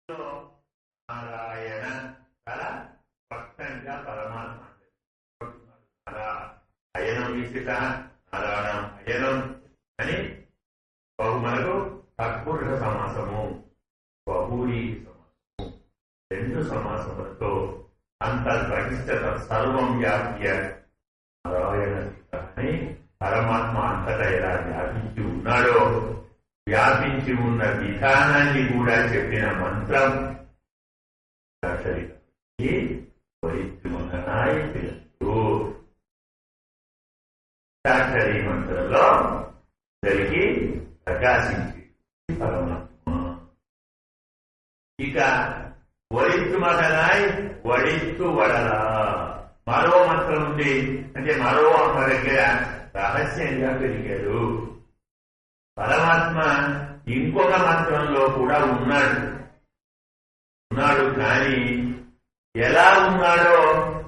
నారాయణ చాలా స్పష్టంగా పరమాత్మ అయనం విసిత నారాయణం అయనం అని మనకు తత్పురుష సమాసము, బహూరి సమాసము, రెండు సమాసములతో అంతర్బహిష్ట సర్వం వ్యాప్య నారాయణ అని పరమాత్మ అంతటా ఎలా వ్యాపించి ఉన్నాడో వ్యాపించి ఉన్న విధానాన్ని కూడా చెప్పిన మంత్రం సాక్షరీ మంత్రంలో జరిగి ప్రకాశించి పరమాత్మ. ఇక వరిత్తు మగనాయ్ వడిత్తు వడలా మరో మంత్రం ఉంది. అంటే మరో అమ్మ దగ్గర రహస్యంగా పెరిగాడు పరమాత్మ. ఇంకొక మంత్రంలో కూడా ఉన్నాడు కానీ ఎలా ఉన్నాడో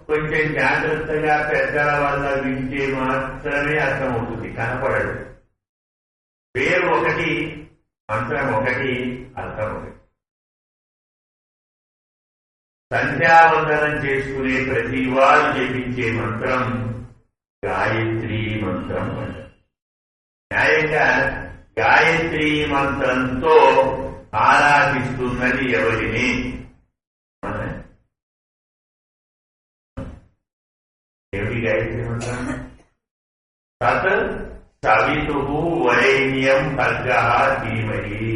కొంచెం జాగ్రత్తగా పెద్దల వల్ల వింటే మాత్రమే అర్థమవుతుంది, కనపడడు. పేరు ఒకటి, మంత్రం ఒకటి, అర్థం ఒకటి. సంధ్యావందనం చేసుకునే ప్రతి వారు జపించే మంత్రం గాయత్రీ మంత్రం అంటారు. న్యాయంగా గాయత్రీ మంత్రంతో ఆరాధిస్తున్నది ఎవరిని? ఏమిటి గాయత్రీ మంత్రం? తత్ సవితు వరేణ్యం భర్గః ధీమహి.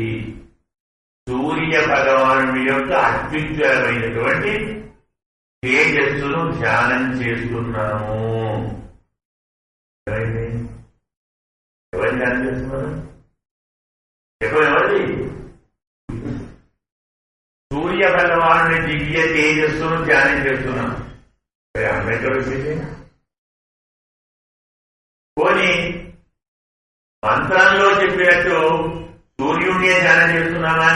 సూర్య భగవానుడి యొక్క అత్యుజ్వలమైనటువంటి తేజస్సును ధ్యానం చేస్తున్నాము. ఎవరు ధ్యానం చేస్తున్నారు? ఎవరిది? సూర్య భగవానుడి దివ్య తేజస్సును ధ్యానం చేస్తున్నాం. అంబేద్కర్ వచ్చేసి పోనీ మంత్రంలో చెప్పినట్టు సూర్యుడినే ధ్యానం చేస్తున్నామా?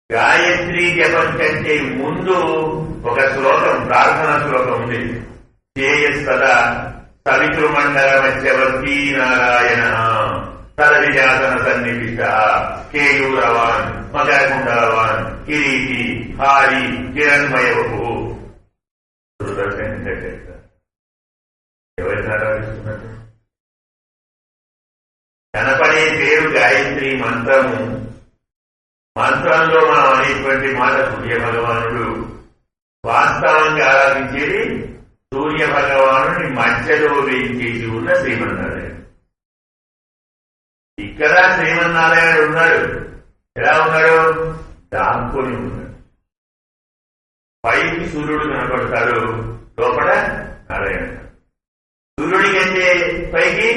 గాయత్రీ జపం కంటే ముందు ఒక శ్లోకం, ప్రార్థనా శ్లోకం ఉంది. శ్రేయస్సదా సవితృమండల మధ్యవర్తి నారాయణ తరవిజాసన సన్నిధిష్ట కేయూరవాన్ మకరకుండలవాన్ కిరీటి హారి కిరణ్మయవపు. ఎవరిని ఆరాధిస్తున్నట్టు? కనపడే పేరు గాయత్రి మంత్రము. మంత్రంలో మనం అనేటువంటి మాట సూర్య భగవానుడు. వాస్తవంగా ఆరాధించేది సూర్య భగవానుని మధ్యలో వేయించేసి ఉన్న శ్రీమన్నారాయణ. ఇక్కడ శ్రీమన్నారాయణుడు ఉన్నాడు. ఎలా ఉన్నాడు? దాక్కుని ఉన్నాడు. పైకి సూర్యుడు కనపడతాడు, లోపల నారాయణ. సూర్యుడి కంటే పైకి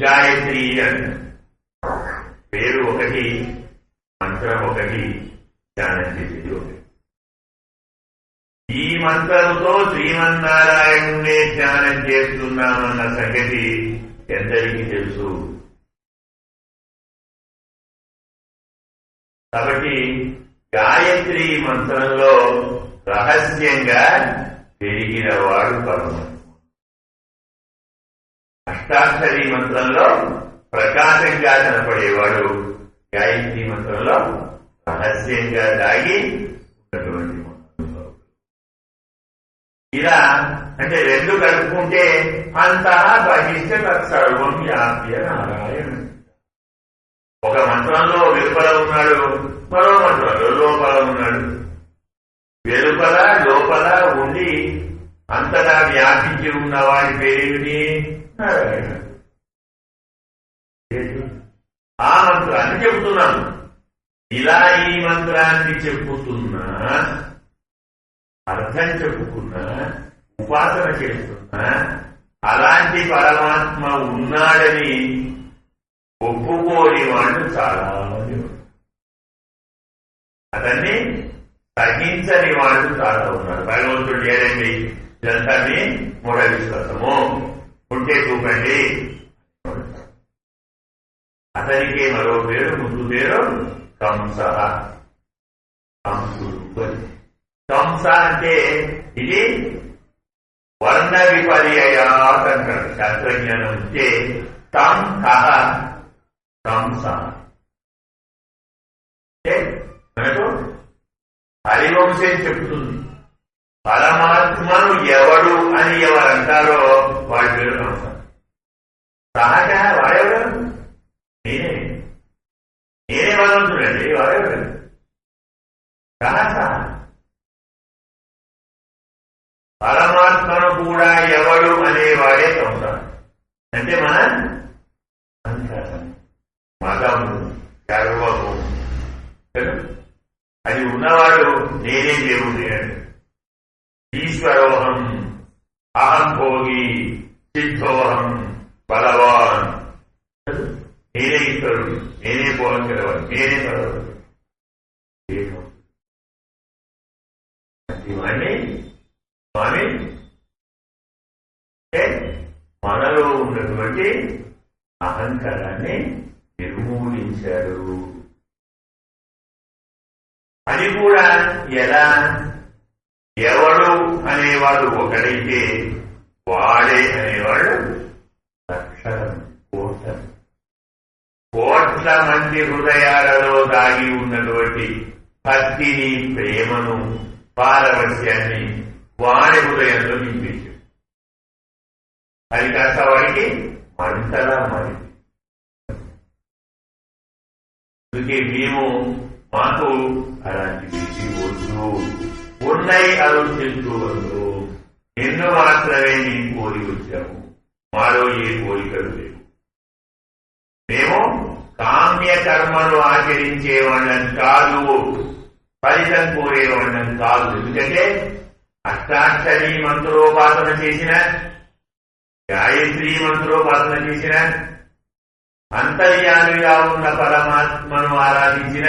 గాయత్రి అంటారు. పేరు ఒకటి, మంత్రం ఒకటి, ధ్యానం చేసేది ఒకటి. ఈ మంత్రంతో శ్రీమన్నారాయణునే ధ్యానం చేస్తున్నామన్న సంగతి ఎందరికీ తెలుసు. కాబట్టి గాయత్రి మంత్రంలో రహస్యంగా పెరిగిన వాడు పరమాత్మ. అష్టాక్షరీ మంత్రంలో ప్రకాశంగా కనపడేవాడు గాయత్రి మంత్రంలో రహస్యంగా దాగి ఉన్నటువంటి మంత్రంలో. ఇలా అంటే రెండు కలుపుకుంటే అంతః బహిష్ట తత్సర్వం వ్యాప్య నారాయణ. ఒక మంత్రంలో వెలుపల ఉన్నాడు, మరో మంత్రంలో లోపల ఉన్నాడు. వెలుపల లోపల ఉండి అంతటా వ్యాపించి ఉన్న వాడి పేరేమిటి? నారాయణ. ఆ మంత్రాన్ని చెబుతున్నాను. ఇలా ఈ మంత్రాన్ని చెప్పుతున్నా, అర్థం చెప్పుకున్నా, ఉపాసన చేస్తున్నా అలాంటి పరమాత్మ ఉన్నాడని ఒప్పుకోని వాళ్ళు చాలా మంది. అతన్ని సహించని వాళ్ళు చాలా ఉన్నారు. భగవంతుడు లేదండి, ఇదంతా మూఢ విశ్వాసము, ఉంటే చూపండి. అతనికి మరో పేరు, ముందు పేరు కంస. కంసుడు. కంస అంటే ఇది వర్ణ విపర్యాత్ అంటారు శాస్త్రజ్ఞానం. ఉంటే కంస. హరివంశం చెప్తుంది. పరమాత్మను ఎవడు అని ఎవరంటారో వాడి పేరు నమస్కారం. సహజ వాడెవడు? నేనే భగవంతుడండి. వాడెవడు? సహస పరమాత్మను కూడా ఎవడు అనేవాడే సంసారం. అంటే మన సంసారం, మతము, గర్వము, అది ఉన్నవాడు నేనే దేవుడు అని. ఈశ్వరోహం, అహం భోగి, సిద్ధోహం, బలవాన్. నేనే ఈశ్వరుడు, నేనే భోగం గలవాడు, నేనే బలవాడు. ఇవన్నీ స్వామి మనలో ఉన్నటువంటి అహంకారాన్ని నిర్మూలించారు. అది కూడా ఎలా? ఎవడు అనేవాడు ఒకడైతే వాడే అనేవాడు లక్షణం కోట్ల మంది హృదయాలలో దాగి ఉన్నటువంటి భక్తిని, ప్రేమను, పారవశ్యాన్ని వాడి హృదయంలో నింపించాడు. అది కాస్త వాడికి మంటలా మారింది. అందుకే మేము మాకు అలాంటి విధి వద్దు, ఉన్నాయి ఆలోచిస్తూ వద్దు, నిన్ను మాత్రమే నీ కోరి వచ్చాము, మాలో ఏ కోరికలు లేవు. మేము కామ్య కర్మను ఆచరించేవాళ్ళం కాదు, ఫలితం కోరేవాళ్ళం కాదు. ఎందుకంటే అష్టాక్షరీ మంత్రోపాసన చేసిన, గాయత్రీ మంత్రోపాసన చేసిన, అంతర్యామిగా ఉన్న పరమాత్మను ఆరాధించిన,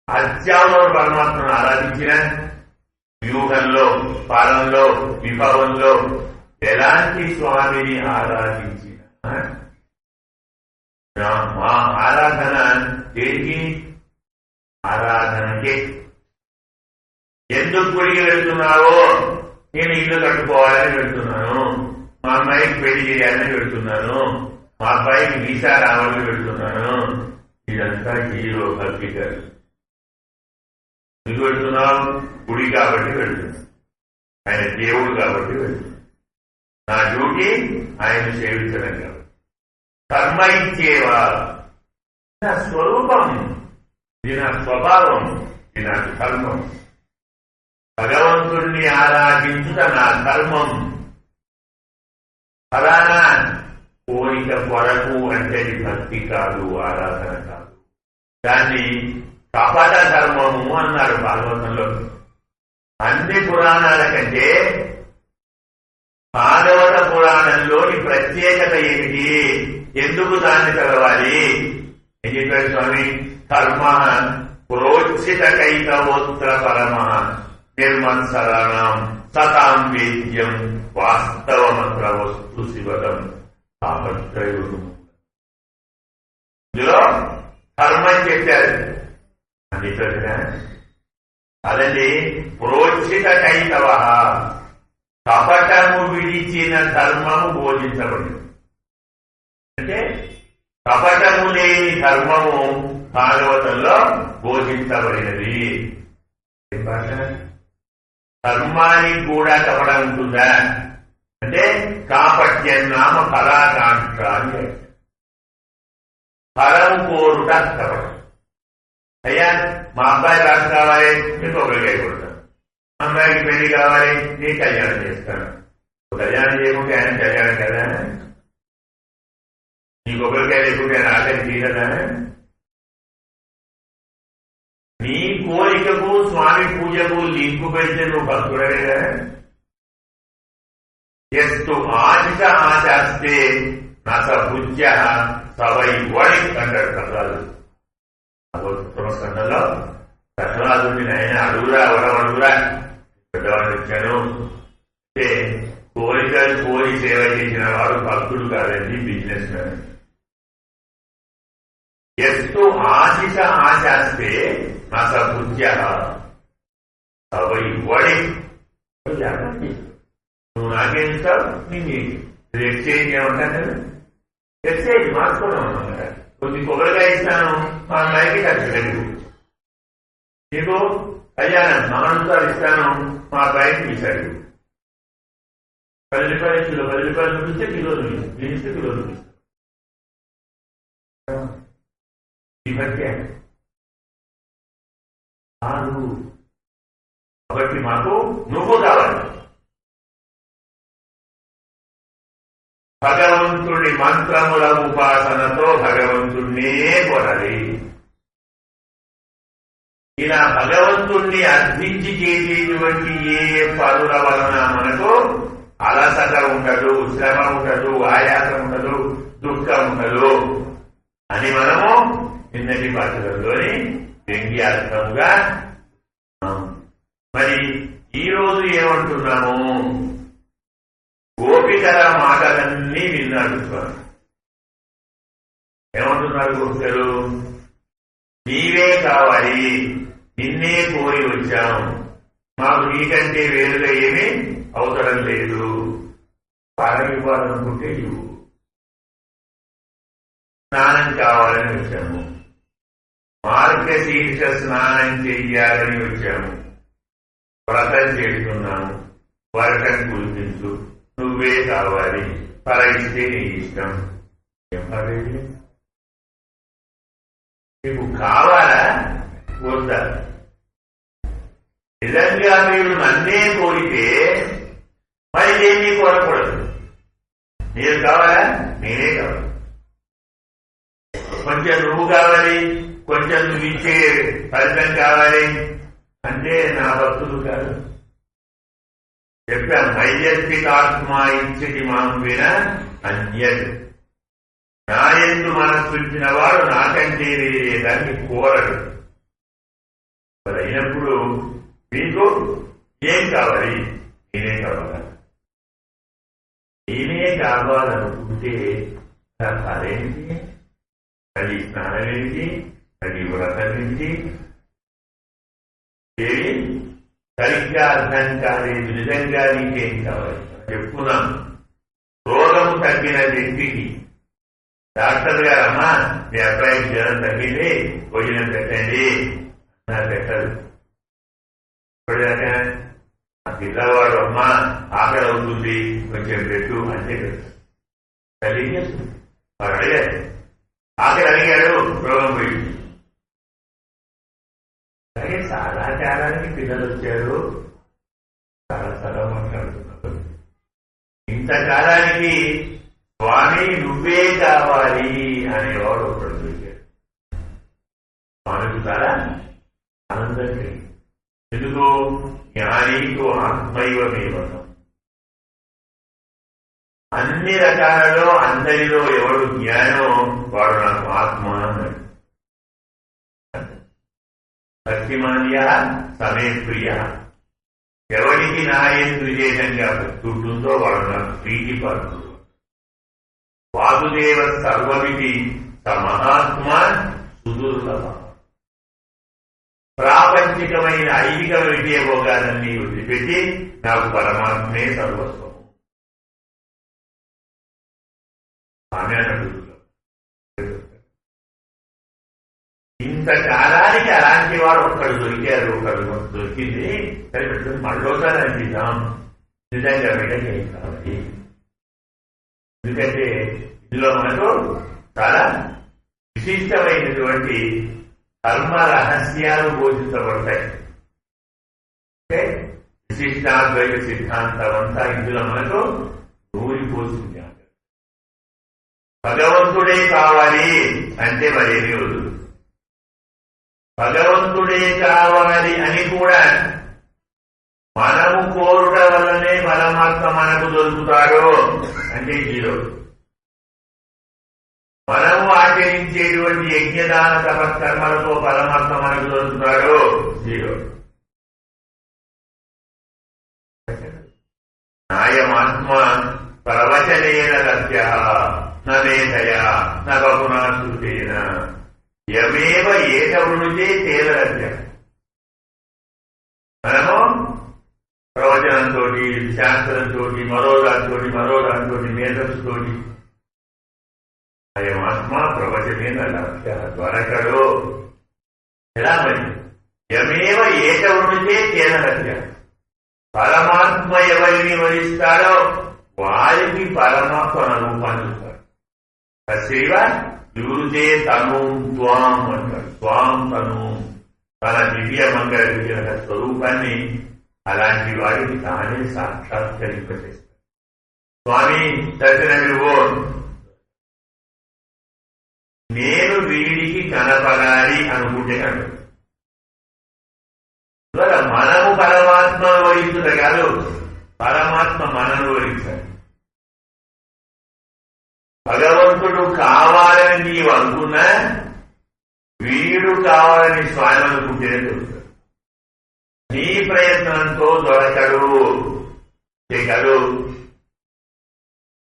అత్యావలో పరమాత్మను ఆరాధించిన, వ్యూహంలో, పాలనలో, విభవంలో ఎలాంటి స్వామిని ఆరాధించిన మా ఆరాధన దేనికి? ఆరాధనకే. ఎందుకు గుడికి వెళ్తున్నావో? నేను ఇల్లు కట్టుకోవాలని వెళ్తున్నాను, మా అమ్మాయికి పెళ్లి చేయాలని వెళ్తున్నాను, మా అబ్బాయికి వీసా రావాలని వెళ్తున్నాను. ఇదంతా హీరో కల్పితారు. ఎందుకు వెళ్తున్నావు? గుడి కాబట్టి వెళ్తున్నాను, ఆయన దేవుడు కాబట్టి వెళ్తున్నాను, నా డ్యూటీ ఆయన సేవించడం కాబట్టి. కర్మ ఇచ్చేవా? నా స్వరూపం, ఇది నా స్వభావం, ఇది నా ధర్మం. భగవంతుణ్ణి ఆరాధించుట నా ధర్మం. ఫలానా కోరిక కొరకు అంటే భక్తి కాదు, ఆరాధన కాదు. దాన్ని కపట ధర్మము అన్నారు భాగవతంలో. అన్ని పురాణాల కంటే భాగవత పురాణంలోని ప్రత్యేకత ఏమిటి? ఎందుకు దాన్ని చదవాలి? ఏం చెప్పాడు స్వామి? కర్మ ప్రోత్సిత కైతవోత్ర పరమ నిర్మత్సరాణం సతాం వేద్యం వాస్తవమంత్ర వస్తు శివదం తాపత్రయుడు. ఇందులో కర్మ చెప్పారు అని చెప్పిన అదండి. ప్రోత్సిత కైతవ, కపటము విడిచిన ధర్మము బోధించబడింది. అంటే కపటము లేని ధర్మము భాగవతంలో బోధించబడినది. ధర్మానికి కూడా కపటం ఉంటుందా అంటే కాపట్యం నామ ఫలాకాంక్ష అని. ఫలం కోరుట కపటం. అయ్యా మా అబ్బాయి రాసి కావాలి, నీకు ఒకరికాయ కొడతాను. మా అమ్మాయికి పెళ్లి కావాలి, నీ కళ్యాణం చేస్తాను. కళ్యాణం చేయకుంటే ఆయన కళ్యాణం కదా? నీ కొబ్బరికాయ లేకుంటే ఆయన ఆకలి తీరదా? నీ కోరికకు స్వామి పూజకు లింకు పెడితే నువ్వు భక్తుడేగా. ఎస్తు ఆశిష ఆచాస్తే నస భుజ్య సవై వడి అంటాడు ప్రహ్లాదు. సంస్కరణలో ప్రహ్లాదుని ఆయన అడుగురా వడవడుగురా పెద్దవాడిని వచ్చాను అంటే కోరికలు కోరి సేవ చేసిన వాడు భక్తుడు కాదండి, బిజినెస్ మ్యాన్. ఎస్తు ఆశిష ఆశాస్తే నస భుజ్య సవై వడి. నువ్వు నాకేం ఇస్తావు? నీకు ఎక్స్చేంజ్ ఏమంటాను కదా, ఎక్స్చేంజ్ మార్చుకోవడం అన్నమాట. కొద్ది కొబ్బరికాయ ఇస్తాను, మా అమ్మాయికి ఖర్చు లేదు. నీకు అయ్యా నాన్నసారి ఇస్తాను మా అబ్బాయికి తీశాడు 10 రూపాయలు కిలో 10 రూపాయలు చూపిస్తే కిలోలు ఇస్తే కిలోలు ఈ భక్తి కాదు. కాబట్టి మాకు నువ్వు కావాలి. భగవంతుడి మంత్రముల ఉపాసనతో భగవంతుణ్ణే కొనాలి. ఇలా భగవంతుణ్ణి అర్థించి చేసేటువంటి ఏ పనుల వలన మనకు అలసట ఉండదు, శ్రమ ఉండదు, ఆయాసం ఉండదు, దుఃఖం ఉండదు అని మనము నిన్నటి పాఠంలోని వ్యంగ్యాత్మముగా. మరి ఈ రోజు ఏమంటున్నాము? గోపికల మాటలన్నీ విన్నాడు స్వామి. ఏమంటున్నారు గోపికలు? నీవే కావాలి, నిన్నే కోరి వచ్చాం, మాకు నీకంటే వేరుగా ఏమీ అవసరం లేదు, పరం ఇవ్వాలనుకుంటే ఇవ్వు, స్నానం కావాలని వచ్చాము, మార్గశీర్ష స్నానం చెయ్యాలని వచ్చాము, వ్రతం చేస్తున్నాము, వర్షం కురిపించు, నువ్వే కావాలి, పరగిస్తే నీ ఇష్టం. ఏం పర్లేదు, మీకు కావాలా వద్దా? నిజంగా మీరు నన్నే కోరితే మరి దేన్ని కోరకూడదు. మీరు కావాలా? నేనే కావాలి. కొంచెం నువ్వు కావాలి, కొంచెం నువ్వు ఇచ్చే ఫలితం కావాలి అంటే నా భక్తులు కాదు. చెప్పాం, నైజస్తికాత్మ ఇచ్చటి మాం విన అన్యత్. నా యందు మనస్సు ఇచ్చిన వాడు నాకంటే వేరే దాన్ని కోరడు. మరి అయినప్పుడు మీకు ఏం కావాలి? నేనే కావాలా? నేనే కావాలనుకుంటే అదేంటి? అది స్నానం ఏంటి? అది వ్రతం ఏంటి? ఏమి సరిగ్గా అర్థం కాలేదు. నిజంగా నీకేం కావాలి చెప్పుకున్నాం. రోగము తగ్గిన వ్యక్తికి డాక్టర్ గారు, అమ్మా మీ అబ్బాయికి జ్వరం తగ్గింది, భోజనం పెట్టండి నా పెట్టదు. ఇప్పటిదాకా ఆ పిల్లవాడు అమ్మా ఆకలి అవుతుంది కొంచెం పెట్టు అంటే పెట్టు. తల్లి చేస్తుంది. వాడు అడిగాడు, ఆకలి అడిగాడు, రోగం పోయింది. అలాగే చాలా కాలానికి పిల్లలు వచ్చారు, చాలా చాలా మాట్లాడుతున్నారు. ఇంతకాలానికి స్వామి నువ్వే కావాలి అనేవాడు ఒకడు దొరికాడు. స్వామికి చాలా ఆనందం కలిగింది. ఎందుకు? జ్ఞానీకు ఆత్మైవమేవతం. అన్ని రకాలలో అందరిలో ఎవడు జ్ఞానో వాడు నాకు ఆత్మ అన్నాడు. భక్తిమాన్య సమే ప్రియ. ఎవరికి నా యందు విశేషంగా భక్తి ఉంటుందో వాడు నాకు ప్రీతి పరుడు. వాసుదేవ సర్వమితి స మహాత్మ సుదుర్లభ. ప్రాపంచికమైన ఐహిక విషయ భోగాలన్నీ వదిలిపెట్టి నాకు పరమాత్మే సర్వస్వం. ఆమె అడుగుతున్నాం. ఇంతకాలానికి అలాంటి వాడు ఒక్కడు దొరికారు, ఒకడు దొరికింది. సరే మళ్ళోసారి అనిపిద్దాం, నిజంగా బిడ్డకి ఏం కావాలి. ఎందుకంటే ఇందులో మనకు చాలా విశిష్టమైనటువంటి కర్మ రహస్యాలు బోధించబడతాయి. అంటే విశిష్టాద్వైత సిద్ధాంతం అంతా ఇందులో మనకు నూరిపోతుంది. భగవంతుడే కావాలి అంటే మరేమీ వద్దు. భగవంతుడే కావాలి అని కూడా మనము కోరుట వల్లనే పరమాత్మ మనకు దొరుకుతాడు అంటే జీరో. మనము ఆచరించేటువంటి యజ్ఞదాన తపకర్మలతో పరమాత్మ మనకు దొరుకుతాడు జీరో. నాయమాత్మ ప్రవచనేన లభ్య నేధయా నబహునా శృతేన యమేవ ఏకవృణుజే తేన లభ్య. మనము ప్రవచనంతో, శాస్త్రంతో, మరో దాంతో మేధస్సుతో అయమాత్మ ప్రవచనేన లభ్య. దొరకడు. ఎలా మరి? యమేవ ఏకవృతే తేన హత్య. పరమాత్మ ఎవరిని వరిస్తాడో వారికి పరమాత్మ రూపాన్ని ఇస్తారు. తస్యైవ యూతే తను త్వాం అంటారు. త్వాం తను తన దివ్య మంగళ విగ్రహ స్వరూపాన్ని అలాంటి వారికి తానే సాక్షాత్కరింపచేస్తారు. స్వామి దర్శనమివ్వు, నేను వీడికి కనపడాలి అనుకుంటే అంటారు. మనము పరమాత్మను వరించుట కాదు, పరమాత్మ మనను వరించాలి. భగవంతుడు కావాలని నీవు అనుకున్నా వీడు కావాలని స్వామి అనుకుంటేనే దొరుకుతాడు. నీ ప్రయత్నంతో దొరకడు. కాదు,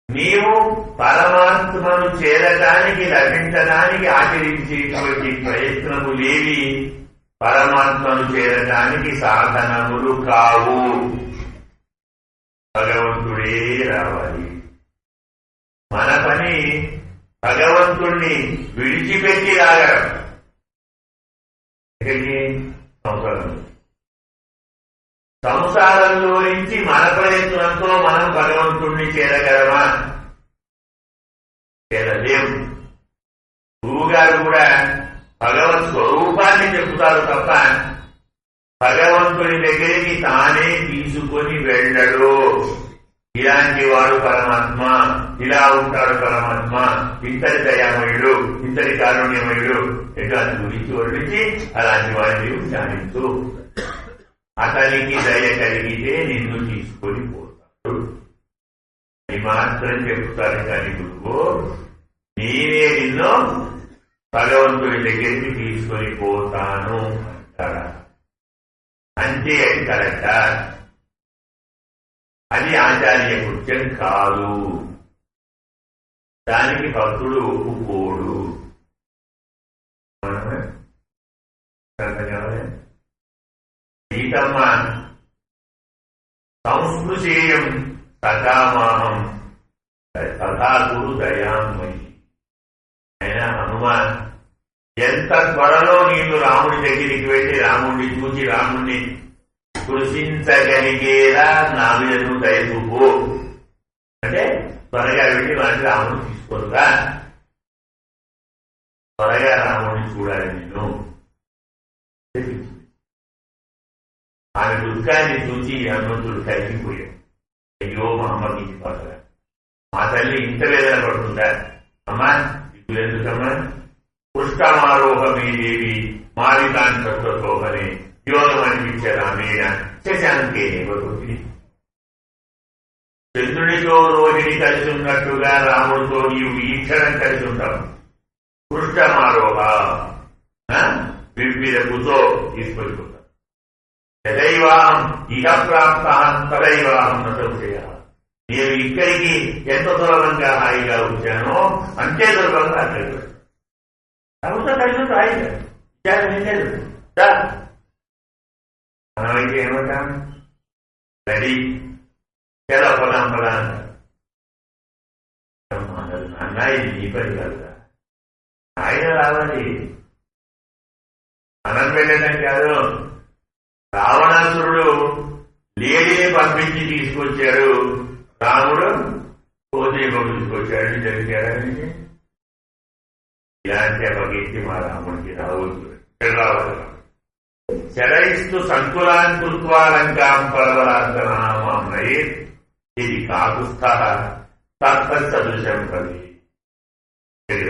నీవు పరమాత్మను చేరటానికి లభించడానికి ఆచరించేటువంటి ప్రయత్నములేవి పరమాత్మను చేరటానికి సాధనములు కావు. భగవంతుడే రావాలి. మన పని భగవంతుణ్ణి విడిచిపెట్టి రాగలం. సంసారంలో నుంచి మన ప్రయత్నంతో మనం భగవంతుణ్ణి చేరగలమా? చేరలేము. గురువుగారు కూడా భగవత్ స్వరూపాన్ని చెబుతారు తప్ప భగవంతుని దగ్గరికి తానే తీసుకొని వెళ్ళడు. ఇలాంటి వాడు పరమాత్మ, ఇలా ఉంటాడు పరమాత్మ, ఇంతటి దయామయుడు, ఇంతటి కారుణ్యమయుడు, ఎట్లాంటి గురించి వర్ణించి అలాంటి వాడిని ధ్యానించు. అతనికి దయ కలిగితే నిన్ను తీసుకొని పోతాడు. అది మాత్రం చెప్తారు కానీ గురువు నేనే నిన్ను భగవంతుడి దగ్గరికి తీసుకొని పోతాను అంటారా? అంతే, అది కరెక్టా? అది ఆచార్య కృత్యం కాదు. దానికి భక్తుడు ఒప్పుకోడు. సీతమ్మ సంస్పృశేయం సకామాహం తథా గురు దయామయి. అయినా హనుమాన్ ఎంత త్వరలో నీళ్లు రాముడి దగ్గరికి వెళ్ళి రాముడిని చూసి రాముడిని కృషించగలిగేలా నా మీద నువ్వు దయచూపు అంటే త్వరగా వెళ్ళి వాడిని రాముడిని తీసుకోరుగా, త్వరగా రాముడిని చూడాలి నిన్ను. ఆమె దుఃఖాన్ని చూసి హనుమంతుడు తగ్గిపోయాడు. అయ్యో మా అమ్మకి ఇది పడగా, మా తల్లి ఇంత వేదన పడుతుందా? అమ్మా ఇప్పుడు ఎందుకమ్మా? పుష్కమారోహమే దేవి మారికాంతోహనే యోగమనిపించరామేణ శశాంకే వరుడి. చంద్రుడితో రోహిణి కలిసి ఉన్నట్టుగా రాముడితో నీవు ఈ క్షణం కలిసి ఉంటావు. పుష్కమారోహ వివిధకుతో తీసుకొచ్చుకుంటాం. యదైవాహం ఇహ ప్రాప్త తదైవాహం నశయ. నేను ఇక్కడికి ఎంత సులభంగా హాయిగా వచ్చానో అంతే సులభంగా అక్కడికి వచ్చాను. ప్రభుత్వం కలిసి హాయిగా విచారం మనమైతే ఏమంటాం? రెడీ ఎలా పదాం పదా అంటారు. నాన్న ఇది నీ పని కాదురా, ఆయన రావాలి. మనం వెళ్ళడం కాదు. రావణాసురుడు లేడీని పంపించి తీసుకొచ్చాడు, రాముడు కోసేపు తీసుకొచ్చాడు. జరిగాడని ఇలాంటి అపకీర్తి మా రాముడికి రావద్దు, రావాలి. శరైస్తు సంకులాన్ కృత్వా లంకాం పర్వతాంతనామై ఇది కాకుస్థ తత్సదృశం కవి.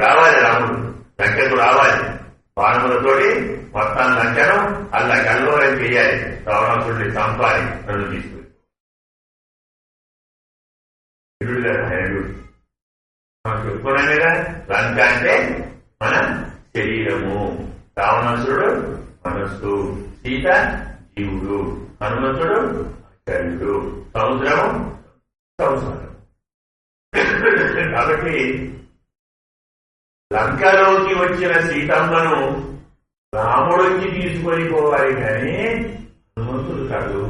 రావాలి రాముడు, లంకకు రావాలి. బాణములతోటి మొత్తం లంకను అల్ల కల్లోలం చేయాలి. రావణాసురుడిని చంపాలి. నన్ను తీసుకుని మనం చెప్పుకున్నాం కదా, లంక అంటే మన శరీరము, రావణాసురుడు మనస్సు, సీత జీవుడు, హనుమంతుడు ఆచార్యుడు, సముద్రము సంసారం. కాబట్టి లంకలోకి వచ్చిన సీతమ్మను రాముడికి తీసుకొని పోవాలి కానీ హనుమంతుడు కాదు,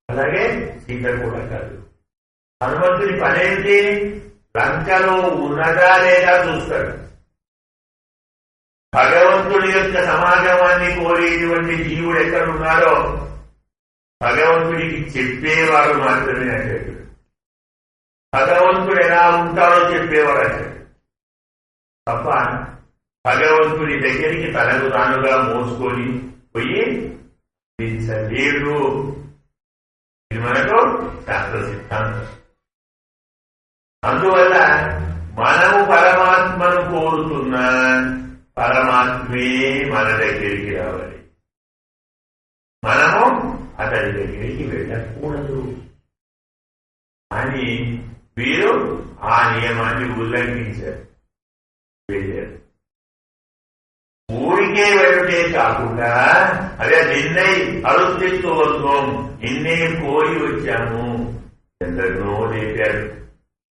అలాగే సీత కూడా కాదు. హనుమంతుడి పనేంటి? లంకలో ఉన్నదా లేదా చూస్తాడు. భగవంతుడి యొక్క సమాగమాన్ని కోరేటువంటి జీవుడు ఎక్కడున్నాడో భగవంతుడికి చెప్పేవాడు మాత్రమే అయ్యాడు. భగవంతుడు ఎలా ఉంటాడో చెప్పేవాడు అయ్యాడు తప్ప భగవంతుడి దగ్గరికి తనకు తానుగా మోసుకొని పోయి లేడు. ఇది మనకు శాస్త్ర సిద్ధాంతం. అందువల్ల మనము పరమాత్మను కోరుతున్నా పరమాత్మే మన దగ్గరికి రావాలి. మనము అతని దగ్గరికి వెళ్ళకూడదు అని వీరు ఆ నియమాన్ని ఉల్లంఘించారు, వెళ్ళారు. ఊరికే వెళ్ళే కాకుండా అదే నిన్నై అరుస్తిస్తూ వస్తాం, నిన్నే కోరి వచ్చాము. ఎందరినో లేపారు,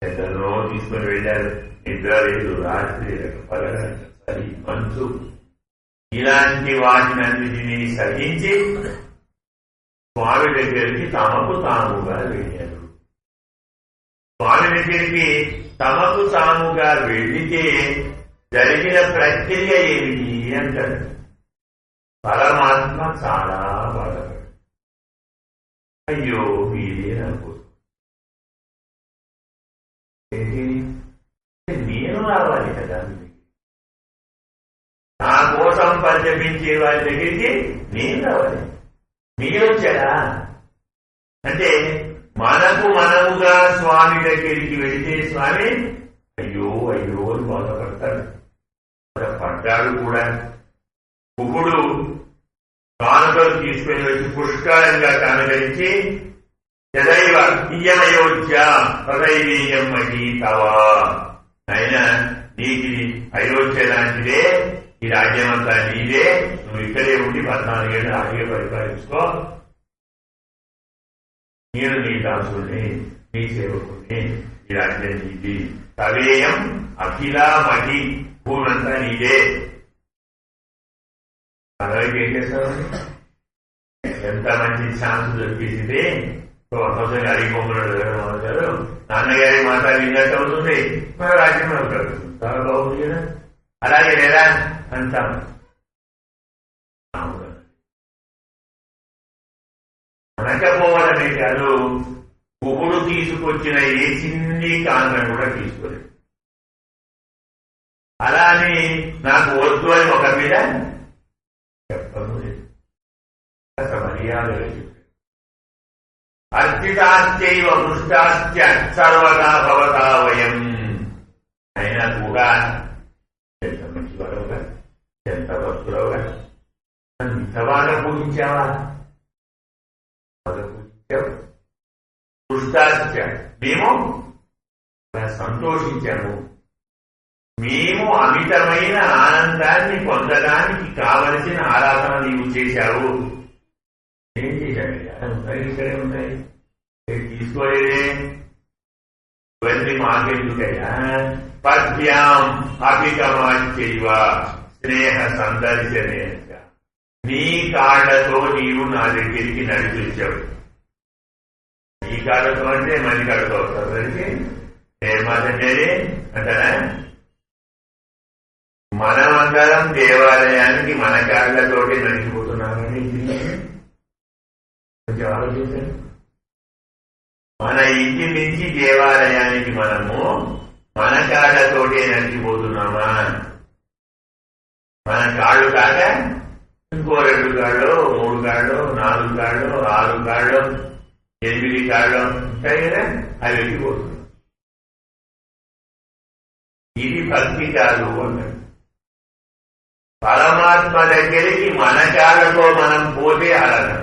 ఎందరినో తీసుకుని వెళ్ళారు. నిద్ర లేదు, రాత్రి పగలి మంచు, ఇలాంటి వాటినన్నిటినీ సహించి స్వామి దగ్గరికి తమకు తాముగా వెళ్ళారు. స్వామి దగ్గరికి తమకు తాముగా వెళ్లితే జరిగిన ప్రక్రియ ఏమిటి అంటారు. పరమాత్మ చాలా బాధపడు, అయ్యో మీరే నాకు నేను రావాలి కదా, నా కోసం పరిచపించే వారి దగ్గరికి నేను రావాలి, మీరొచ్చారా అంటే మనకు మనముగా స్వామి దగ్గరికి వెళితే స్వామి అయ్యో అయ్యో అని బాధపడతాడు. పడ్డాడు కూడా. కుకుడు కానుకలు తీసుకుని వచ్చి పుష్కలంగా కానుకరించి యదైవ ఇయమయోధ్య తదైవీయం మహీతవా, అయినా నీకు అయోధ్య లాంటిదే, ఈ రాజ్యమంతా నీదే, నువ్వు ఇక్కడే ఉండి 14 ఏళ్ళు ఆగే పరిపాలించుకో, నేను నీ దాసుని నీ సేవకుని, ఈ రాజ్యం నీది, తవేయం అఖిలామహి, భూమంతా నీదే. అందరికి ఏం చేస్తారు? ఎంత మంచి ఛాన్స్ దొరికేసింది. సంవత్సరం అడిగి పొమ్మన్నాడు మొదలు, నాన్నగారి మాట విన్నట్టు అవుతుంది, మన రాజ్యం అవుతాడు, చాలా బాగుంది కదా, అలాగే లేదా అంటాం. అనకపోవడమే కాదు, కుకుడు తీసుకొచ్చిన ఏ చిన్ని కాంతం కూడా తీసుకోలేదు. అలా అని నాకు వద్దు అని ఒక మీద చెప్పను లేదు. మర్యాద అర్చితాశ్చైవ పృష్టాశ్చ సర్వదా భవతా వయం, అయినా కూడా ఎంత మంచివాడవుగా, ఎంత భక్తుడవుగా, ఇంతబాగా పూజించావా, పూజించావు. పృష్టాశ్చ మేము సంతోషించాము, మేము అమితమైన ఆనందాన్ని పొందడానికి కావలసిన ఆరాధన నీవు చేశావు. ఏం చేశాడు? ఉన్నాయి, ఇక్కడే ఉన్నాయి, తీసుకోలేదే, ఇవన్నీ మాకెందుకయ్యా. పద్యాం అభిగమాంచైవ స్నేహ సందర్శనే, నీ కాళ్ళతో నీవు నా దగ్గరికి నడిపించావు. నీ కాళ్ళతో అంటే మని కాళ్ళతో వస్తారు దానికి ఏమాదంటే అంటారా? మనమందరం దేవాలయానికి మన కాళ్ళతోటి నడిచిపోతున్నామని కొంచెం ఆలోచించండి. మన ఇంటి నుంచి దేవాలయానికి మనము మన కాళ్ళతోటే నడిచిపోతున్నామా? మన కాళ్ళు కాక ఇంకో 2 కాళ్ళు, 3 కాళ్ళు, 4 కాళ్ళు, 6 కాళ్ళు, 8 కాళ్ళు ఉంటాయి కదా, అవి వెళ్ళిపోతున్నాం. ఇది భక్తి కాదు అన్నాడు. పరమాత్మ దగ్గరికి మన కాళ్ళతో మనం పోతే ఆరాధన.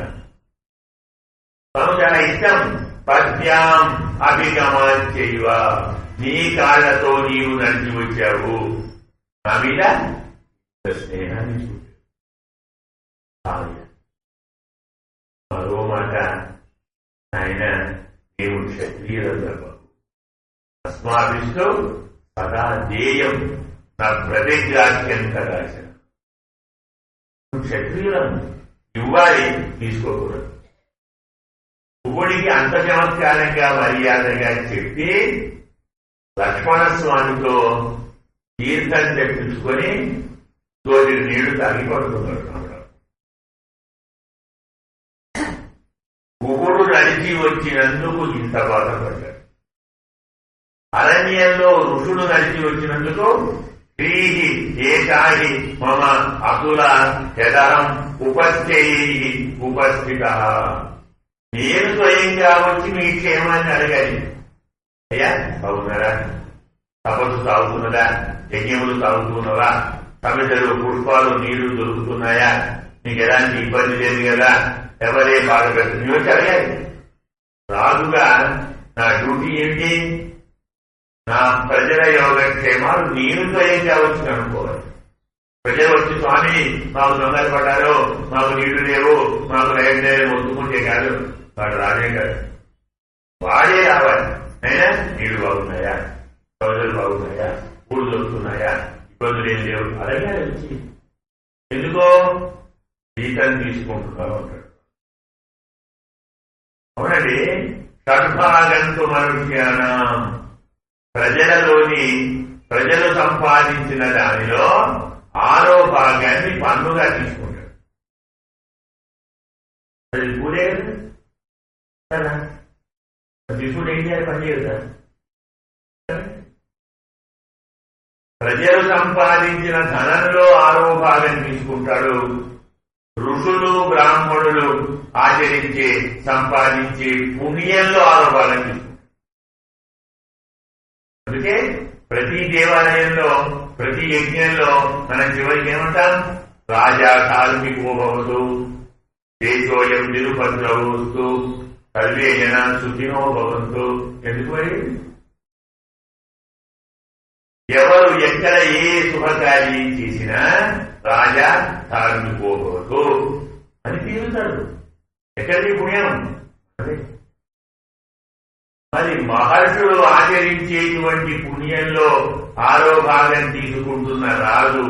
మనం చాలా ఇష్టం. పద్యాం అభిగమాంచైవ, నీ కాళ్ళతో నీవు నడిచి వచ్చావు, నా మీద స్నేహాన్ని చూపావు. మరో మాట, ఆయన నీవు క్షత్రియులందరూ అస్మాభిష్టో సదా ధ్యేయం నా ప్రతిగ్రాహ్యంత రాశ. క్షత్రియులం ఇవ్వాలి, తీసుకోకూడదు. కుకుడికి అంత చమత్కారంగా మర్యాదగా చెప్పి లక్ష్మణస్వామితో తీర్థం తెప్పించుకొని రోజు నీళ్లు తాగి పడుతున్నాడు. గుహుడు నడిచి వచ్చినందుకు ఇంత బాధపడ్డాడు. అరణ్యంలో ఋషులు నడిచి వచ్చినందుకు శ్రీహి ఏకాహి మమ అకుల యదహం ఉపస్థేయి ఉపస్థిత. నేను స్వయంగా వచ్చి మీ క్షేమాన్ని అడగాలి. అయ్యా బాగున్నారా? తపస్సు సాగుతున్నదా? యజ్ఞములు సాగుతున్నవా? సమితలు పుష్పాలు నీళ్లు దొరుకుతున్నాయా? నీకు ఎలాంటి ఇబ్బంది లేదు కదా? ఎవరే బాధ పెడుతుంది వచ్చి అడగాలి. రాజుగా నా డ్యూటీ ఏంటి? నా ప్రజల యోగక్షేమాలు నేను స్వయంగా వచ్చి అనుకోవాలి. ప్రజలు వచ్చి స్వామి మాకు దొంగలు పడ్డారు, మాకు నీళ్లు లేవు, మాకు రైలు ఒత్తుకుంటే కాదు. వాడు రాజే కాదు, వాడే రావాలి. అయినా నీళ్లు బాగున్నాయా, ప్రజలు బాగున్నాయా, ఊళ్ళు దొరుకుతున్నాయా, ఇబ్బందులు ఏం లేవు అలాగే వచ్చి. ఎందుకో జీతం తీసుకుంటున్నావు అంటాడు. అవునండి. షడ్భాగంతు మనుష్యానం, ప్రజలు సంపాదించిన దానిలో 6వ భాగాన్ని పన్నుగా తీసుకుంటాడు. అది కూడే కదా, తీసుకుంటే ఏం చేయాలి? పని చేయదు కదా. ప్రజలు సంపాదించిన ధనంలో 6వ భాగం తీసుకుంటాడు. ఋషులు బ్రాహ్మణులు ఆచరించే సంపాదించే పుణ్యంలో 6వ భాగం తీసుకుంటాడు. అందుకే ప్రతి దేవాలయంలో ప్రతి యజ్ఞంలో మనం చివరికి ఏమంటాం? రాజా కార్మికో భవతు దేశోయం నిరుపద్రవస్తు సర్వే జనా సుఖినో భవంతు. ఎందుకు మరి? ఎవరు ఎక్కడ ఏ శుభకార్యం చేసినా రాజా కార్మికో భవతు అని తీరుతాడు. ఎక్కడికి పుణ్యం? అదే మరి మహర్షులు ఆచరించేటువంటి పుణ్యంలో 6వ భాగం తీసుకుంటున్న రాజు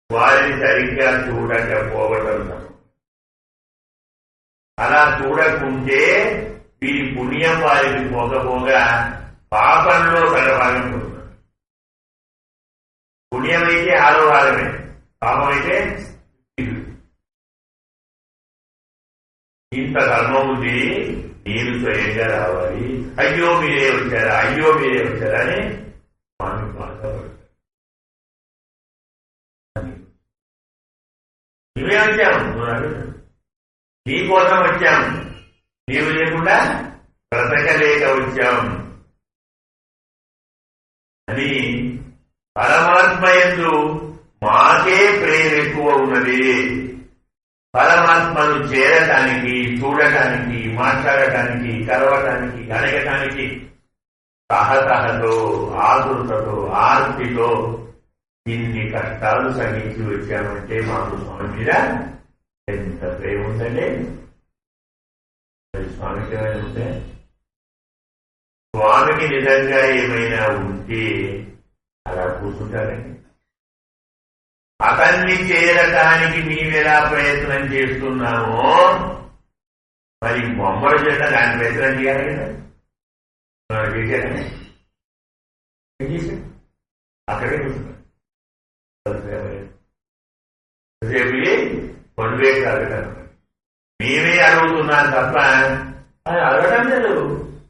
వారిని సరిగ్గా చూడకపోవటం. అలా చూడకుంటే వీరి పుణ్యం వారికి పోకపోగా పాపంలో సగభాగం పోతున్నారు. పుణ్యం అయితే 6వ భాగమే, పాపం అయితే ఇంత ధర్మం ఉంది, నేను స్వయంగా రావాలి, అయ్యో మీరే వచ్చారా, అయ్యో మీరే వచ్చారా అని స్వామి బాధపడతారు. నువ్వే వచ్చాము, నీ కోసం వచ్చాం, నీవు లేకుండా బ్రతకలేక వచ్చాం అని పరమాత్మ యందు మాకే ప్రేమ ఎక్కువ ఉన్నది. పరమాత్మను చేరటానికి, చూడటానికి, మాట్లాడటానికి, కలవటానికి, అడగటానికి సహతహతో, ఆతృతతో, ఆర్తితో ఇన్ని కష్టాలు సహించి వచ్చామంటే మాకు స్వామి మీద ఎంత ప్రేమ ఉందండి. స్వామికి ఏమైనా ఉంటే, స్వామికి నిజంగా ఏమైనా ఉంటే అలా కూర్చుంటారండి. అతన్ని చేరటానికి మేమెలా ప్రయత్నం చేస్తున్నామో మరి బొమ్మల చేత దాని ప్రయత్నం చేయాలి కదా. చేశారని ఏం చేశారు? అక్కడే కూర్చున్నారు. రేపు కొనువే కాదు కదా, మేమే అడుగుతున్నాను తప్ప ఆయన అడగటం లేదు,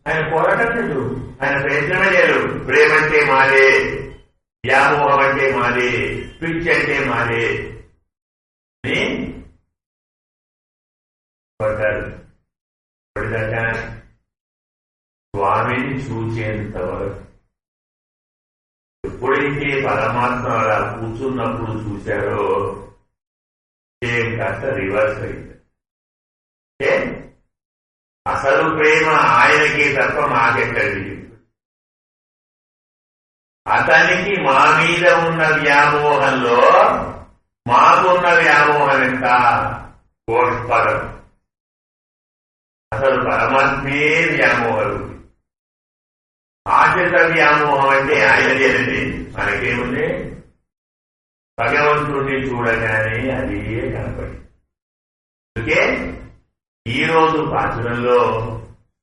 ఆయన కోరటం లేదు, ఆయన ప్రయత్నమే లేదు. ప్రేమ అంటే మాదే, వ్యామోహం అంటే మాదే, పిచ్చి అంటే మాదే అని పడ్డారు. పడిదాకా స్వామిని చూచేంత వరకు. ఎప్పుడైతే పరమాత్మ అలా కూర్చున్నప్పుడు చూశారో ఏం కాస్త రివర్స్ అయింది. అసలు ప్రేమ ఆయనకే తప్ప మాకెక్కడి. అతనికి మా మీద ఉన్న వ్యామోహంలో మాకున్న వ్యామోహం ఎంత గోష్పరం. అసలు పరమాత్మే వ్యామోహం. ఆశ్రిత వ్యామోహం అంటే ఆయనదేనండి, మనకేముంది? భగవంతుడిని చూడగానే అదే కనపడి. అందుకే ఈరోజు పాఠంలో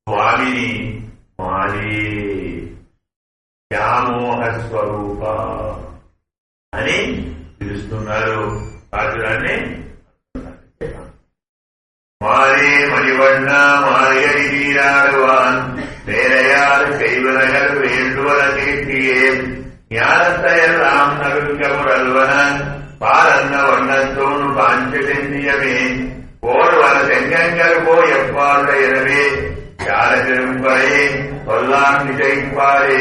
స్వామిని మాదే వ్యామోహ స్వరూప అని పిలుస్తున్నారు. పాత్రాన్ని மாறே மணிவண்ண மாறியடி நீராடுவான் வேலையாறு செய்வனகள் வேண்டுவன கேட்டியே ஞானத்தையெல்லாம் நடுங்க முரல்வன பாலன்ன வண்ணத்தோடு பாஞ்ச சென்னியமே போர்வன செங்கங்கள் போய் எப்பாட எனவே யார திரும்பரே சொல்லாம் நிஜைப்பாரே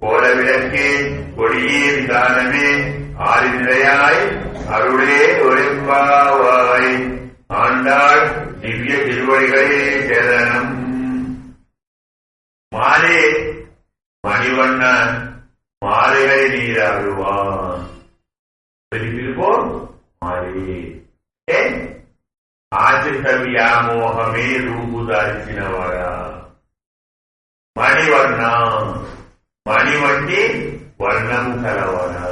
கோல விளக்கே கொடியே விதானமே ஆறு நிலையாய் அருளே ஒருப்பாவாய் ஆண்டாள் திவ்ய திருவடிகளே சரணம். மாலே மணிவண்ண மாலைகளை நீராடுவான் பிரிப்போம் மாலே ఆచిత వ్యామోహమే రూపుదాల్చినవాడా. మణివర్ణ మణి వంటి వర్ణము కలవాడా.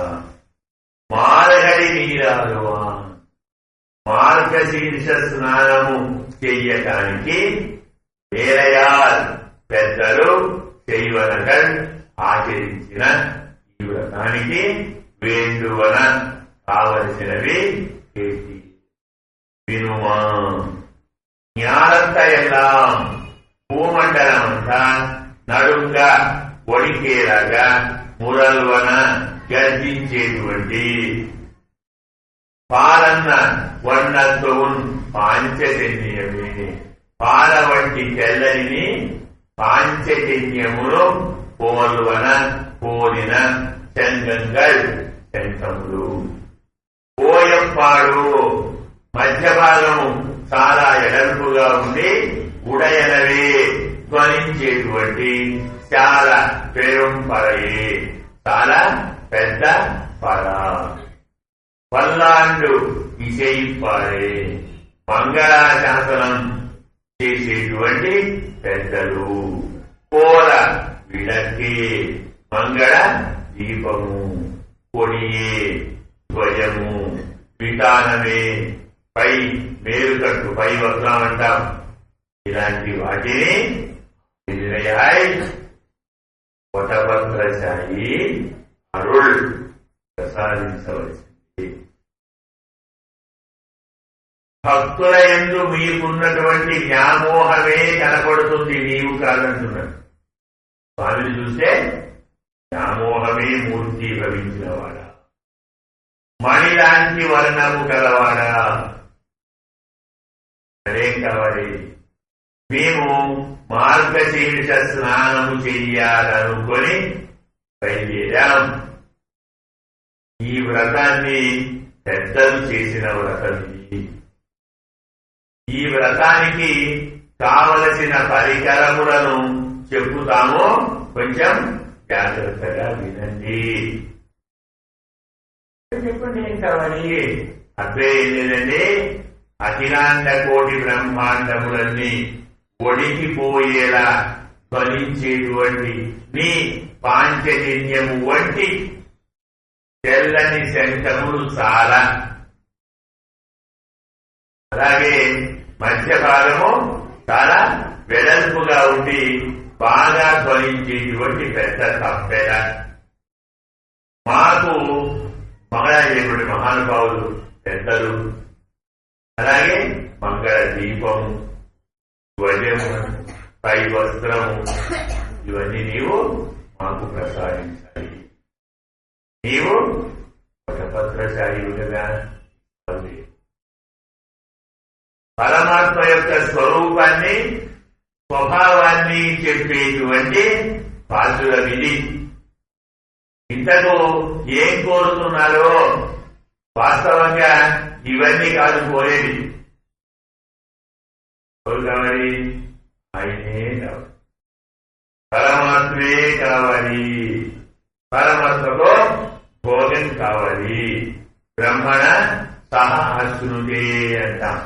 మాలగడి నీరాడువా మార్గశీర్ష స్నానము చెయ్యటానికి వేలయాల్ పెద్దలు చేయవనగల్ ఆచరించిన ఈ వ్రతానికి వేండువన కావలసినవి చేసి వినుమా. జ్ఞానంతయెల్లాం భూమండలమంతా నడుంగా ఒడికేలాగా మురల్వన గర్జించేటువంటి పాలన్న వర్ణత్వం పాంచజన్యమే. పాల వంటి తెల్లని పాంచజన్యములు పోల్వన పోలిన చంగంగల్ శంఖములు. పోయప్పాడు మధ్య భాగము చాలా ఎడల్పుగా ఉండి ఉడయనవే ధ్వనించేటువంటి చాలా పెరుంపరయే చాలా పెద్ద పర. పల్లాండు ఇసైపారే మంగళాశాసనం చేసేటువంటి పెద్దలు. కోల విడకే మంగళ దీపము. కొడియే ధ్వజము. విధానమే పై మేలుకట్టు పై వస్త్రం అంటాం. ఇలాంటి వాటిని వటపత్రశాయి అరుళ్ ప్రసాదించవలసింది. భక్తుల యందు మీకున్నటువంటి వ్యామోహమే కనపడుతుంది, నీవు కాదంటున్నాడు. స్వామిని చూస్తే వ్యామోహమే మూర్తి భవించినవాడా. మణిలాంటి వర్ణము కలవాడా. అదేం కావాలి? మేము మార్గశీర్ష స్నానము చెయ్యాలనుకొని బయలుదేరాం. ఈ వ్రతాన్ని పెద్దలు చేసిన వ్రతం ఇది. ఈ వ్రతానికి కావలసిన పరికరములను చెప్పుతాము, కొంచెం జాగ్రత్తగా వినండి. చెప్పండి ఏం కావాలి? అదే ఏం లేదండి, అఖిలాండ కోటి బ్రహ్మాండములన్నీ ఒడికిపోయేలా ధ్వనించేటువంటి నీ పాంచజన్యము వంటి తెల్లని శంఖములు చాలా. అలాగే మధ్య భాగము చాలా వెడల్పుగా ఉండి బాగా ధ్వనించేటువంటి పెద్ద తప్పెద. మాకు మంగళాదేవుడి మహానుభావులు పెద్దలు, అలాగే మంగళ దీపము, ధ్వజము, పై వస్త్రము, ఇవన్నీ నీవు మాకు ప్రసాదించాలి. నీవు వటపత్రశాయుడుగా పరమాత్మ యొక్క స్వరూపాన్ని స్వభావాన్ని చెప్పేటువంటి పాత్రుల విధి. ఇంతకు ఏం కోరుతున్నారో వాస్తవంగా ఇవన్నీ కాదు కోరేది. కావాలి ఆయనే కావాలి, పరమాత్మే కావాలి, పరమాత్మతో భోగం కావాలి. బ్రహ్మణ సహస్నుతే అంటాం.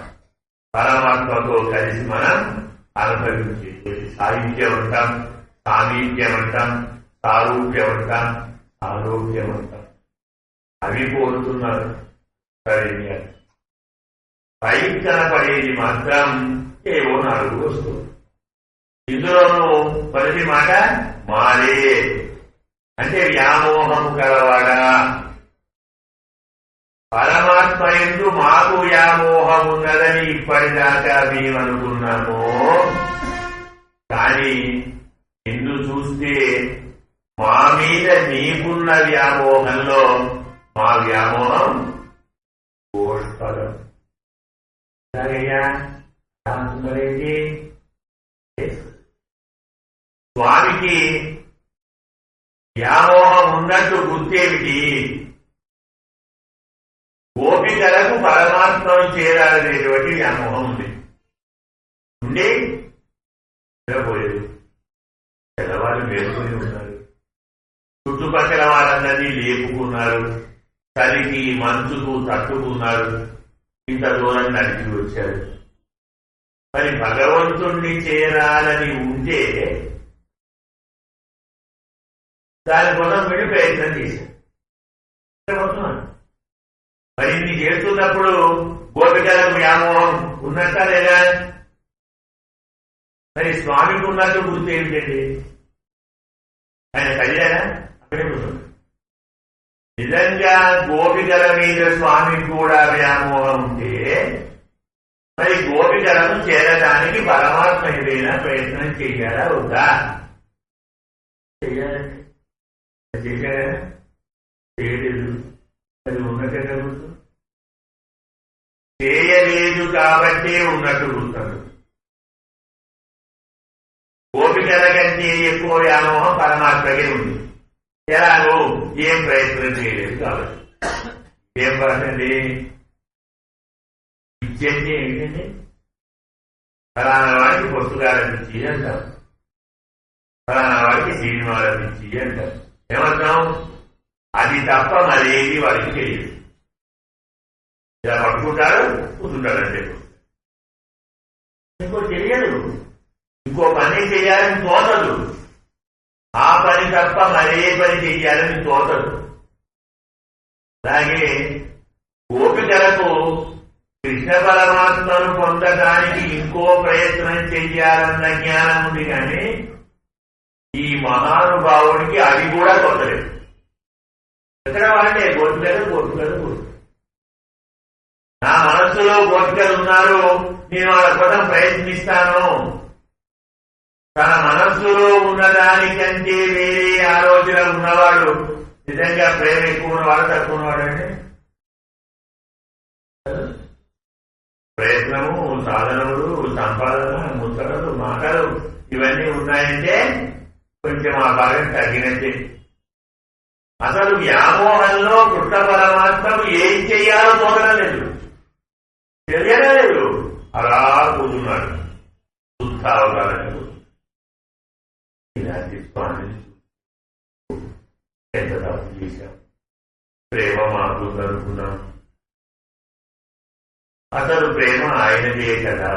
పరమాత్మతో కలిసి మనం అనుభవించేది సాహిత్యం అంటాం, సామీప్యం అంటాం, సారూప్యం అంటాం, ఆరోగ్యం అంటాం. అవి కోరుతున్నారు. పైకి కనపడేది మాత్రం ఏవో 4 వస్తువులు. ఇందులోనూ మొదటి మాట మాలే అంటే వ్యామోహము కలవాడా. పరమాత్మ యందు మాకు వ్యామోహం ఉన్నదని ఇప్పటిదాకా మేమనుకున్నాము. కానీ నిన్ను చూస్తే మా మీద నీకున్న వ్యామోహంలో మా వ్యామోహం గోష్పదం. స్వామికి వ్యామోహం ఉన్నట్టు గుర్తేమిటి? గోపికలకు పరమాత్మను చేరాలనేటువంటి వ్యామోహం ఉంది. ఉండి పోలేదు. తెల్లవారు మేలుకొని ఉన్నారు. చుట్టుపక్కల వాళ్ళందరినీ లేపుకున్నారు. చలికి మంచుకు తట్టుకున్నారు. ఇంత దూరం నడిచి వచ్చారు. మరి భగవంతుణ్ణి చేరాలని ఉంటే దానికోసం వీడు ప్రయత్నం చేశారు. మరి ఇన్ని చేస్తున్నప్పుడు గోపికలకు వ్యామోహం ఉన్నట్టా లేదా? మరి స్వామికి ఉన్నట్టు గుర్తు ఏమిటండి? ఆయన కదిలారా? అక్కడే కూర్చున్నారు. నిజంగా గోపికల మీద స్వామికి కూడా వ్యామోహం ఉంటే మరి గోపికలను చేరడానికి పరమాత్మ ఏదైనా ప్రయత్నం చెయ్యాలా వద్దా? చేశారా? చేయలేదు. అది ఉన్నట్టే గుర్తు. చేయలేదు కాబట్టే ఉన్నట్టు గుర్తాడు. గోపికల కంటే ఎక్కువ వ్యామోహం పరమాత్మకే ఉంది. ఎలాగో ఏం ప్రయత్నం చేయలేదు కాబట్టి. ఏం పడుతుంది? ఇచ్చేది ఏంటండి? ఫలానా వాడికి పుస్తకాలకు ఇచ్చి అంటాం, ఫలానా వాడికి సినిమాలకు ఇచ్చి అంటాం. ఏమంటాం? అది తప్ప మరేది వాడికి తెలియదు. ఇలా పట్టుకుంటాడు, కూర్చుంటాడు అంటే ఇంకో తెలియదు. ఇంకో పని చేయాలని తోచదు. ఆ పని తప్ప మరే పని చెయ్యాలని తోచదు. అలాగే గోపికలకు కృష్ణ పరమాత్మను పొందడానికి ఇంకో ప్రయత్నం చెయ్యాలన్న జ్ఞానం ఉంది. కానీ ఈ మహానుభావుడికి అది కూడా తొందరలేదు. ఎక్కడ వాడే గోపికలు నా మనస్సులో గోపికలు ఉన్నారు, నేను వాళ్ళ కోసం ప్రయత్నిస్తాను. తన మనస్సులో ఉన్నదానికంటే వేరే ఆలోచన ఉన్నవాడు నిజంగా ప్రేమ ఎక్కువ ఉన్నవాడు తక్కువ ఉన్నవాడు అంటే ప్రయత్నము, సాధనములు, సంపాదన, ముచ్చటలు, మాటలు ఇవన్నీ ఉన్నాయంటే కొంచెం ఆ భాగం తగ్గినట్టే. అసలు వ్యామోహంలో కృష్ణ పరమాత్మకు ఏం చెయ్యాలో తోడలేదు, తెలియలేదు. అలా కూర్చున్నాడు. శుద్ధావకాలను ఎంత తప్పు చేశాం, ప్రేమ మాకు అనుకున్నాం. అసలు ప్రేమ ఆయనదే కదా.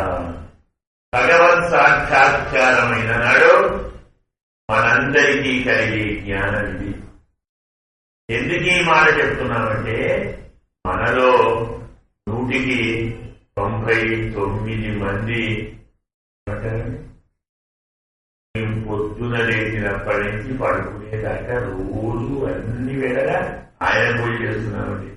భగవత్ సాక్షాత్కారమైన నాడు మనందరికీ కలిగే జ్ఞానం ఇది. ఎందుకు ఈ మాట చెప్తున్నామంటే మనలో 199 మంది మేము పొద్దున లేచినప్పటి నుంచి పడుకునేదాకా రోజు అన్ని వేళగా ఆయన పూజ చేస్తున్నామండి.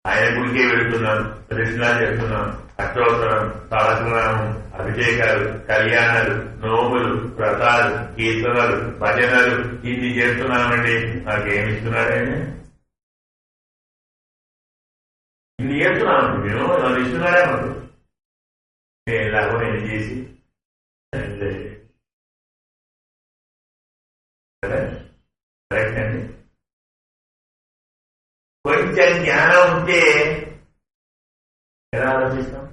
ఆయన గుడికే వెళుతున్నాం, దర్శనాలు చేస్తున్నాం, అష్టోత్తరం, సహస్రనామం, అభిషేకాలు, కళ్యాణాలు, నోములు, వ్రతాలు, కీర్తనలు, భజనలు ఇన్ని చేస్తున్నామండి. నాకేమిస్తున్నాడని ఇన్ని చేస్తున్నామండి. మేము నన్ను ఇస్తున్నాడే మాకు. నేను ఎలాగో నేను చేసి కరెక్ట్ అండి. కొంచెం జ్ఞానం ఉంటే ఎలా ఆలోచిస్తాం?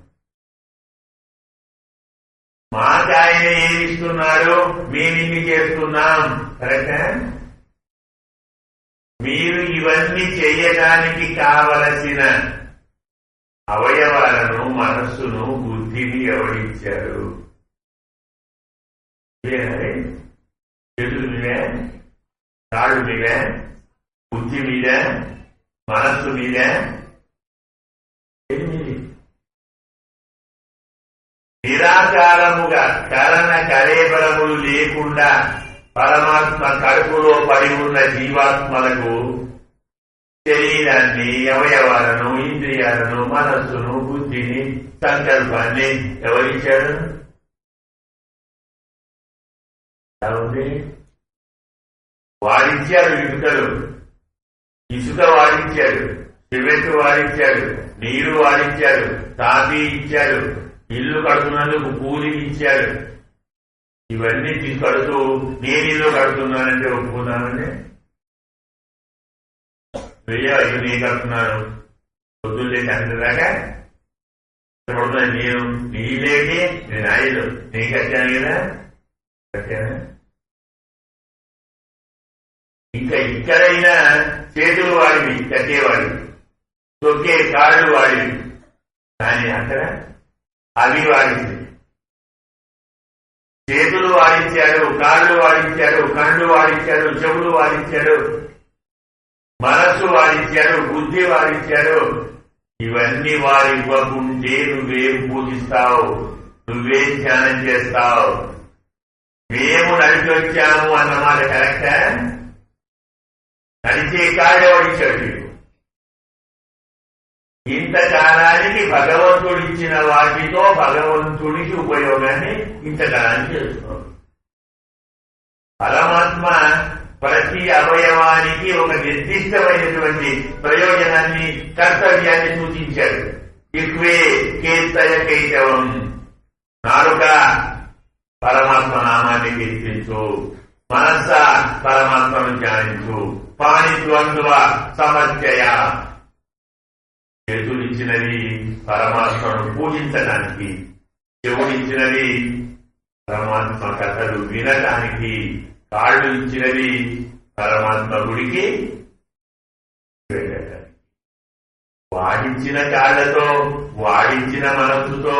మాకు ఆయన ఏమి ఇస్తున్నాడు, మేమిన్ని చేస్తున్నాం. కరెక్టా? మీరు ఇవన్నీ చేయడానికి కావలసిన అవయవాలను, మనస్సును, బుద్ధిని ఎవరిచ్చారు? చేతుల మీదే, కాళ్ళు మీదే, బుద్ధి మీద, మనస్సు మీద. నిరాకారముగా కరణ కరేబరములు లేకుండా పరమాత్మ కడుపులో పడి ఉన్న జీవాత్మలకు శరీరాన్ని, అవయవాలను, ఇంద్రియాలను, మనస్సును, బుద్ధిని, సంకల్పాన్ని ఎవరిచ్చాడు? వాడిచ్చాడు. ఇసుక వాడిచ్చాడు, సిమెంట్ వాడిచ్చాడు, నీరు వాడిచ్చాడు, తాపీ ఇచ్చాడు, ఇల్లు కడుతున్నందుకు కూలి ఇచ్చాడు. ఇవన్నీ తీసుకడుతూ నేను ఇల్లు కడుతున్నానంటే ఒప్పుకున్నానండి. వెయ్యి నేను కడుతున్నాను, పొద్దున్నే కందాకా పడుతున్నాను. నేను నీళ్ళేంటి, నేను ఆయిల్ నేను కట్టాను కదా, కట్టానా? ఇంకా ఇక్కడైనా చేతులు వాడివి కట్టేవాడివి, తొక్కే కాళ్ళు వాడివి, కానీ అక్కడ అవి వాడింది. చేతులు వాడించాడు, కాళ్ళు వాడించాడు, కళ్ళు వాడించాడు, చెవులు వాడించాడు, మనస్సు వాడించాడు, బుద్ధి వాడించాడు. ఇవన్నీ వారివ్వకుంటే నువ్వేం పూజిస్తావు, నువ్వేం ధ్యానం చేస్తావు? మేము నడిచి వచ్చాము అన్నమాట కరెక్టా? నడిచే కాడేవాడిచ్చాడు. ఇంతకాలానికి భగవంతుడిచ్చిన వాటితో భగవంతుడికి ఉపయోగాన్ని ఇంతకాలానికి చేస్తున్నాడు. పరమాత్మ ప్రతి అవయవానికి ఒక నిర్దిష్టమైనటువంటి ప్రయోజనాన్ని, కర్తవ్యాన్ని సూచించాడు. ఇక్వే కీర్తయ కైతవం, నాలుక పరమాత్మ నామాన్ని కీర్తించు, మనస్స పరమాత్మను ధ్యానించు, పాణిద్వంద్వ సమర్చయ. చేతులిచ్చినది పరమాత్మను పూజించడానికి, చెవుడిచ్చినది పరమాత్మ కథలు వినడానికి, కాళ్ళు ఇచ్చినది పరమాత్మ గుడికి వెళ్ళడానికి. వాడించిన కాళ్లతో, వాడించిన మనస్సుతో,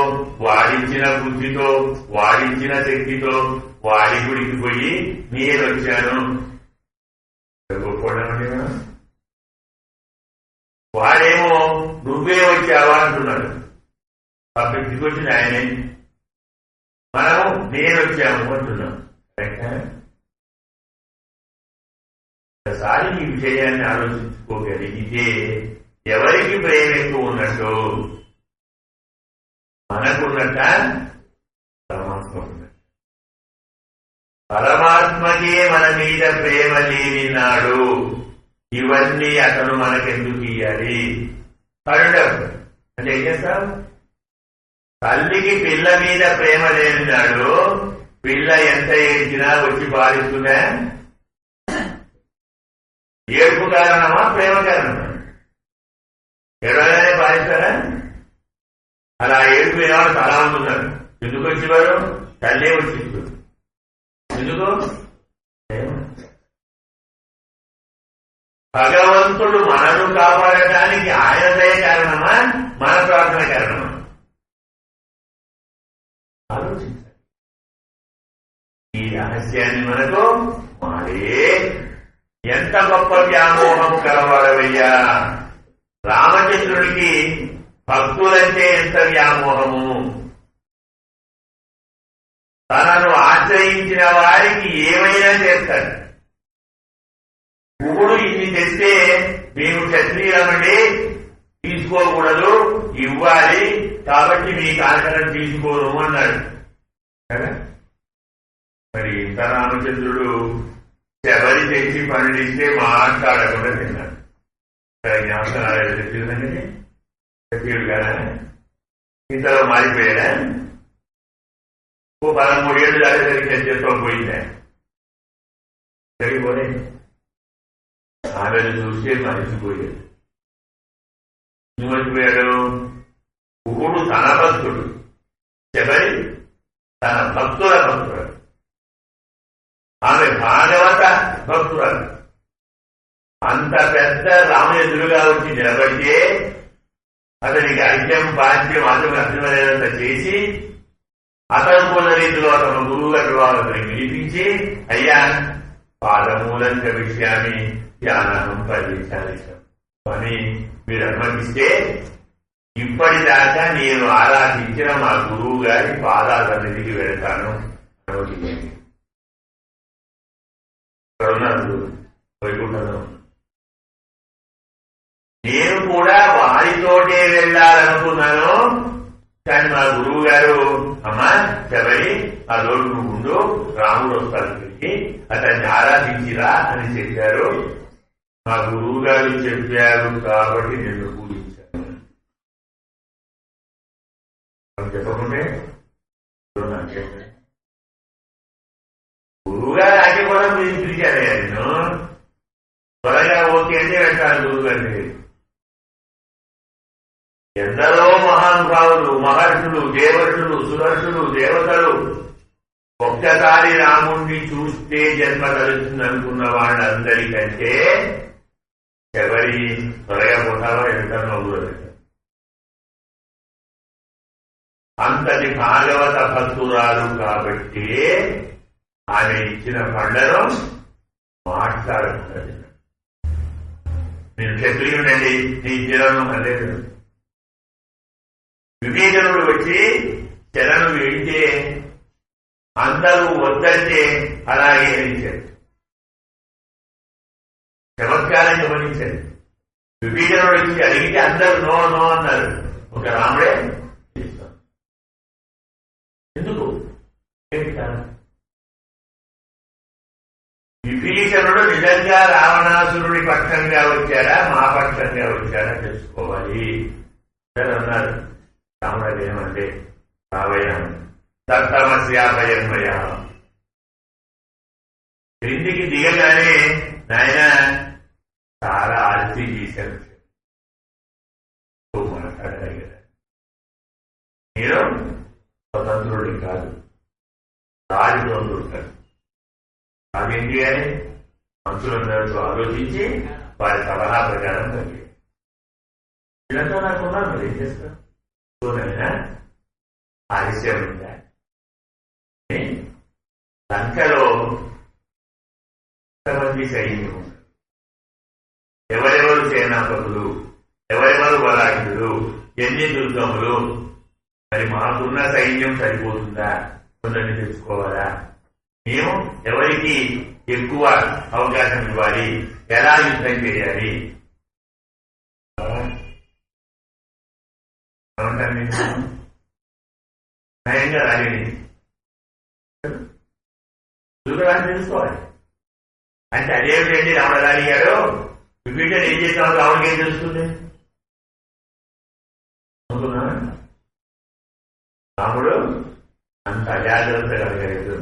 వాడించిన బుద్ధితో, వాడించిన శక్తితో వాడి గుడికి పోయి నేను వచ్చాను గొప్పడమేనా? వాడేమో నువ్వే వచ్చావా అంటున్నాడు. పబ్లిక్ వచ్చిన ఆయనే, మనము నేను వచ్చాము అంటున్నాం. ఒకసారి ఈ విషయాన్ని ఆలోచించుకోగలిగితే ఎవరికి ప్రేమ ఎక్కువ ఉన్నట్టు? మనకున్నట్ట, పరమాత్మ ఉన్నట్టు. పరమాత్మకే మన మీద ప్రేమ లేనినాడు ఇవన్నీ అతను మనకెందుకు ఇయ్యాలి? కరుణం అంటే ఏం చేస్తాం? తల్లికి పిల్ల మీద ప్రేమ లేనినాడు పిల్ల ఎంత ఏడ్చినా వచ్చి బాధిస్తుందా? ఏడుపు కారణమా, ప్రేమ కారణమా? ఎడగానే బాధిస్తారా? అలా ఏడుపు వినవాడు చాలా ఉంటున్నారు. ఎందుకు వచ్చేవారు? తల్లే వచ్చింది. ఎందుకు? భగవంతుడు మనను కాపాడటానికి ఆయన దయ కారణమా, మన ప్రార్థన కారణమా? ఆలోచించాలి. ఈ రహస్యాన్ని మనకు మారే ఎంత గొప్ప వ్యామోహం కలవాడవయ్యా! రామచంద్రుడికి భక్తులంటే ఎంత వ్యామోహము! తనను ఆశ్రయించిన వారికి ఏమైనా చేస్తాడు. ఇప్పుడు ఇన్ని తెస్తే మేము క్షత్రియులమండి, తీసుకోకూడదు, ఇవ్వాలి, కాబట్టి మీ కారణం తీసుకోను అన్నాడు కదా. మరి ఇంత రామచంద్రుడు శబరి తెచ్చి పండిస్తే మాట్లాడకుండా తిన్నాడు. జ్ఞాపకాలు తెచ్చిందండి, క్షత్రియుడు కదా. ఇంతలో మారిపోయాడా? 13 ఏళ్ళు దాటేసరికి చేసుకోకపోయిందా? జరిగిపోలే. ఆమెను చూస్తే మరిచిపోయాడు. మరిచిపోయాడు. కుకుడు తన భక్తుడు, శబరి తన భక్తుల భక్తుడు, ఆమె భాగవత భక్తురాలు. అంత పెద్ద రాముని ఎదురుగా వచ్చి నిలబడితే అతనికి అర్ఘ్యం పాద్యం అర్థమయ్యేంత చేసి అతనుకున్న రీతిలో అతను గురువు గారి వాళ్ళని పిలిపించి, అయ్యా పాదమూలంక విషయాన్ని ధ్యానం పరిచాలి అని మీరు అనుమతిస్తే ఇప్పటిదాకా నేను ఆరాధించిన మా గురువు గారి పాదాలన్నిటికి వెళ్తాను అనుమతించండి. ఇక్కడ ఉన్నారు వైకుంఠంలో. నేను కూడా వారితోటే వెళ్ళాలనుకున్నాను. కానీ మా గురువు గారు, అమ్మా శబరి ఆ రోజు నువ్వు ఉండు, రాముడు వస్తాడు, అతన్ని ఆరాధించిరా అని చెప్పారు. మా గురువు గారు చెప్పారు కాబట్టి నేను పూజించాను. చెప్పకుంటే గురువు గారు ఆకే కూడా మీరు పిలిచారే, నేను త్వరగా ఓకే అంటే వెంటాను గురువు గారిని. ఎందరో మహానుభావులు, మహర్షులు, దేవర్షులు, సుదర్శులు, దేవతలు ఒక్కసారి రాముణ్ణి చూస్తే జన్మ కలుగుతుంది అనుకున్న వాళ్ళందరికంటే ఎవరి త్వరగా పోతావో ఎంతనో కూడా అంతటి భాగవత భక్తురాలు కాబట్టి ఆమె ఇచ్చిన పండ్లను మాట్లాడుతుంది. నేను క్షత్రియుడండి, నీ జలను అనేది విభీషణుడు వచ్చి శరణు వెళితే అందరూ వద్దంటే అలాగే ఇచ్చారు. చమత్కారం గమనించారు. విభీషణుడు వచ్చి అడిగితే అందరూ నో నో అన్నారు. ఒక రాముడే ఎందుకు? విభీషణుడు నిజంగా రావణాసురుడి పక్షంగా వచ్చారా, మా పక్షంగా వచ్చారా తెలుసుకోవాలి అన్నారు. రాముడు ఏమంటే రావయ్యాను దత్తమస్యాభయన్మయ. క్రిందికి దిగగానే నాయన చాలా ఆర్తి చేశారు. మాట్లాడగల మీరు స్వతంత్రుడి కాదు, రాజతంత్రుడు కాదు. అదేంటి అని మంత్రులందరితో ఆలోచించి వారి సలహా ప్రకారం కలిగి ఇదంతా నాకున్నాను. మరి ఏం చేస్తారు? ఆలస్యమైందా? లంకలో ఎంతమంది సైన్యం, ఎవరెవరు సేనాపతులు, ఎవరెవరు బలాఢ్యులు, ఎన్ని దుర్గములు, మరి మాకున్న సైన్యం సరిపోతుందా? కొందరిని తెచ్చుకోవాలా? మేము ఎవరికి ఎక్కువ అవకాశం ఇవ్వాలి? ఎలా యుద్ధం చేయాలి? నయంగా రాగండి దుర్గరాన్ని తెలుసుకోవాలి. అంటే అదేమిటండి రావణరాణి గారు, విభీషణ ఏం చేస్తామో రావణకి ఏం తెలుస్తుంది? అనుకున్నా రాముడు అంత అజాగ్రత్త కలిగలేదు.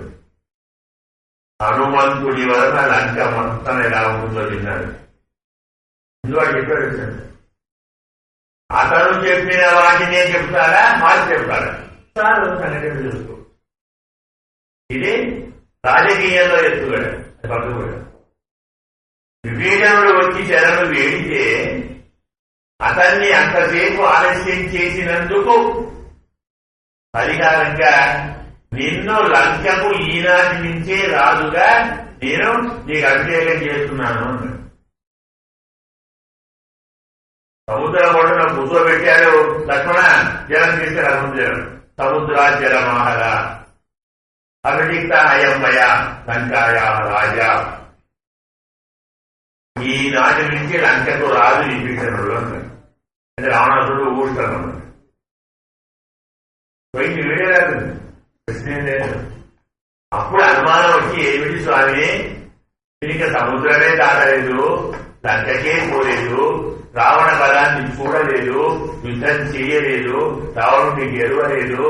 హనుమంతుడి వలన లంక మొత్తం ఎలా ఉంటుందో తిన్నాడు. ఇందువాడు చెప్పాడు. అతను చెప్పిన వాటినే చెప్తారా, మార్చి చెప్తారా? చాలు సంగతి చూసుకో. ఇది రాజకీయంలో ఎత్తుగడ, పట్టుబడ. విభీషణుడు వచ్చి శరణు వేడితే అతన్ని అంతసేపు ఆలస్యం చేసినందుకు పరిహారంగా నిన్ను లంకకు ఈనాటి నుంచే రాజుగా నేను నీకు అభిషేకం చేస్తున్నాను అన్నాడు. సముద్ర ఒడ్డున కూర్చోబెట్టారు. లక్ష్మణ జలం తీసుకురా, సముద్రాజల మహల అభిషిక్త అయమ్మయ లంకాయ రాజా. ఈనాటి నుంచి లంకకు రాజు విభీషణుడు అన్నాడు. అంటే రావణాసుడు ఊరుతాను పోయింది, వీడే రాదు, ప్రశ్నే లేదు. అప్పుడు అనుమానం వచ్చి ఏమిటి స్వామి, దీనికి సముద్రమే దాటలేదు, లంకకే పోలేదు, రావణ బలాన్ని చూడలేదు, యుద్ధం చేయలేదు, రావణుడిని గెలవలేదు.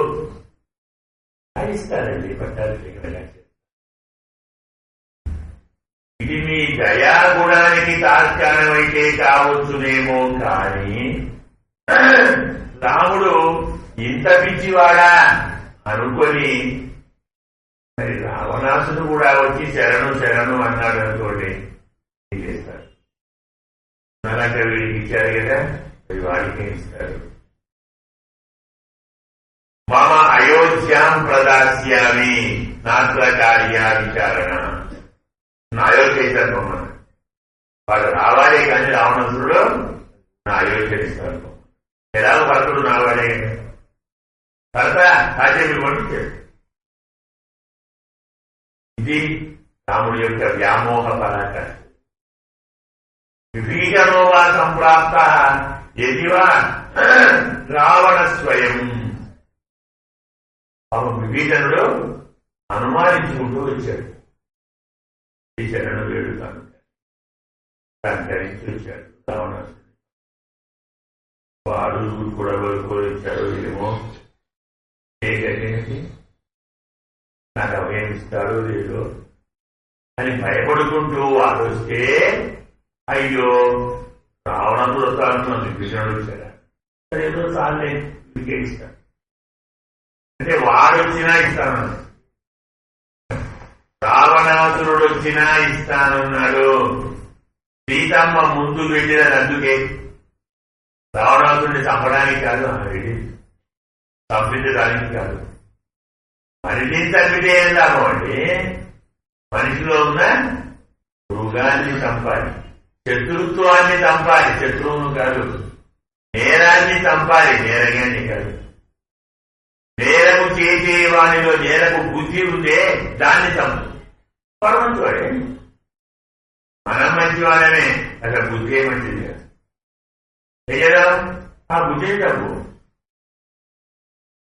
ఇస్తారండి పట్టాభిషేకం. ఇది మీ దయాగుణానికి తాత్కాలమైతే కావచ్చునేమో కానీ రాముడు ఇంత పిచ్చివాడా అనుకొని మరి రావణాసుడు కూడా వచ్చి శరణు శరణు అన్నాడు అనుకోండి, ఏం చేస్తారు? అలాగే వీడికి ఇచ్చారు కదా, అది వాడికే ఇస్తారు. మమ అయోధ్యాం ప్రదాస్యామి నాత్ర కార్య విచారణ. నా అయోధ్య ఇస్తారు, వాడు రావాలే కానీ రావణాసురుడు నా అయోధ్య ఇస్తారు. ఎలాగో భర్తుడు నావాడే భర్త రాజ్యం పంపించాడు. ఇది రాముడి యొక్క వ్యామోహ పరాకాష్ఠ. విభీషణో వా సంప్రాప్త యదివా రావణ స్వయం. విభీషణుడు అనుమానించుకుంటూ వచ్చాడు. ఈ శరణు వేడుతాను సంకరించి వచ్చాడు రావణాసుడు. వాడు కూడా వచ్చాడు. ఏమో ఏగేంటి నాకు అభయమిస్తాడు లేదో అని భయపడుకుంటూ వాడు వస్తే, అయ్యో రావణుడు వస్తాను విభీషణుడు వచ్చాడా, ఏదో చాలే ఇంకే ఇస్తాను అంటే వాడు వచ్చినా ఇస్తాను, రావణాసురుడు వచ్చినా ఇస్తానన్నాడు. సీతమ్మ ముందు వెళ్ళినది అందుకే, రావణాసురుడిని చంపడానికి కాదు, వెళ్ళి చంపించడానికి కాదు. మనిషిని చంపితే ఏం లాభం అంటే మనిషిలో ఉన్న మృగాన్ని చంపాలి, శత్రుత్వాన్ని చంపాలి, శత్రువును కాదు. నేరాన్ని చంపాలి, నేరగాన్ని కాదు. నేరము చేసేవానిలో నేరకు బుద్ధి ఉంటే దాన్ని చంపు. పరమంతుడే మనం మంచివాడమే, అసలు బుద్ధి మంచిది కాదు. లేదా ఆ బుద్ధి తప్పు.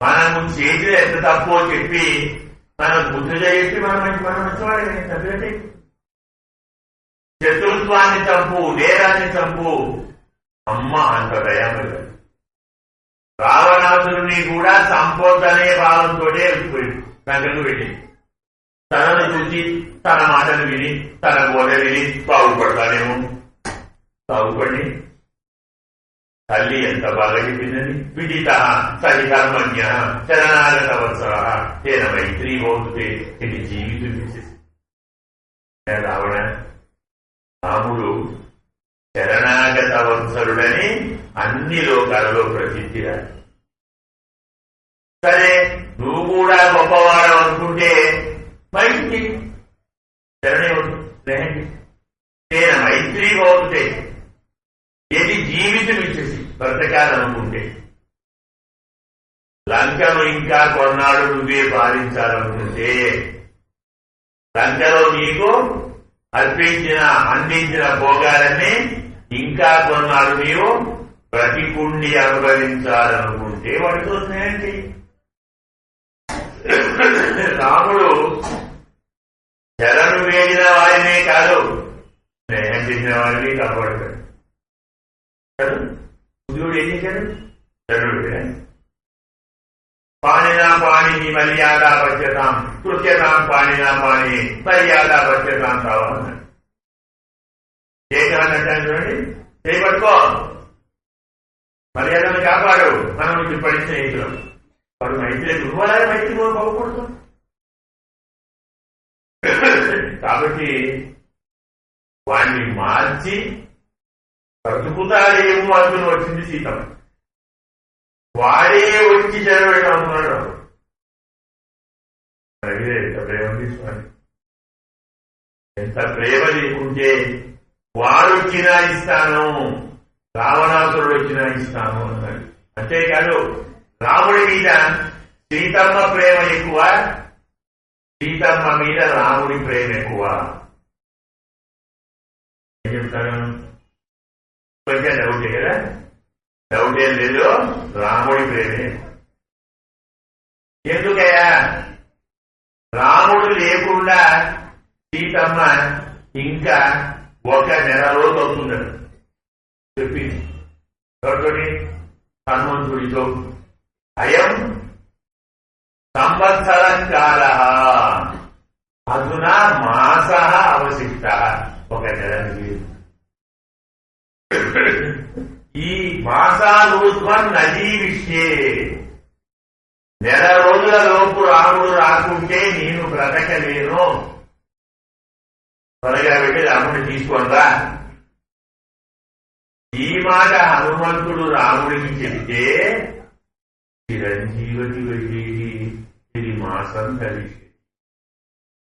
మనము చేతిలో ఎంత తప్పో చెప్పి మనం బుద్ధిగా చెప్పి మనం మంచివాడే తప్పే. శత్రుత్వాన్ని చంపు, నేరాన్ని చంపు. అమ్మ అంత దయామలు. రావణాసురుని కూడా సంపోద్దనే భావంతో దగ్గరకు వెళ్ళి తనను చూసి తన మాటలు విని తన బోధ విని బాగుపడతానేమో. బాగుపడి తల్లి ఎంత బాగా చెప్పిందని, విదిత సరికర్మణ్య శరణాగత వత్సర తేన మైత్రీ హోతే ఇది జీవితం. రావణ రాముడు శరణాగత వత్సరుడని అన్ని లోకాలలో ప్రసిద్ధిరా. సరే నువ్వు కూడా గొప్పవాడు అనుకుంటే మైత్రి శరణే అవుతుంది. నేను మైత్రి అవుతే ఏది జీవితం ఇచ్చేసి బ్రతకాలనుకుంటే, లంకను ఇంకా కొన్నాడు నువ్వే పాలించాలనుకుంటే, లంకలో నీకు అందించిన భోగాలన్నీ ఇంకా కొన్నాడు నీవు బ్రతికుండి అనుభవించాలనుకుంటే వాడితో స్నేహం చెయ్యి. రాముడు శరణు వేడిన వారినే కాదు, స్నేహం చేసిన వారిని కాపాడతాడు. బుద్ధుడు ఏం చేశాడు? శరణు వేడాడు. పాణినా పాణిని మర్యాద పశ్యతాం కృత్యతాం పాణినా పాణి మర్యాద పశ్యతాం కావాలన్నాడు. చేయాలంటాను చూడండి, చేపట్టుకో, మర్యాదను కాపాడు. మనం ఇప్పటి స్నేహితులం. వాడు మైత్రి దుర్వాలని మైత్రి బాగుపడుతాం. కాబట్టి వాడిని మార్చి బ్రతుకుతాడేమో అనుకుని వచ్చింది సీతమ్మ. వాడే వచ్చి చెరవేయడం అనుకున్నాడు. అడిగే ఎంత ప్రేమ తీసుకోండి. ఎంత ప్రేమ లేకుంటే వాడొచ్చినా ఇస్తాను, రావణాసురుడు వచ్చినా ఇస్తాను అన్నాడు. అంతేకాదు రాముడి మీద సీతమ్మ ప్రేమ ఎక్కువ, సీతమ్మ మీద రాముడి ప్రేమ ఎక్కువ. ఏం చెప్తాను? కొంచెం డౌటే కదా, డౌట్ ఏం లేదు. రాముడి ప్రేమే. ఎందుకయ్యా? రాముడు లేకుండా సీతమ్మ ఇంకా 1 నెల రోజు అవుతుందట చెప్పింది. ఎవరితోటి? హనుమంతుడితో. అయం సంవత్సర కాల అధునా మాస అవశిష్ట. 1 నెల ఈ మాసాలూర్ధ్వం నదీ విషయే. నెల రోజుల లోపు రాముడు రాకుంటే నేను బ్రతకలేను. త్వరగా పెట్టి రాముడిని తీసుకొనరా. ఈ మాట హనుమంతుడు రాముడికి చెప్తే చిరంజీవికి వెళ్ళేది ఇది మాసం కలిసి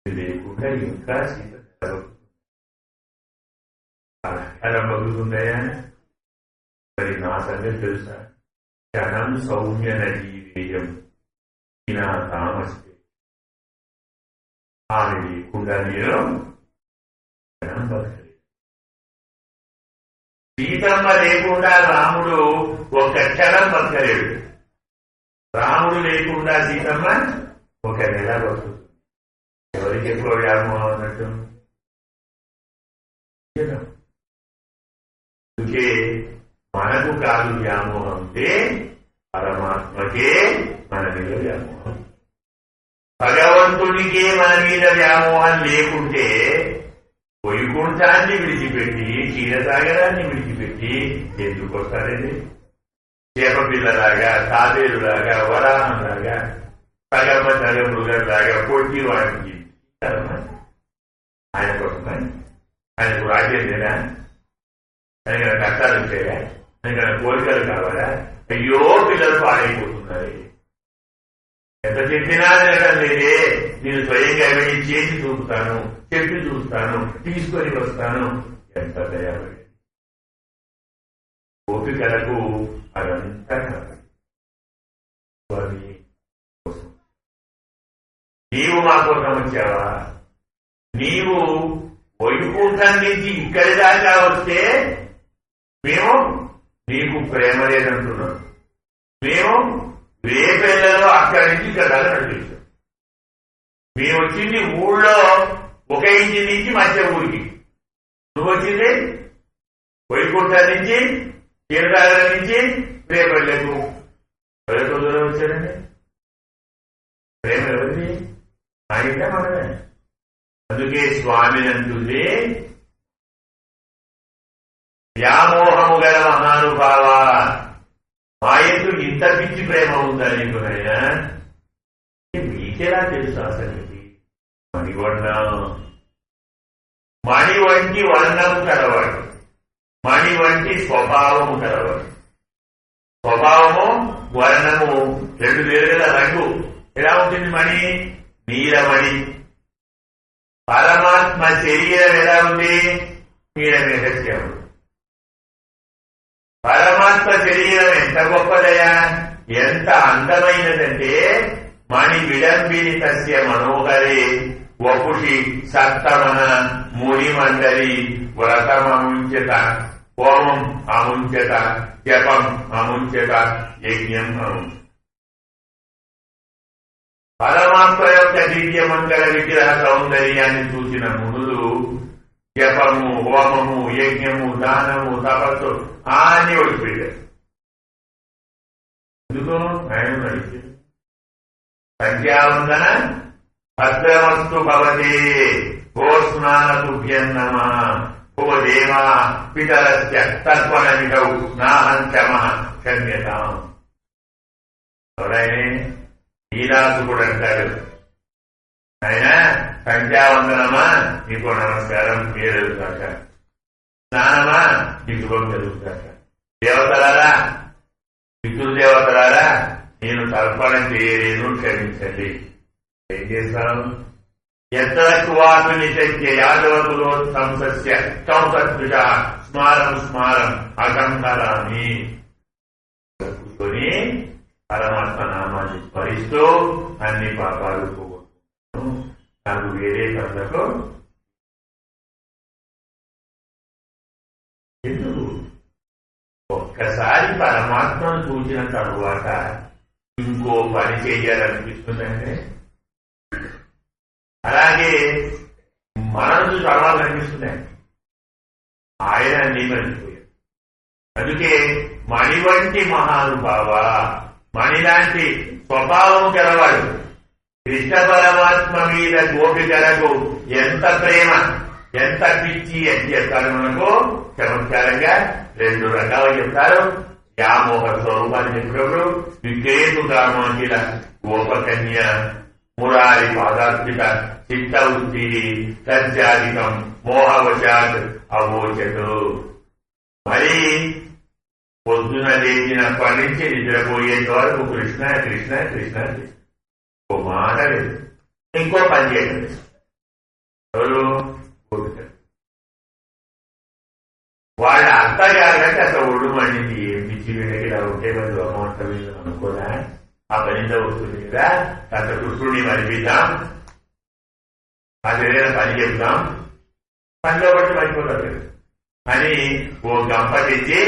లేకుండా ఇంకా సీత బతుకుతుందయా. మరి నా సంగతి తెలుసా? క్షణం సౌమ్య నజీవేయం నా తామస్తే. ఆమె లేకుండా నేను క్షణం బతకలేదు. సీతమ్మ లేకుండా రాముడు ఒక క్షణం బతకలేడు. రాముడు లేకుండా సీతమ్మ ఒక నెల బతుకుతుంది. ఎవరికి ఎక్కువ వ్యామోహం అన్నట్టు? అందుకే మనకు కాదు వ్యామోహం అంటే పరమాత్మకే మన మీద వ్యామోహం. భగవంతుడికే మన మీద వ్యామోహం లేకుంటే వైకుంఠాన్ని విడిచిపెట్టి క్షీరసాగరాన్ని విడిచిపెట్టి ఎందుకు వస్తారండి? చేపపిల్లలాగా, తాబేలులాగా, వరాహంలాగా, సగమ్మ సగమృగంలాగా పొట్టి వాడికి ఆయన కోసమా? ఆయనకు రాజ్యం లేదా? ఆయనకన్నా కష్టాలు వచ్చాయా? ఆయనకన్నా కోరికలు కావాలా? అయ్యో పిల్లలు పాడైపోతున్నారు. ఎంత చెప్పినా తినడం లేదే, నేను స్వయంగా వెళ్ళి చేసి చూపుతాను, చెప్పి చూస్తాను, తీసుకొని వస్తాను. ఎంత దయాపడి ఓపికలకు అదంతా నీవు మా కోసం వచ్చావా? నీవు వైకుంఠం నుంచి ఇక్కడి దాకా వస్తే మేము నీకు ప్రేమ లేదంటున్నాం. మేము రేపెళ్లలో అక్కడి నుంచి ఇక్కడ దాకా నడిపిస్తాం. మేము వచ్చింది ఊళ్ళో ఒక ఇంటి నుంచి మధ్య ఊరికి. నువ్వు వచ్చింది వైకుంఠం నుంచి, క్షీరసాగరం నుంచి రేపళ్లకు. ఎవరితో దూరం వచ్చారండి? ప్రేమ ఎవరిది? ఆయన మనమే. అందుకే స్వామిని అంటుంది, వ్యామోహము గల మహానుభావ, మా ఎందు ఇంత పిచ్చి ప్రేమ ఉందా నీకు? నాయనా మీకెలా తెలుసు అసలు? మణివర్ణం, మణి వంటి వర్ణము కలవాడు, మణి వంటి స్వభావము కలవాడు. స్వభావము వర్ణము రెండు వేరు కదా. రంగు ఎలా ఉంటుంది? మణి నీలమణి. పరమాత్మ శరీరం ఎలా ఉంది? నీలమేఘశ్యాముడు. పరమాత్మ శరీరం ఎంత గొప్పదయా, ఎంత అందమైనదంటే మణి విడంబిని తస్య మనోహరే వపుషి సప్తమన మునిమండలి వ్రతమముంచత హోమం అముంచత జపం అముంచత యజ్ఞం అముంచత. పరమాత్మ యొక్క దివ్యమంగళ విగ్రహ సౌందర్యాన్ని చూసిన మునులు జపము, హోమము, యజ్ఞము, దానము, తపస్సు అన్ని ఒడిచిపెట్టారు. ఎందుకు? ఆయన నడిచి సంధ్యావందన భద్రమస్తు భవతే ఓ స్నాన తుభ్యం నమః ఓ దేవా పితరస్య తర్పణమిదౌ నాహంచమ క్షమ్యతాం. ఎవరైనా లీలాసుకుడు అంటాడు, ఆయన సంధ్యావందనమా నీకు నమస్కారం, పేరుగాక. స్నానమా నీ శుభం జరుగుతాక. దేవతలారా, పితృదేవతలారా, నేను తర్పణం చేయలేను, క్షమించండి. ఏం చేస్తాను? ఎత్తవాకు నిశక్య యాదవకులోత్సంసస్య చౌసత్ృష స్మారం స్మారం అకంకరామి. కూర్చొని పరమాత్మ నామాన్ని స్మరిస్తూ అన్ని పాపాలు పోగొట్టుకుంటాను. నాకు వేరే కళ్ళకు ఎందుకు? ఒక్కసారి పరమాత్మను చూసిన తరువాత ఇంకో పని చేయాలనిపిస్తుందంటే, అలాగే మనసు చదవాలనిపిస్తున్నాయి. ఆయన అన్ని మర్చిపోయారు. అందుకే మణి వంటి మహానుభావ, మణిలాంటి స్వభావం గలవాడు కృష్ణ పరమాత్మ మీద గోపికలకు ఎంత ప్రేమ, ఎంత పిచ్చి అని చెప్తారు. మనకు చమత్కారంగా రెండు రకాలు చెప్తారు. వ్యామోహ స్వరూపాన్ని చెప్పినప్పుడు విక్రేతు కామాంకిల గోపకన్య మురారి పాదార్పిత చిత్త వృత్తి సత్యాధికం మోహవశాత్ అవోచతు. మరి పొద్దున లేచినప్పటి నుంచి నిద్రపోయేంత వరకు కృష్ణ కృష్ణ కృష్ణ ఓ మాట లేదు, ఇంకో పని చేయలేదు. ఎవరు? వాళ్ళ అత్తగారంటే అసలు ఒళ్ళు మండింది. ఏం పిచ్చి వీళ్ళకి ఇలా ఉంటే మరి లోకమంతా వీళ్ళు అనుకోదా? ఆ పనిలో వస్తుంది కదా, అంత కృష్ణుడిని మరిపిద్దాం, అది ఏదైనా పని చెప్తాం, పనిలో బట్టి మర్చిపోతారు. అని ఓ గంప తెచ్చి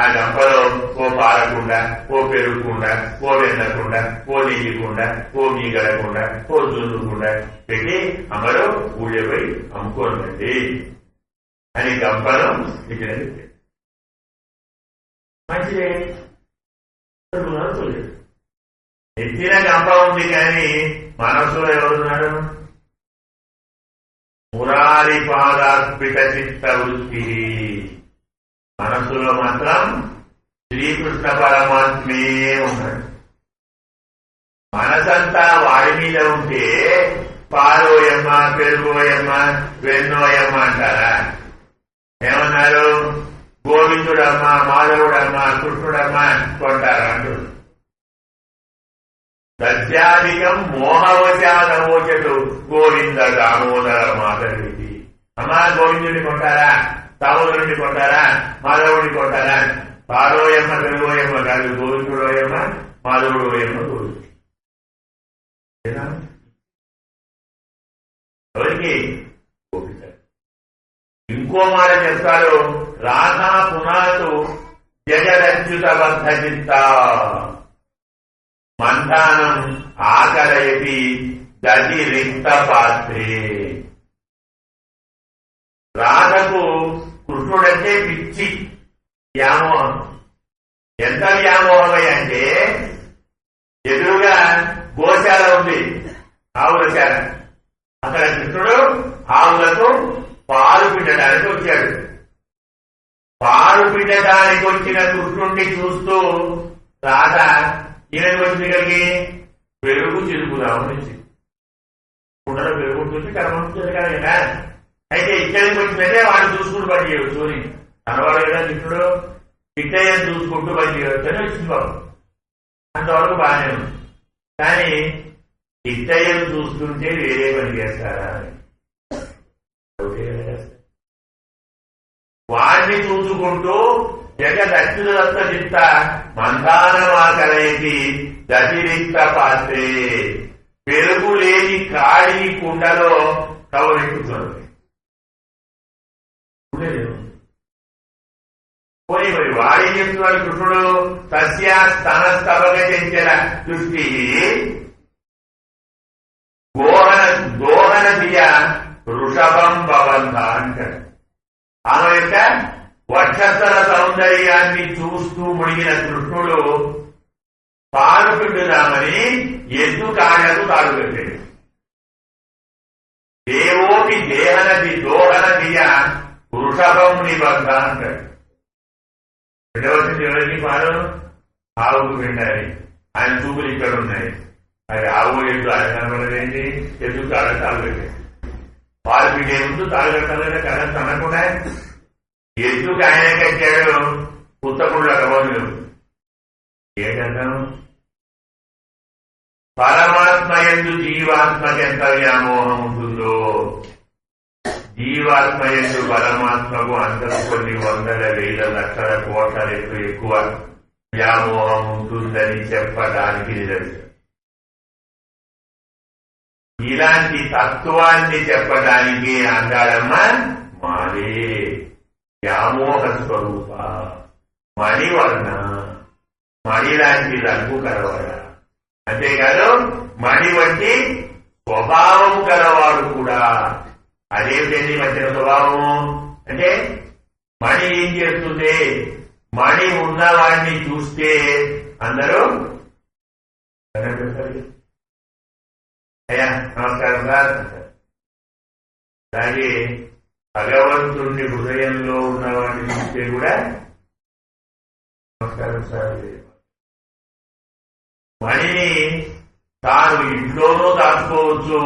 ఆ గంపలో ఓ పాలకుండా, ఓ పెరుగుకుండా, ఓ వెన్నకుండా, ఓ నెయ్యకుండా, ఓ మీగడకుండా, ఓ జున్నుకుండా పెట్టి అమ్మలో ఊళ్ళో పోయి అమ్ముకోనండి అని గంపలో ఇచ్చినది. మంచిదే, ఎత్తిన గంప ఉంది కానీ మనసులో ఎవరున్నారు? మురారి పాదార్పిత చిత్త వృత్తి. మనస్సులో మాత్రం శ్రీకృష్ణ పరమాత్మే ఉన్నాడు. మనసంతా వాడి మీద ఉంటే పాలోయమ్మ, పెరుగోయమ్మ, వెన్నోయమ్మ అంటారా? ఏమన్నారు? గోవిందుడమ్మ, మాధవుడమ్మ, కృష్ణుడమ్మ కొంటారా అంటూ. దత్యాధికం మోహవశాదమోచడు గోవింద దామోదర మాధవి. అమ్మా గోవిందుడిని కొంటారా? దామోదరుడిని కొంటారా? మాధవుడిని కొంటారా? పాలోయమ్మ, పెరుగోయమ్మ కాదు, గోవిందుడోయమ్మ, మాధవుడోయమ్మ, గోవిందుడు. ఎవరికి? ఇంకో మాట చెప్తాడు, రాధా పునాతు జగదచ్యుత బద్ధ చిత్త మంథానం ఆకలయతి దతి రిక్త పాత్రే. రాధకు కృష్ణుడంటే పిచ్చి, వ్యామోహం. ఎంత వ్యామోహమై అంటే ఎదురుగా గోశాల ఉంది, ఆవుల శాల. అక్కడ కృష్ణుడు ఆవులకు పాలు పిండడానికి వచ్చాడు. పాలు పిండడానికి వచ్చిన కృష్ణుడిని చూస్తూ రాధ ఈయనకి వచ్చింది ఇక్కడికి పెరుగు చిలుపుదామని వచ్చింది. కుండలో పెరుగు చూసి కర్మం కదా. అయితే ఇక్కడికి వచ్చిందంటే వాడు చూసుకుంటూ పని చేయవచ్చు అని అనవాడు కదా కృష్ణుడు. ఇక్కడని చూసుకుంటూ పని చేయవచ్చు అని వచ్చింది బాబు. అంతవరకు బాగానే ఉంది. కానీ ఇక్కయ్యను చూస్తుంటే వేరే పని చేస్తారా? వాడిని చూసుకుంటూ జగదచ్యుత చిత్త మందానమాకలైతి దతిరిక్త పాత్రే. పెరుగు లేని కాడి కుండలో కవరెక్కుతుంది. పోయి మరి వాడేం చెప్తున్నాడు కృష్ణుడు? సస్యా స్తనస్తవక చెంచల దృష్టి గోహన దియ వృషభం భవంత అంటాడు. ఆమె యొక్క వక్షస్థల సౌందర్యాన్ని చూస్తూ మునిగిన కృష్ణుడు పాలు పిండుదామని ఎద్దు కాళ్ళకు తాడు పెట్టాడు. దేవోపి దోహన దియ వృషభం నిబంధ అంటాడు. రెండవది ఎవరికి పాలు? ఆవుకు పిండాలి. ఆయన చూపులు ఇక్కడ ఉన్నాయి. అది ఆవు ఎద్దు ఆయన కనబడదేంటి? ఎద్దు కాళ్ళ తాడు పెట్టాడు. పాలు పిండే ముందు తాడు కట్టాలంటే కదా తనకుండా ఎద్దుకు ఆయన కట్టాడు. పుత్తకుళ్ళ కబోదులు ఏంటంటాను? పరమాత్మ యందు జీవాత్మకి ఎంత వ్యామోహం ఉంటుందో, జీవాత్మ యందు పరమాత్మకు అంతకు కొన్ని వందల వేల లక్షల కోట్ల రెట్లు ఎక్కువ వ్యామోహం ఉంటుందని చెప్పడానికి నిదర్శనం. ఇలాంటి తత్వాన్ని చెప్పడానికి అంటారమ్మ మాదే వ్యామోహ స్వరూప మణివర్ణ, మణి లాంటి రంగు కలవాడ. అంతేకాదు మణి వంటి స్వభావము కలవాడు కూడా. అదేమిటండి మధ్య స్వభావము అంటే? మణి ఏం చేస్తుంది? మణి ఉన్నవాడిని చూస్తే అందరూ అయ్యా నమస్కారం సార్. అలాగే భగవంతుడిని హృదయంలో ఉన్నవాడిని చూస్తే కూడా నమస్కారం సార్. మణిని తాను ఇంట్లోనూ దాచుకోవచ్చు.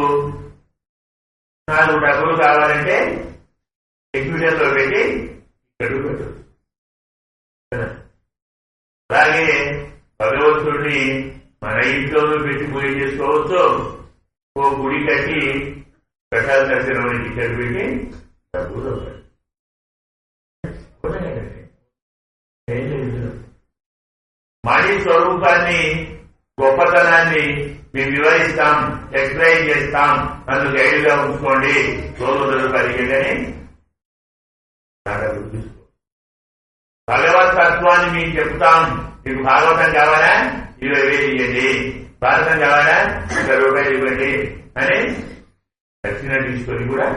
నాకు డబ్బులు కావాలంటే ఎగ్జిబిషన్లో పెట్టి ఇక్కడ పెట్టు. అలాగే భగవంతుడిని మన ఇంట్లోనూ పెట్టి పూజ చేసుకోవచ్చు. ఓ గుడి కట్టి ప్రసాద దర్శనం ఇక్కడ పెట్టి డబ్బులు మణి స్వరూపాన్ని, గొప్పతనాన్ని మేము వివరిస్తాం, ఎక్స్ప్లెయిన్ చేస్తాం, నన్ను గైడ్గా ఉంచుకోండి, రోజు పరిగెడని నాకు గుర్తిస్తాం. మీకు చెప్తాం, మీకు భాగవతం కావాలా 20,000 ఇవ్వండి, భారతం కావాలా 100 రూపాయలు ఇవ్వండి అని దక్షిణ తీసుకొని కూడా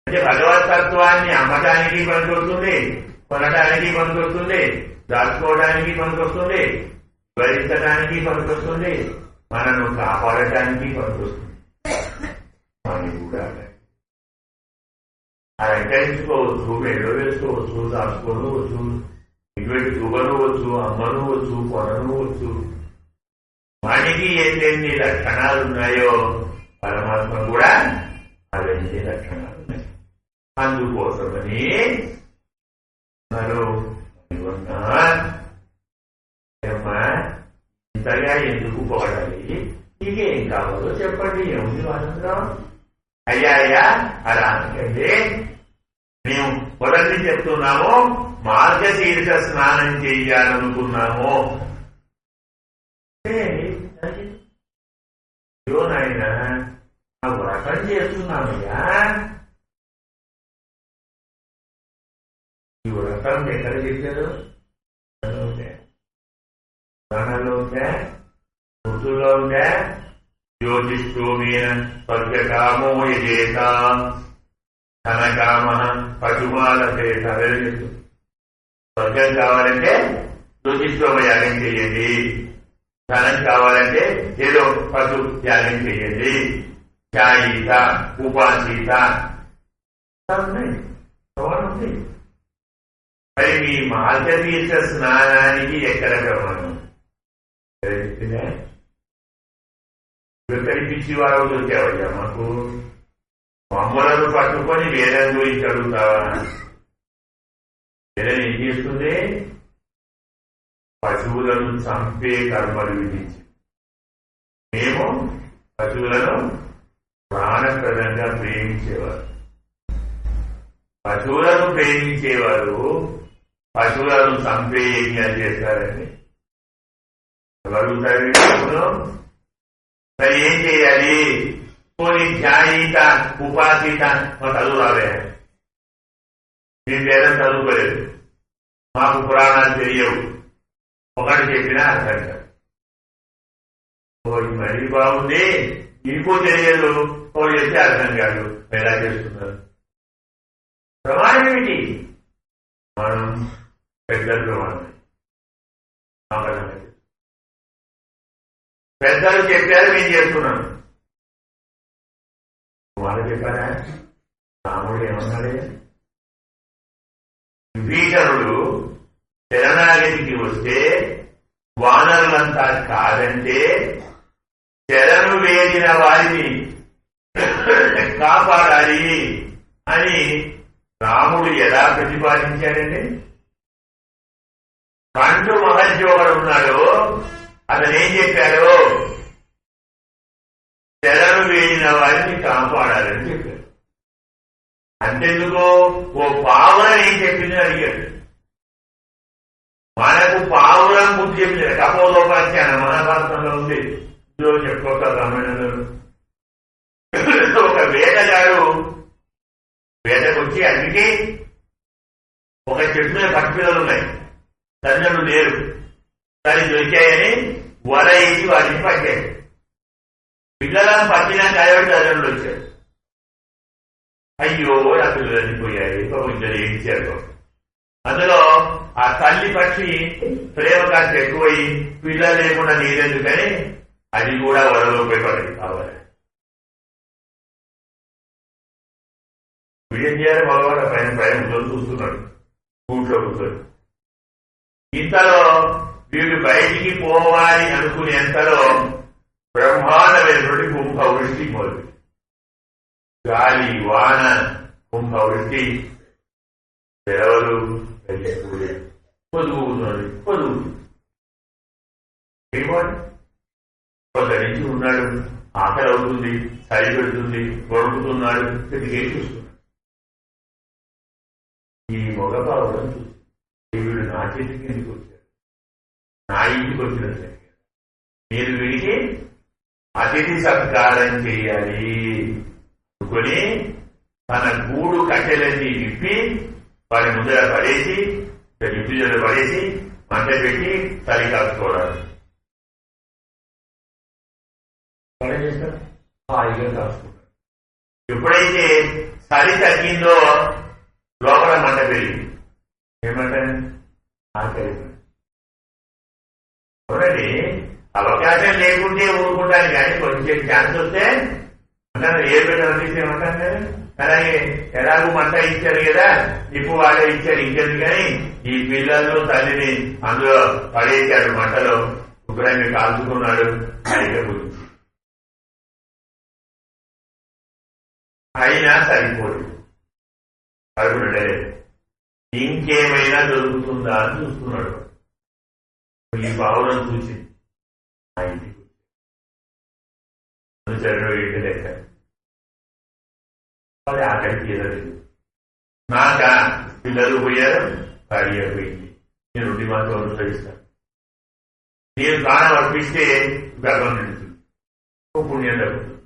అంటే భగవతత్వాన్ని అమ్మటానికి పనికొస్తుంది, కొనటానికి పనికొస్తుంది, దాచుకోవడానికి పనికొస్తుంది, భరించడానికి పనికొస్తుంది, మనను కాపాడటానికి పనికొస్తుంది. మనం కూడా అలంకరించుకోవచ్చు, మెడలో వేసుకోవచ్చు, దాచుకోవచ్చు, ఇటువంటి చూపనువచ్చు, అమ్మనువచ్చు, కొననువచ్చు. మనకి ఎన్ని లక్షణాలు ఉన్నాయో పరమాత్మ కూడా అవన్నీ లక్షణాలు ఉన్నాయి. అందుకోసమని ఇంతగా ఎందుకు పోడాలి, నీకేం కావాలో చెప్పండి, ఏముంది ఆనందం. అయ్యా అయ్యా అలా అనకండి, మేము మొదటి చెప్తున్నాము మార్గశీర్ష స్నానం చెయ్యాలనుకున్నాము. నాయన ఆ వ్రతం చేస్తున్నామయ్యా, ఈ వ్రతం ఎక్కడ చెప్పారు? ప్రాణంలో ఉందా, మృతుల్లో ఉందా? జ్యోతిష్ఠో మీన స్వర్గకామో యజేత ధనకామ పశుమాలతే. స్వర్గం కావాలంటే జ్యోతిష్ఠోమ యాగం చెయ్యండి, ధనం కావాలంటే ఏదో పశు త్యాగం చెయ్యండి, ధ్యాయిత ఉపాసీత ఉంది. మరి మీ మార్గశీర్ష స్నానానికి ఎక్కడ ప్రమాణం? కనిపించి వారు దొరికేవయ్యా మాకు. మమ్మలను పట్టుకొని వేదం గురించి అడుగుతావా? వేదం ఏం చేస్తుంది? పశువులను చంపే కర్మలు విధించి మేము పశువులను ప్రాణప్రదంగా ప్రేమించేవారు. పశువులను ప్రేమించేవారు పశువులను చంపే యజ్ఞాలు చేస్తారండి. అడుగుతారు. మరి ఏం చేయాలి? పోనీ ధ్యాయిత ఉపాసిత మా చదువు రాలే, మేము వేదం చదువుకోలేదు, మాకు పురాణాలు తెలియవు, ఒకటి చెప్పినా అర్థం కాదు. మరీ బాగుంది, ఇంకో తెలియదు, ఒకటి చెప్తే అర్థం కాదు, ఎలా చేస్తున్నారు? ప్రమాణం ఏమిటి? మనం పెద్దలు ప్రమాణం. పెద్దలు చెప్పారు, మేము చేస్తున్నాం. వాళ్ళు చెప్పారా? రాముడు ఏమన్నాడే? విభీషణుడు శరణాగతికి వస్తే వానరులంతా కాదంటే శరణు వేడిన వారిని కాపాడాలి అని రాముడు ఎలా ప్రతిపాదించాడంటే, కంటు మహర్షి ఒకడు ఉన్నాడు, అతను ఏం చెప్పాడు? శరణు వేడిన వారిని కాపాడాలని చెప్పాడు. అంతెందుకు ఓ పావురం ఏం చెప్పింది అడిగాడు. మనకు పావురం బుద్ధి చెప్పింది. కపోలోపాఖ్యానం మహాభారతంలో ఉంది, ఇందులో చెప్పుకోక రామాయణంలో. ఒక వేటగాడు వేటకొచ్చి అందుకే ఒక చెట్టు మీద పట్టుపిల్లలు ఉన్నాయి, తల్లిదండ్రులు లేరు, దాన్ని దొరికాయని వల వేసి వాటిని పట్టాడు. పిల్లలను పట్టినా కాయబడి తల్లిదండ్రులు వచ్చారు. అయ్యో ఆ పిల్లలన్నీ పోయాయి, ఇద్దరు ఏడ్చారు. అందులో ఆ తల్లి పక్షి ప్రేమ కాస్త ఎక్కువయి పిల్లలు లేకుండా నీరెందుకని అది కూడా వలలో పోయి కావాలి. వీడేం చేయాలి? మగవాడు పైన పైన చూస్తున్నాడు, కూట్లో కూర్చొని. ఇంతలో వీడు బయటికి పోవాలి అనుకునేంతలో బ్రహ్మాండమైనటువంటి కుంభవృష్టి మొదలు. గాలి, వాన, కుంభవృష్టి, సెలవులు, పొదుగుతున్నాడు. కొంత నుంచి ఉన్నాడు, ఆకలి అవుతుంది, చలి పెడుతుంది, కొడుకుతున్నాడు, ప్రతికేం చూస్తున్నాడు. ఈ మగపావులను చూసి వీడు నా చేతికి ఎందుకు వచ్చాడు, నా ఇంటికి వచ్చినట్లే, మీరు వీడికి అతిథి సత్కారం చేయాలి అనుకుని తన గూడు కట్టెలన్నీ విప్పి వారి ముందర పడేసి డిఫ్యూజర్లు పడేసి మంట పెట్టి చలి కాచుకోవడానికి చేస్తారు. హాయిగా కాచుకుంటారు. ఎప్పుడైతే చలి తగ్గిందో లోపల మంట పెరిగింది. ఏమంటారు? ఆకలి. చూడండి, అవకాశం లేకుంటే ఊరుకుంటాను కానీ కొంచెం ఛాన్స్ వస్తే అంటారు ఏ బిడ్డ పంపిస్తే ఏమంటాను కదా. అలాగే ఎలాగూ మంట ఇచ్చారు కదా, నిప్పు వాళ్ళే ఇచ్చారు ఇంకెందు కానీ ఈ పిల్లలను తల్లిని అందులో పడేశాడు, మంటలో శుభ్రంగా కాల్చుకున్నాడు. అయితే అయినా సరిపోదు, అడుగుడే ఇంకేమైనా దొరుకుతుందా అని చూస్తున్నాడు. ఈ భావనను చూసి ఆ ఇంటికి ఇంటి లెక్క అది ఆఖరికి తీరలేదు. నాక పిల్లలు పోయారు, భార్య పోయింది. నేను ఉండి మాత్రం అనుసరిస్తాను. నేను దానం అర్పిస్తే గర్వం నిలుస్తుంది, పుణ్యం తగ్గుతుంది.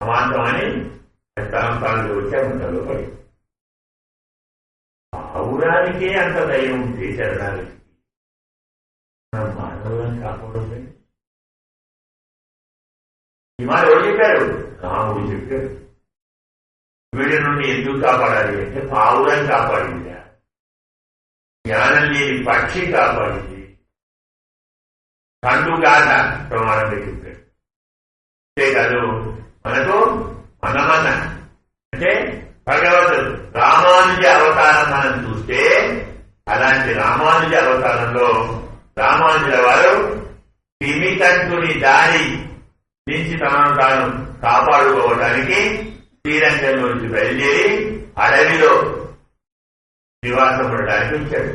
సమాంతం అని తలంపాలలో వచ్చి అమ్ముతాలో పడి పౌరానికే అంత దయం ఉంటే చరణాలకి మనం మానవులను కాపాడుతుంది. ఈ మాట ఎవరు చెప్పారు? రాముడు చెప్పారు. వీడి నుండి ఎందుకు కాపాడాలి అంటే పావురం కాపాడింది, జ్ఞానం లేని పక్షి కాపాడింది. కండుగాథ ప్రమాణంగా చెప్పాడు. అంతేకాదు మనకు మనమన్న అంటే భగవతుడు రామానుజ అవతారం మనం చూస్తే అలాంటి రామానుజ అవతారంలో రామానుజుల వారు తిమికంటుని దారి నుంచి తనను తాను కాపాడుకోవడానికి శ్రీరంగంలోంచి బయలుదేరి అడవిలో నివాసం ఉండడానికి వచ్చాడు.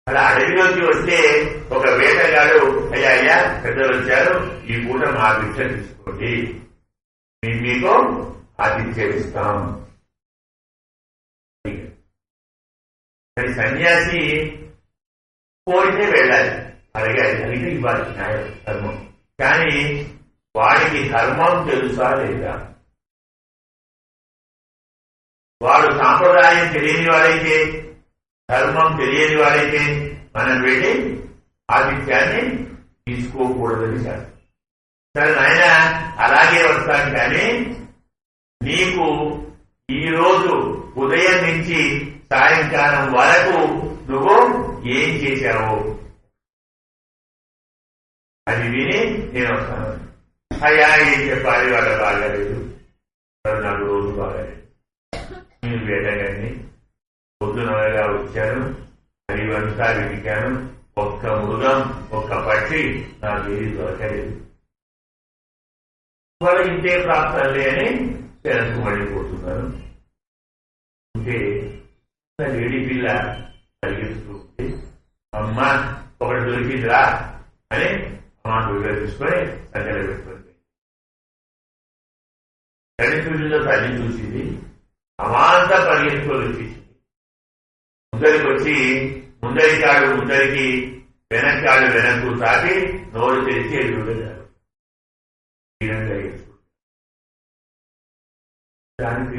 అలా అడవిలోకి వస్తే ఒక వేటగాడు, అయ్యా అయ్యా పెద్దలు వచ్చారు, ఈ పూట మా భిక్ష తీసుకోండి, మేము మీకు ఆతిథ్యం ఇస్తాం. సన్యాసి కోరితే వెళ్ళాలి, అడగాలి, అడిగి ఇవ్వాలి, న్యాయం ధర్మం. కానీ వాడికి ధర్మం తెలుసా లేదా? వాడు సాంప్రదాయం తెలియని వాడైతే, ధర్మం తెలియని వాడైతే మనం వెళ్ళి ఆతిథ్యాన్ని తీసుకోకూడదని సార్. సరే నాయన అలాగే వస్తాను, కానీ నీకు ఈరోజు ఉదయం నుంచి సాయంకాలం వరకు నువ్వు ఏం చేశావు అది విని నేను వస్తాను. అయ్యా ఏం చెప్పాలి, వాళ్ళ బాగాలేదు, నాకు రోజు బాగాలేదు, నేను వేటగాన్ని పొద్దునగా వచ్చాను, అడివంతా వెతికాను, ఒక్క మృగం ఒక్క పక్షి నాకు ఏది దొరకలేదు, వాళ్ళు ఇంతే ప్రాప్తాలే అని తెరకు మళ్ళీపోతున్నారు. ఉంటే లేడీ పిల్ల కలిగిస్తూ ఉంటే అమ్మ ఒకటి దొరికిందిరా అని అమ్మ దొరిక తీసుకొని దగ్గర పెట్టుకుంది. తల్లిదండ్రుల్లో తల్లి చూసింది, అమాంత పరిగెత్తుకొని వచ్చేసింది. ముందరికి వచ్చి ముందరి కాడు ముందరికి, వెనక్కి కాడు వెనక్కు తాకి నోరు తెరిచి ఎదురుగారు. దానికి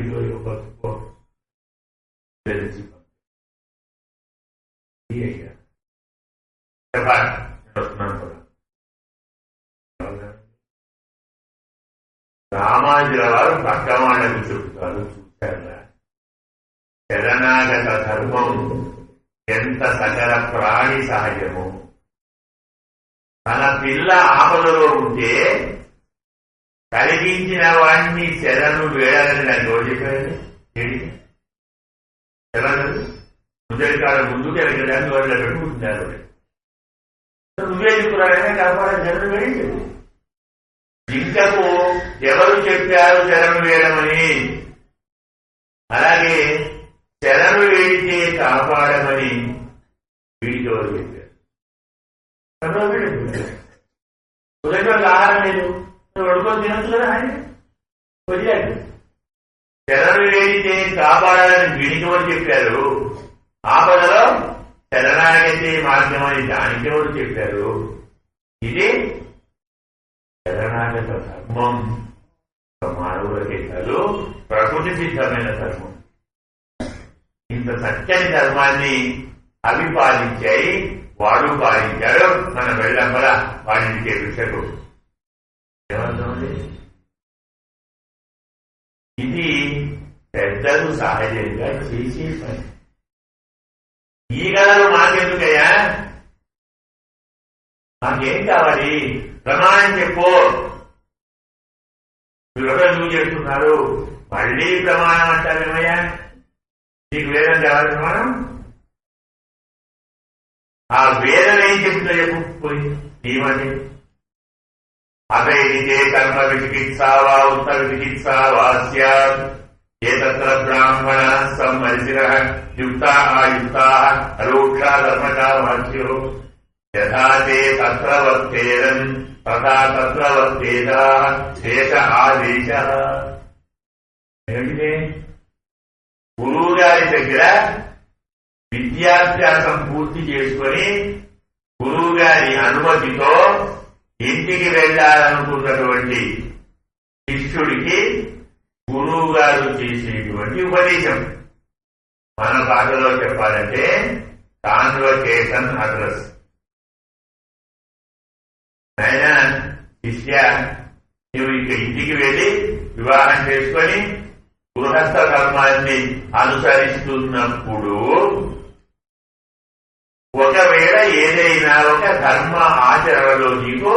రామానుజుల వారు పక్క వాళ్ళకు చెబుతారు, చూశారా శరణాగత ధర్మం ఎంత సకల ప్రాణి సహజము. తన పిల్ల ఆపదలో ఉంటే కలిగించిన వాడిని శరణు వేయాలని నాకు ఎవరు చెప్పారు? శరణు ముందరి కాలం ముందుకు వెళ్ళడానికి వాళ్ళు పెట్టుకుంటున్నారు. నువ్వే చెప్పురాడనే కాపాడాలి, శరణు వేయండి. ఇంకకు ఎవరు చెప్పారు శరణు వేయడమని? అలాగే శరణు వేడితే కాపాడమని వీడికి ఎవరు చెప్పారు? ఉదయం ఆహారం లేదు, పడుకొని తినచ్చు కదా ఆయన వదిలేదు. శరణు వేడితే కాపాడాలని వీడికి ఎవరు చెప్పారు? ఆపదలో శరణాగతి మార్గం అని దానికి ఎవరు చెప్పారు? ఇది శరణాగత ధర్మం మానవులకే కాదు, ప్రకృతి సిద్ధమైన ధర్మం. ఇంత చక్కని ధర్మాన్ని అవి పాలించాయి, వాడు పాలించాడు. మన వెళ్ళంబల వాడించే విషయం ఏమర్థమండి? ఇది పెద్దలు సహజంగా చేసే పని. ఈ గలలు మాకెందుకయ్యా, మాకేం కావాలి, ప్రమాణం చెప్పు. ఎవరు చేస్తున్నారు, మళ్ళీ ప్రమాణం అంటారేమయ్యా? నీకు వేదం కావాలి ప్రమాణం? ఆ వేదం ఏం చెప్తుందో చెప్పుకుపోయి ఏమని? అపైతే కర్మ విచికిత్సావా ఉత్తర విచికిత్సావా స్యాత్ ఏతత్ర బ్రాహ్మణ సంవర్జిన యుక్తా అయుక్తా అరోక్షా ధర్మకా మధ్యో యథా తే తత్ర వర్తేరన్ తథా తత్ర వర్తేదా శేష ఆదేశ. ఏమిటి? గురువు గారి దగ్గర విద్యాభ్యాసం పూర్తి చేసుకొని గురువు గారి అనుమతితో ఇంటికి వెళ్లాలనుకున్నటువంటి శిష్యుడికి గురువు గారు చేసేటువంటి ఉపదేశం. మన భాషలో చెప్పాలంటే కాన్వకేషన్ అడ్రస్. ఆయన శిష్య, నువ్వు ఇక ఇంటికి వెళ్లి వివాహం చేసుకొని గృహస్థ ధర్మాన్ని అనుసరిస్తున్నప్పుడు ఒకవేళ ఏదైనా ఒక ధర్మ ఆచరణలో నీకు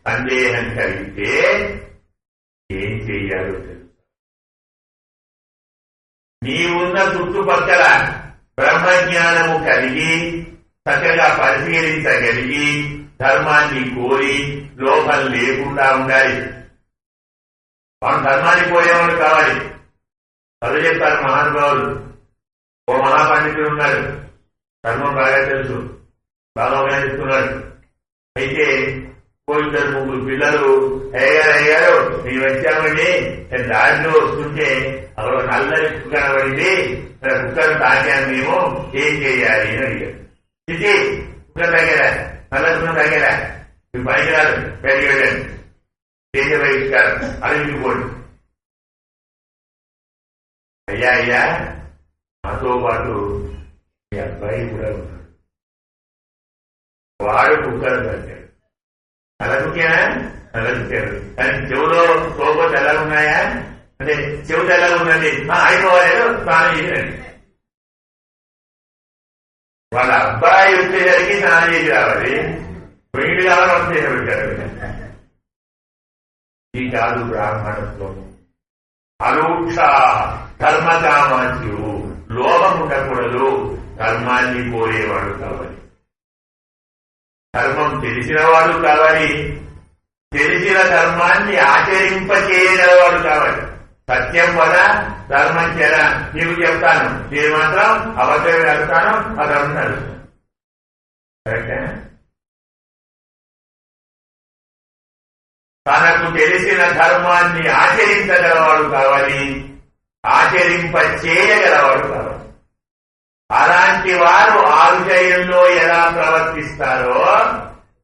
సందేహం కలిగితే ఏం చెయ్యాలో తెలుసు. నీవున్న చుట్టుపక్కల బ్రహ్మజ్ఞానము కలిగి చక్కగా పరిశీలించగలిగి ధర్మాన్ని కోరి లోపం లేకుండా ఉండాలి. మనం ధర్మాన్ని కోరేవాడు కావాలి. చదువు చెప్తారు మహానుభావులు. ఓ మహాపండితుడు ఉన్నాడు, ధర్మం బాగా తెలుసు, బాగా చెప్తున్నాడు. అయితే ఓ ఇద్దరు ముగ్గురు పిల్లలు అయ్యారు మేము వచ్చామండి, దారిలో వస్తుంటే అక్కడ నల్లని కుక్క కనబడింది, కుక్కను తాగాను, మేము ఏం చేయాలి అని అడిగారు. ఇది కుక్క తాగారా, నల్ల కుక్క తాగారా, మీ పనికి రాదు, బయటికి వెళ్ళండి, దేశ బహిష్కారం, అడిగిపోండి. అయ్యా మాతో పాటు మీ అబ్బాయి కూడా ఉన్నాడు, వాడు కుక్కలు తాగాడు. నల్ల కుక్కేనా? నల్ల కుక్కారు. కానీ చెవులో తోపో తెల్లగా ఉన్నాయా అంటే చెవు తెల్లగా ఉందండి, అయిపోలేదు స్నానం చేసిరండి. వాళ్ళ అబ్బాయి వచ్చేసరికి స్నానం చేసి రావాలి, వీళ్ళు కావాలి వస్తే పెట్టారు. ఈ కాదు బ్రాహ్మణత్వం. అరూక్ష ధర్మకామాంతులు, లోభం ఉండకూడదు, ధర్మాన్ని కోరేవాడు కావాలి, ధర్మం తెలిసినవాడు కావాలి, తెలిసిన ధర్మాన్ని ఆచరింపచేయగలవాడు కావాలి. సత్యం వద ధర్మం చేర, నీకు చెప్తాను, నేను మాత్రం అబద్ధం నడుస్తాను, అధర్మం నడుస్తాను. కరెక్టేనా? తనకు తెలిసిన ధర్మాన్ని ఆచరించగలవాడు కావాలి, ఆచరింప చేయగలవాడు కావాలి. అలాంటి వారు ఆ విషయంలో ఎలా ప్రవర్తిస్తారో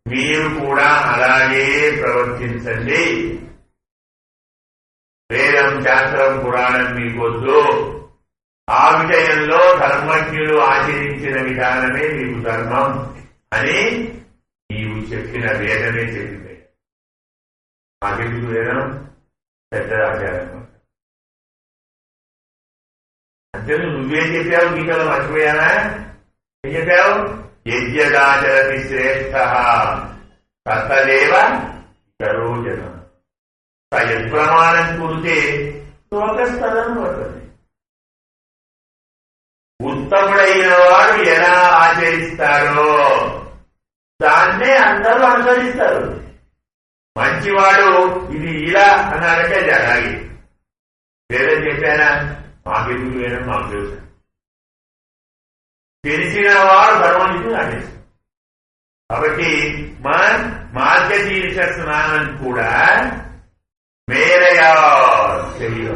మీరు కూడా అలాగే ప్రవర్తించండి. వేదం, శాస్త్రం, పురాణం మీకొద్దు. ఆ విషయంలో ధర్మజ్ఞులు ఆచరించిన విధానమే మీకు ధర్మం అని నీవు చెప్పిన వేదమే చెప్పింది. మాకెందుకు వేదం? పెద్ద ఆచారం అంటే నువ్వేం చెప్పావు గీతలో మర్చిపోయానా? ఏం చెప్పావు? యజ్ఞదాచరతి శ్రేష్ఠ తత్తదేవ ఇతరో జన యత్ప్రమాణం కురితే శోకస్థలం పడుతుంది. ఉత్తముడైన వాడు ఎలా ఆచరిస్తారో దాన్నే అందరూ అనుసరిస్తారు. మంచివాడు ఇది ఇలా అన్నారంటే అది అలాగే. వేదం చెప్పానా? మాకెందుకు వేదం, మాకు తెలుసు. తెలిసిన వాడు ధర్మనిధి ఆదేశం. కాబట్టి మార్గశీర్ష స్నానం కూడా మేరయా తెలియదు,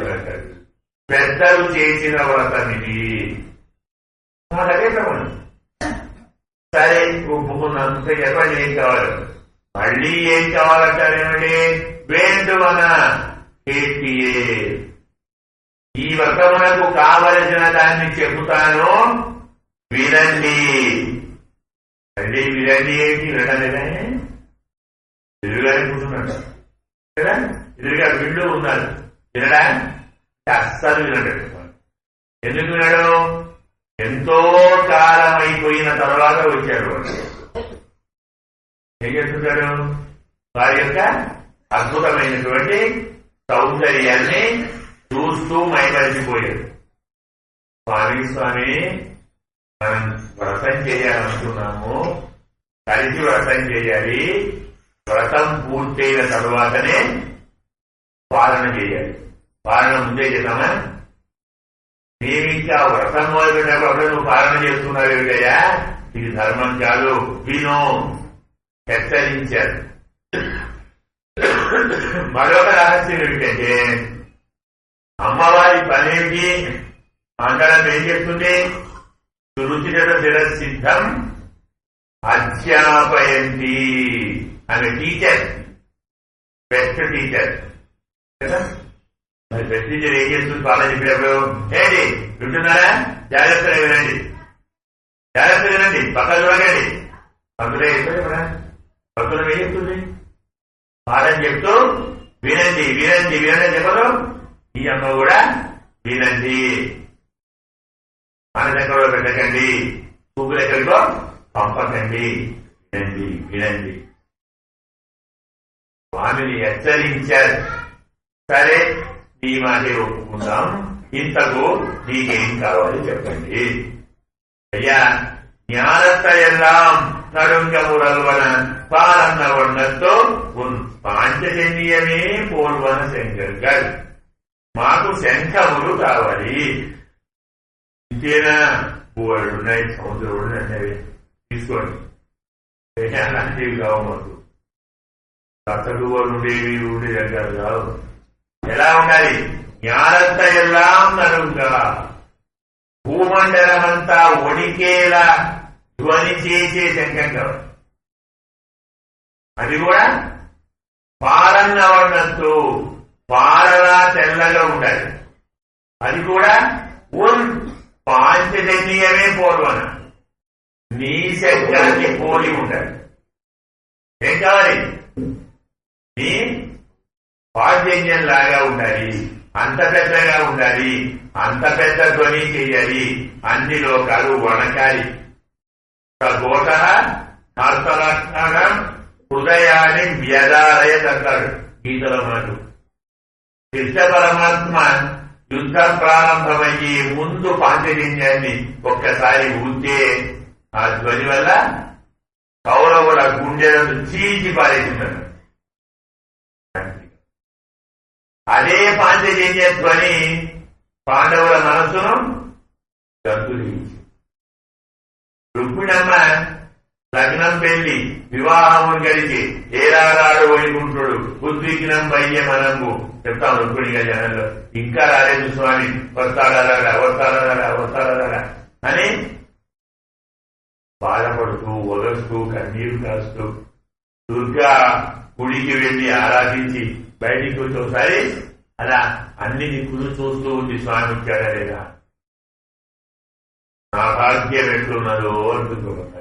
పెద్దలు చేసిన వ్రతమిది. మాకదే ప్రమాణం. సరే ఒప్పుకున్నంత చెప్పండి, ఏం కావాలి? మళ్ళీ ఏం కావాలంటారేమండి? వేందువన కేటీఏ ఈ వ్రతమునకు కావలసిన దాన్ని చెబుతాను వినండి. అదే వినండి ఏంటి? వినలేదా? ఎదురుగానే కూర్చున్నాడు కదా, ఎదురుగా వీళ్ళు ఉన్నారు. వినడా? అస్సలు వినడు. ఎందుకు వినడు? ఎంతో కాలం అయిపోయిన తర్వాత వచ్చాడు. ఏం చేస్తుంటాడు? వారి యొక్క అద్భుతమైనటువంటి సౌందర్యాన్ని చూస్తూ మైమరిచిపోయాడు. స్వామి మనం వ్రతం చేయాలనుకున్నాము, కలిసి వ్రతం చేయాలి. వ్రతం పూర్తయిన తరువాతనే పాలన చేయాలి. పాలన ముందే చేద్దామా? మేమింకా వ్రతం మొదలుపెట్టినప్పుడు నువ్వు పాలన చేస్తున్నావు ఏమిటయ్యా? ఇది ధర్మం కాదు, విను హెచ్చరించారు. మరొక రహస్యం ఏమిటంటే, అమ్మవారి పనేమిటి మండలం ఏం చెప్తుంది? రుచిరత సిద్ధం అధ్యాపయంతి అనే టీచర్, బెస్ట్ టీచర్ కదా. మరి బెస్ట్ టీచర్ ఏం చేస్తుంది? పాలన చెప్పేటప్పుడు ఏంటి వింటున్నారా? జాగ్రత్తగా వినండి, జాగ్రత్తగా వినండి, పక్కన చూడకండి. పక్కన చెప్తుంది కదా, పక్కన ఏం చెప్తుంది? పాలన చెప్తూ వినండి వినండి వినండి చెప్పదు. ఈ అమ్మ కూడా వినండి, మనదెక్కడో పెట్టకండి, పువ్వులు ఎక్కడికో పంపకండి, వినండి వినండి. స్వామిని హెచ్చరించారు. సరే నీ మాటే ఒప్పుకుందాం, ఇంతకు నీకేం కావాలి చెప్పండి. అయ్యా ஞானத்தை எல்லாம் நடுங்க முதல்வன பாலன்ன வண்ணத்தோ உன் పాంచజన్యమే పోల్వన శంకర్గల్. మాకు శంఖములు కావాలి. ఇంతేనా? పువ్వులు ఉన్నాయి, సముద్రుడు అనేవి తీసుకోండి. అలాంటివి కావు మాకు. కథలువలు ఉండేవి ఉండేవి కావు. ఎలా ఉండాలి? జ్ఞానంతా ఎలా నడుంగా భూమండలమంతా వణికేలా ధ్వని చేసే శంఖం కావాలి. అది కూడా పాలన్న వర్ణంతో పాలలా తెల్లగా ఉండాలి. అది కూడా ఉన్ పాంచజన్యమే పోల్వన, నీ శంఖాన్ని పోలి ఉండాలి. ఏం కావాలి? నీ పాంచజన్యం లాగా ఉండాలి, అంత పెద్దగా ఉండాలి, అంత పెద్ద ధ్వని చేయాలి, అన్ని లోకాలు వణకాలి. గోట హర్తలక్షణం హృదయాన్ని వ్యదాలయ అంటాడు గీతలో మనకు. కృష్ణ పరమాత్మ యుద్ధం ప్రారంభమయ్యే ముందు పాంచజన్యాన్ని ఒక్కసారి ఊతే ఆ ధ్వని వల్ల కౌరవుల గుండెలను చీల్చి పారేస్తున్నాడు. అదే పాంచజన్య ధ్వని పాండవుల మనస్సును గంతులించి. రుక్మిణమ్మ లగ్నం పెళ్లి వివాహము గడిచి ఏరారాడు వైకుంఠుడు ఉద్విగ్నం వయ్య మనంబు చెప్తాం రుక్మిణిగా జనంలో. ఇంకా రాలేదు స్వామి, వస్తాడా వస్తాడా అని బాధపడుతూ ఒగస్తూ కన్నీరు కాస్తూ దుర్గా గుడికి వెళ్లి ఆరాధించి బయటికి వచ్చి ఒకసారి అలా అన్ని దిక్కులు చూస్తూ ఉంది. స్వామి వచ్చాడా లేదా, నా భాగ్యం ఎట్లున్నదో అంటున్నది.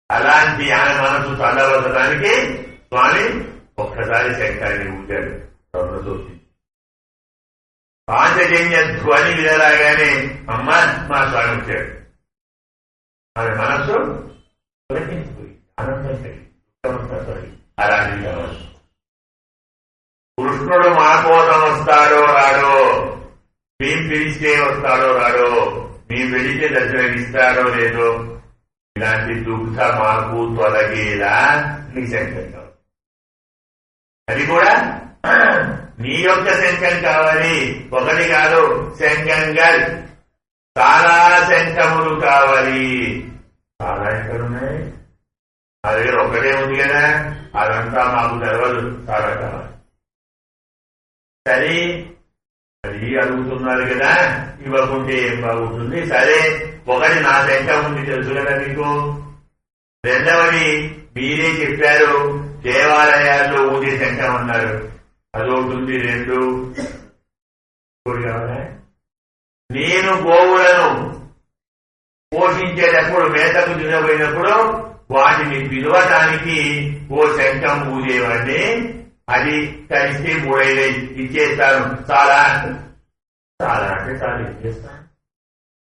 అలాంటి ఆయన మనసు చల్లవచ్చడానికి స్వామి ఒక్కసారి శంకరాన్ని ఊచాడు. పాంచజన్య ధ్వని వినలాగానే అమ్మ మా స్వామి వచ్చాడు. ఆమె మనస్సు పులకించిపోయి ఆనందం కలిగి అలాంటి కావచ్చు. కృష్ణుడు మా కోసం వస్తాడో రాడో, మేం పిలిస్తే వస్తాడో రాడో, మేము వెళితే దర్శనమిస్తాడో లేదో, ఇలాంటి దుఃఖ మాకు తొలగేలా నీ శంఖం కావాలి. అది కూడా నీ యొక్క శంఖం కావాలి. ఒకటి కాదు, శంఖంగా చాలా శంఖములు కావాలి. చాలా ఎక్కడున్నాయి? నా దగ్గర ఒకటే ఉంది కదా, అదంతా మాకు తెలవదు, చాలా కావాలి. సరే అది అడుగుతున్నారు కదా, ఇవ్వకుంటే ఏం బాగుంటుంది. సరే ఒకటి నా శంఖం ఉంది తెలుసు కదా మీకు. రెండవది మీరే చెప్పారు దేవాలయాల్లో ఊదే శంఖం అన్నారు, అదొకటి ఉంది. రెండు కావాలా? నేను గోవులను పోషించేటప్పుడు మేతకు తినబోయినప్పుడు వాటిని పిలవటానికి ఓ శంఖం ఊదేవాడిని. అది కలిస్తే 3-5 ఇచ్చేస్తాను. చాలా చాలా అంటే చాలా ఇచ్చేస్తాను.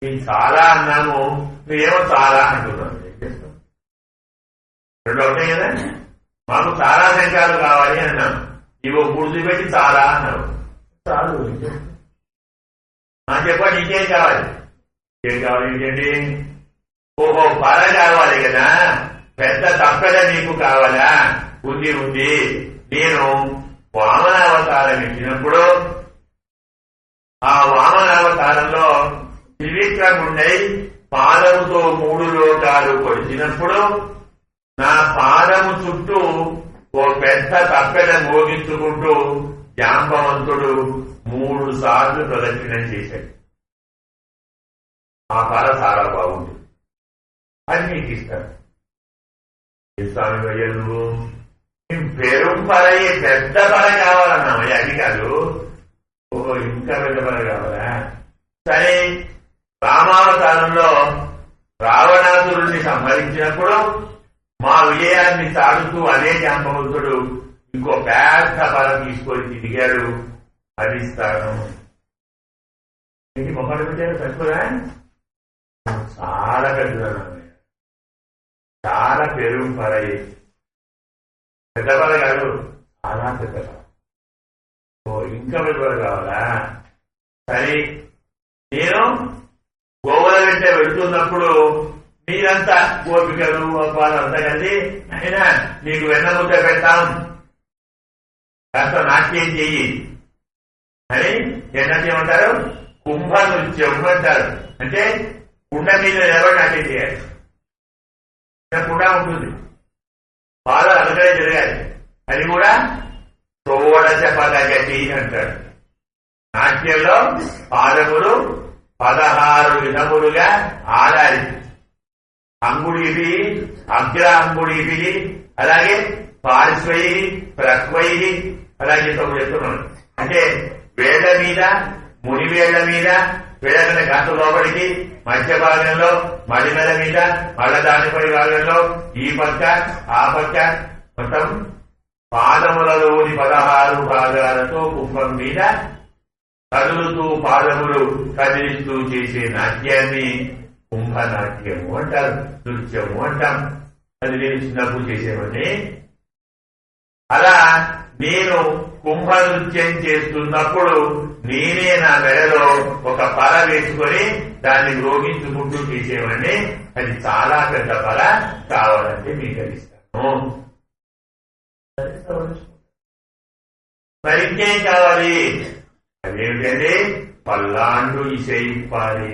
నేను చాలా అన్నాము, నువ్వేమో చాలా అంటున్నాను. ఏం చేస్తాం? 2 అవుతాయి కదా. మాకు చాలా శంఖాలు కావాలి అన్నాను, ఇవో గుర్తు పెట్టి చాలా అన్నావు. చాలు చెప్పండి, ఇంకేం కావాలి? ఏం కావాలి? ఏంటండి? ఓహో పర కావాలి కదా, పెద్ద తప్పెద నీకు కావాలా? ఉంది. నేను వామనావతారం ఇచ్చినప్పుడు ఆ వామనావతారంలో త్రివిక్రముండై పాదముతో 3 లోకాలు కొలిచినప్పుడు నా పాదము చుట్టూ ఓ పెద్ద తప్పెద మోగించుకుంటూ జాంబవంతుడు 3 సార్లు ప్రదక్షిణం చేశాడు. ఆ కళ చాలా బాగుంటుంది, అది నీకు ఇస్తాను. స్వామి అయ్యా, నువ్వు పెరుం పరయ్యే పెద్ద పర కావాలన్నామయ్యా, అది కాదు. ఓహో ఇంకా పెద్ద పర కావాలా? సరే, రామావతారంలో రావణాసురుణ్ణి సంహరించినప్పుడు మా విజయాన్ని సాడుతూ అదే జాంబవంతుడు ఇంకో పెద్ద పర తీసుకొని తిరిగాడు, అది ఇస్తాను. మొక్కలు పెట్టారు తక్కువగా, చాలా పెద్దదన్నా, చాలా పెరుగు పరయ్యి, పెద్ద పర కాదు, చాలా పెద్ద పర. ఓ ఇంకా పెద్ద పర కావాలా? సరే, నేను గోవుల వెంట వెళుతున్నప్పుడు మీరంతా గోపికలు వాళ్ళంతా కలిసి అయినా నీకు వెన్నముద్ద పెడతాం, కాస్త నాట్యం చెయ్యి అని ఏమంటారు? కుంభ నృత్యం అంటారు. అంటే కుండ మీద నిలబడి నాట్యం చేయాలి. కుండ ఉంటుంది, పాలు అలాగే జరగాలి. అది కూడా షోడశ పదగతి అంటారు. నాట్యంలో పాదములు 16 విధములుగా ఆడాలి. అంగుళి, అగ్ర అంగుళి, అలాగే పార్శ్వై, ప్రక్వై, అలాగే చెప్తున్నాను. అంటే వేళ్ల మీద, ముని వేళ్ల మీద, వేళ్ల గంట లోపలికి, మధ్య భాగంలో మడిమెల మీద, మళ్ళా దానిపై భాగంలో ఈ పక్క ఆ పక్క, మొత్తం పాదములలోని 16 భాగాలతో కుంభం మీద కదులుతూ పాదములు కదిలిస్తూ చేసే నాట్యాన్ని కుంభనాట్యము అంటారు, నృత్యము అంటాం. అది నేను చిన్నప్పుడు చేసేవాడిని. అలా నేను కుంభ నృత్యం చేస్తున్నప్పుడు నేనే నా మెడలో ఒక పర వేసుకొని దాన్ని రోగించుకుంటూ చేసేవాడిని. అది చాలా పెద్ద పర కావాలంటే మీకు అందిస్తాను. మరి ఇంకేం కావాలి? అదేమిటంటే పల్లాండు ఇసైపాలి.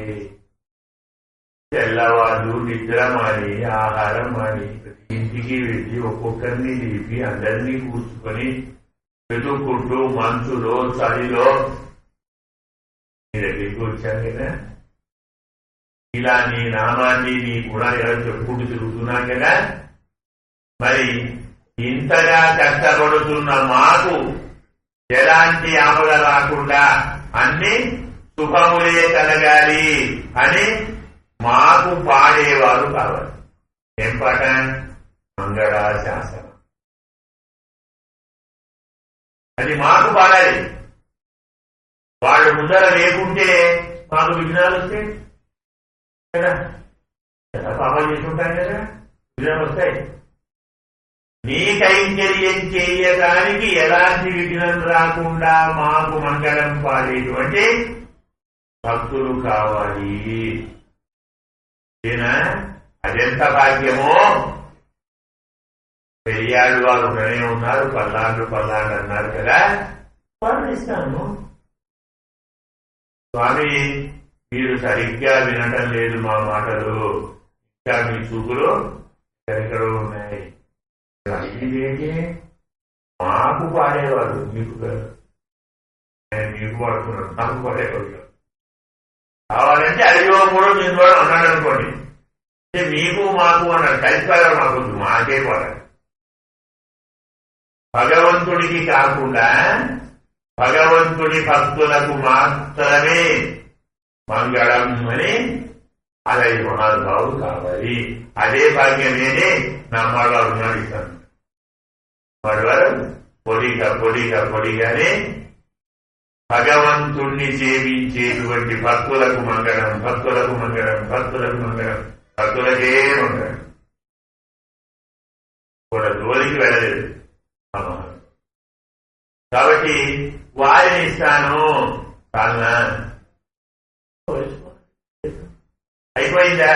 తెల్లవాళ్ళు నిద్ర మాని, ఆహారం మాని, ప్రతి ఇంటికి వెళ్ళి ఒక్కొక్కరిని లేపి అందరినీ కూర్చుకొని వెతుక్కుంటూ మంచులో చలిలో నీ దగ్గరికి వచ్చాను కదా. ఇలా నీ నామాన్ని, నీ గుణాలు ఎలా చెప్పుకుంటూ తిరుగుతున్నాం కదా. మరి ఇంతగా కష్టపడుతున్న మాకు ఎలాంటి ఆపద రాకుండా అన్ని శుభములే కలగాలి అని మాకు పాడేవారు కావాలి. ఏం పాట? మంగళాశాసనం. అది మాకు పాడాలి. వాళ్ళు ముందర లేకుంటే మాకు విఘ్నాలు వస్తాయి కదా. పాపం చేసుకుంటాం కదా, విఘ్నాలు వస్తాయి. నీ కైంకర్యం చేయడానికి ఎలాంటి విఘ్నం రాకుండా మాకు మంగళం పాడేటువంటి భక్తులు కావాలి. అదెంత భాగ్యమో. పెరియాడు వాళ్ళు ఉండనే ఉన్నారు, పల్లాండు అన్నారు కదా. వాళ్ళు ఇస్తాను. స్వామి, మీరు సరిగ్గా వినటం లేదు మా మాటలు, ఇంకా మీ చూపులు ఎక్కడెక్కడో ఉన్నాయి. ఏంటి? మాకు పాడేవారు, మీకు పాడుతున్నాడు, నాకు పాడేవాడు కావాలంటే అడిగో కూడా నేను కూడా అన్నాడు అనుకోండి. అంటే మీకు మాకు అన్నాడు, కలిసి పాడారు. మాకు మాకే పాడారు. భగవంతుడికి కాకుండా భగవంతుని భక్తులకు మాత్రమే మంగళం అని అలాగే మహానుభావులు కావాలి. అదే భాగ్యమేనే నమ్మగా ఉన్నాడు ఇస్తాను. వాడు పొడిగానే భగవంతుణ్ణి సేవించేటువంటి భక్తులకు మంగళం, భక్తులకే మంగళం. కూడా జోలికి వెళ్ళలేదు. కాబట్టి వారిని ఇస్తాను. కాలనా అయిపోయిందా?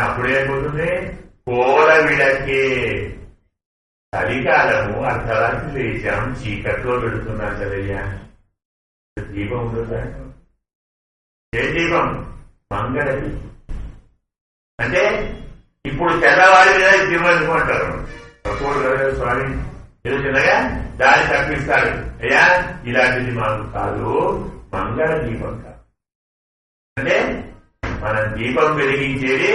అప్పుడేమైపోతుంది? కోల విడకే. చలికాలము అర్ధరాత్రి లేచాం, చీకట్లో పెడుతున్నాం కదయ్యా. దీపం ఉంటుందా? ఏ దీపం? మంగళ దీపం. అంటే ఇప్పుడు తెల్లవారి మీద దీపం అనుకుంటారు. స్వామి ఏదో చిన్నగా దాన్ని తప్పిస్తాడు. అయ్యా ఇలాంటిది మాకు కాదు, మంగళ దీపం కాదు. అంటే మన దీపం వెలిగించేది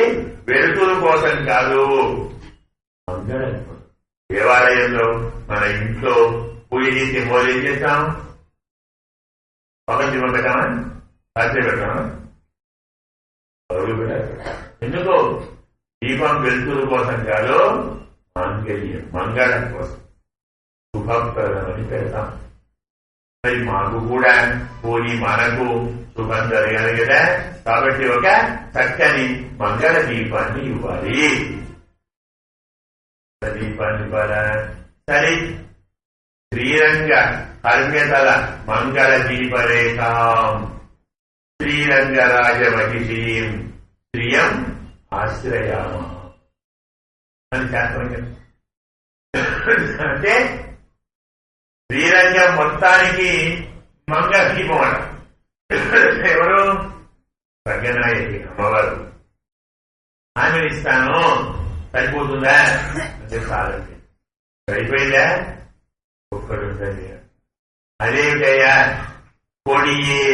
వెలుతురు కోసం కాదు, మంగళ దీపం. దేవాలయంలో మన ఇంట్లో పూజ చేసి మొదలు ఏం చేస్తాం? ఒక దీపం పెట్టామా? సాధ్య పెట్టామా? ఎందుకు? దీపం వెలుతురు కోసం కాదు, మాంగళ్యం మంగళం కోసం, శుభప్రదమని పెడతాం. మరి మాకు కూడా పోనీ మనకు శుభం జరగాలి కదా. కాబట్టి ఒక చక్కని మంగళ దీపాన్ని ఇవ్వాలి. దీపాన్ని ఇవ్వాలా? సరే, శ్రీరంగ హర్మ్యతల మంగళ దీపరేఖాం శ్రీరంగ రాజమహిషీం శ్రియం ఆశ్రయామ అని శాస్త్రం. అంటే శ్రీరంగం మొత్తానికి మంగళ దీపం అంట. ఎవరు? ప్రజ్ఞనాయకి అమ్మవారు. ఆమెను ఇస్తాను. సరిపోతుందా అంటే చాలండి. సరిపోయిందా? ఒక్కడు ఉంటుంది. అదేమిటయ్యా? పొడియే.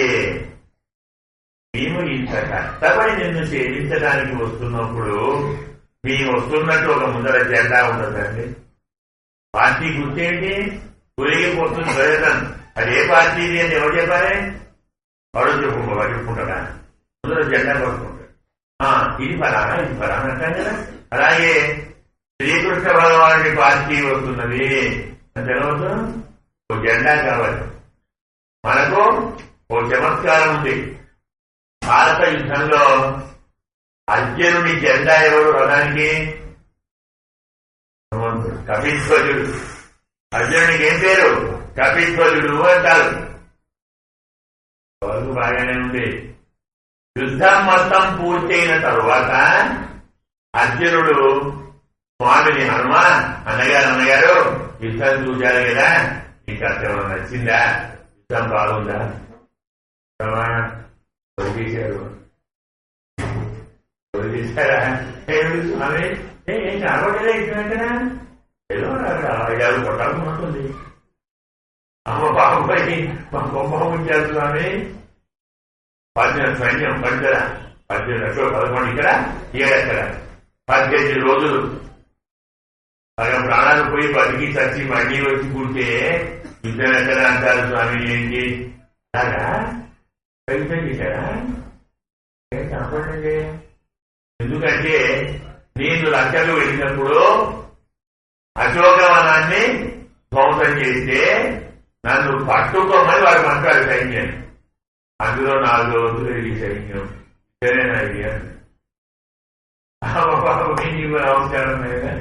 మేము ఇంత కష్టపడి నిన్ను సేవించడానికి వస్తున్నప్పుడు మేము వస్తున్నట్టు ఒక ముందర జెండా ఉండదండి. పార్టీ గుర్తేంటి? తొలగిపోతుంది ప్రజలను. అదే పార్టీది అని ఎవరు చెప్పారే? వాడు చెప్పుకుంటాడా? ముందర జెండా పడుకుంటాడు. ఇది ఫలానా అంటాం కదా. అలాగే శ్రీకృష్ణ భగవానుడి పార్టీ వస్తున్నది అంటే ఏమవుతుంది? ఓ జెండా కావాలి. మనకు ఓ చమత్కారం ఉంది. భారత యుద్ధంలో అర్జునుడి జెండా ఎవరు? రథానికి కపిధ్వజుడు. అర్జునుడికి ఏం పేరు? కపిధ్వజుడు అంటారు. వరకు బాగానే ఉంది. యుద్ధం మొత్తం పూర్తయిన తరువాత అర్జునుడు స్వామిని హనుమా అన్నగారు యుద్ధం చూశారు కదా, నీకు అర్థం నచ్చిందా? యుద్ధం బాగుందా? తీశారా? స్వామి ఏం కనబడలే ఇచ్చినట్టుగా ఏదో 5-6 కొట్టాల్సి ఉంటుంది. అమ్మ బాబుపై మా గొప్ప ఉంచారు స్వామి. 18 సైన్యం పడితేరా 18 లక్షలు 11 ఇక్కడ ఇక్కడ 18 రోజులు సగం ప్రాణాలు పోయి బతికి చచ్చి మళ్ళీ వచ్చి కూర్చే యుద్ధం ఎక్కడ అంటారు స్వామి? ఏంటి అలాగా ప్రయత్నం చేశారా? కనపడండి. ఎందుకంటే నేను లక్షలు వెళ్ళినప్పుడు అశోకవనాన్ని ధ్వంసం చేస్తే నన్ను పట్టుకోమని వాడు మంటాడు సైన్యం. అందులో 4 రోజులు ఈ సైన్యం సరేనా? ఇది నీకు నమస్కారం లేదా?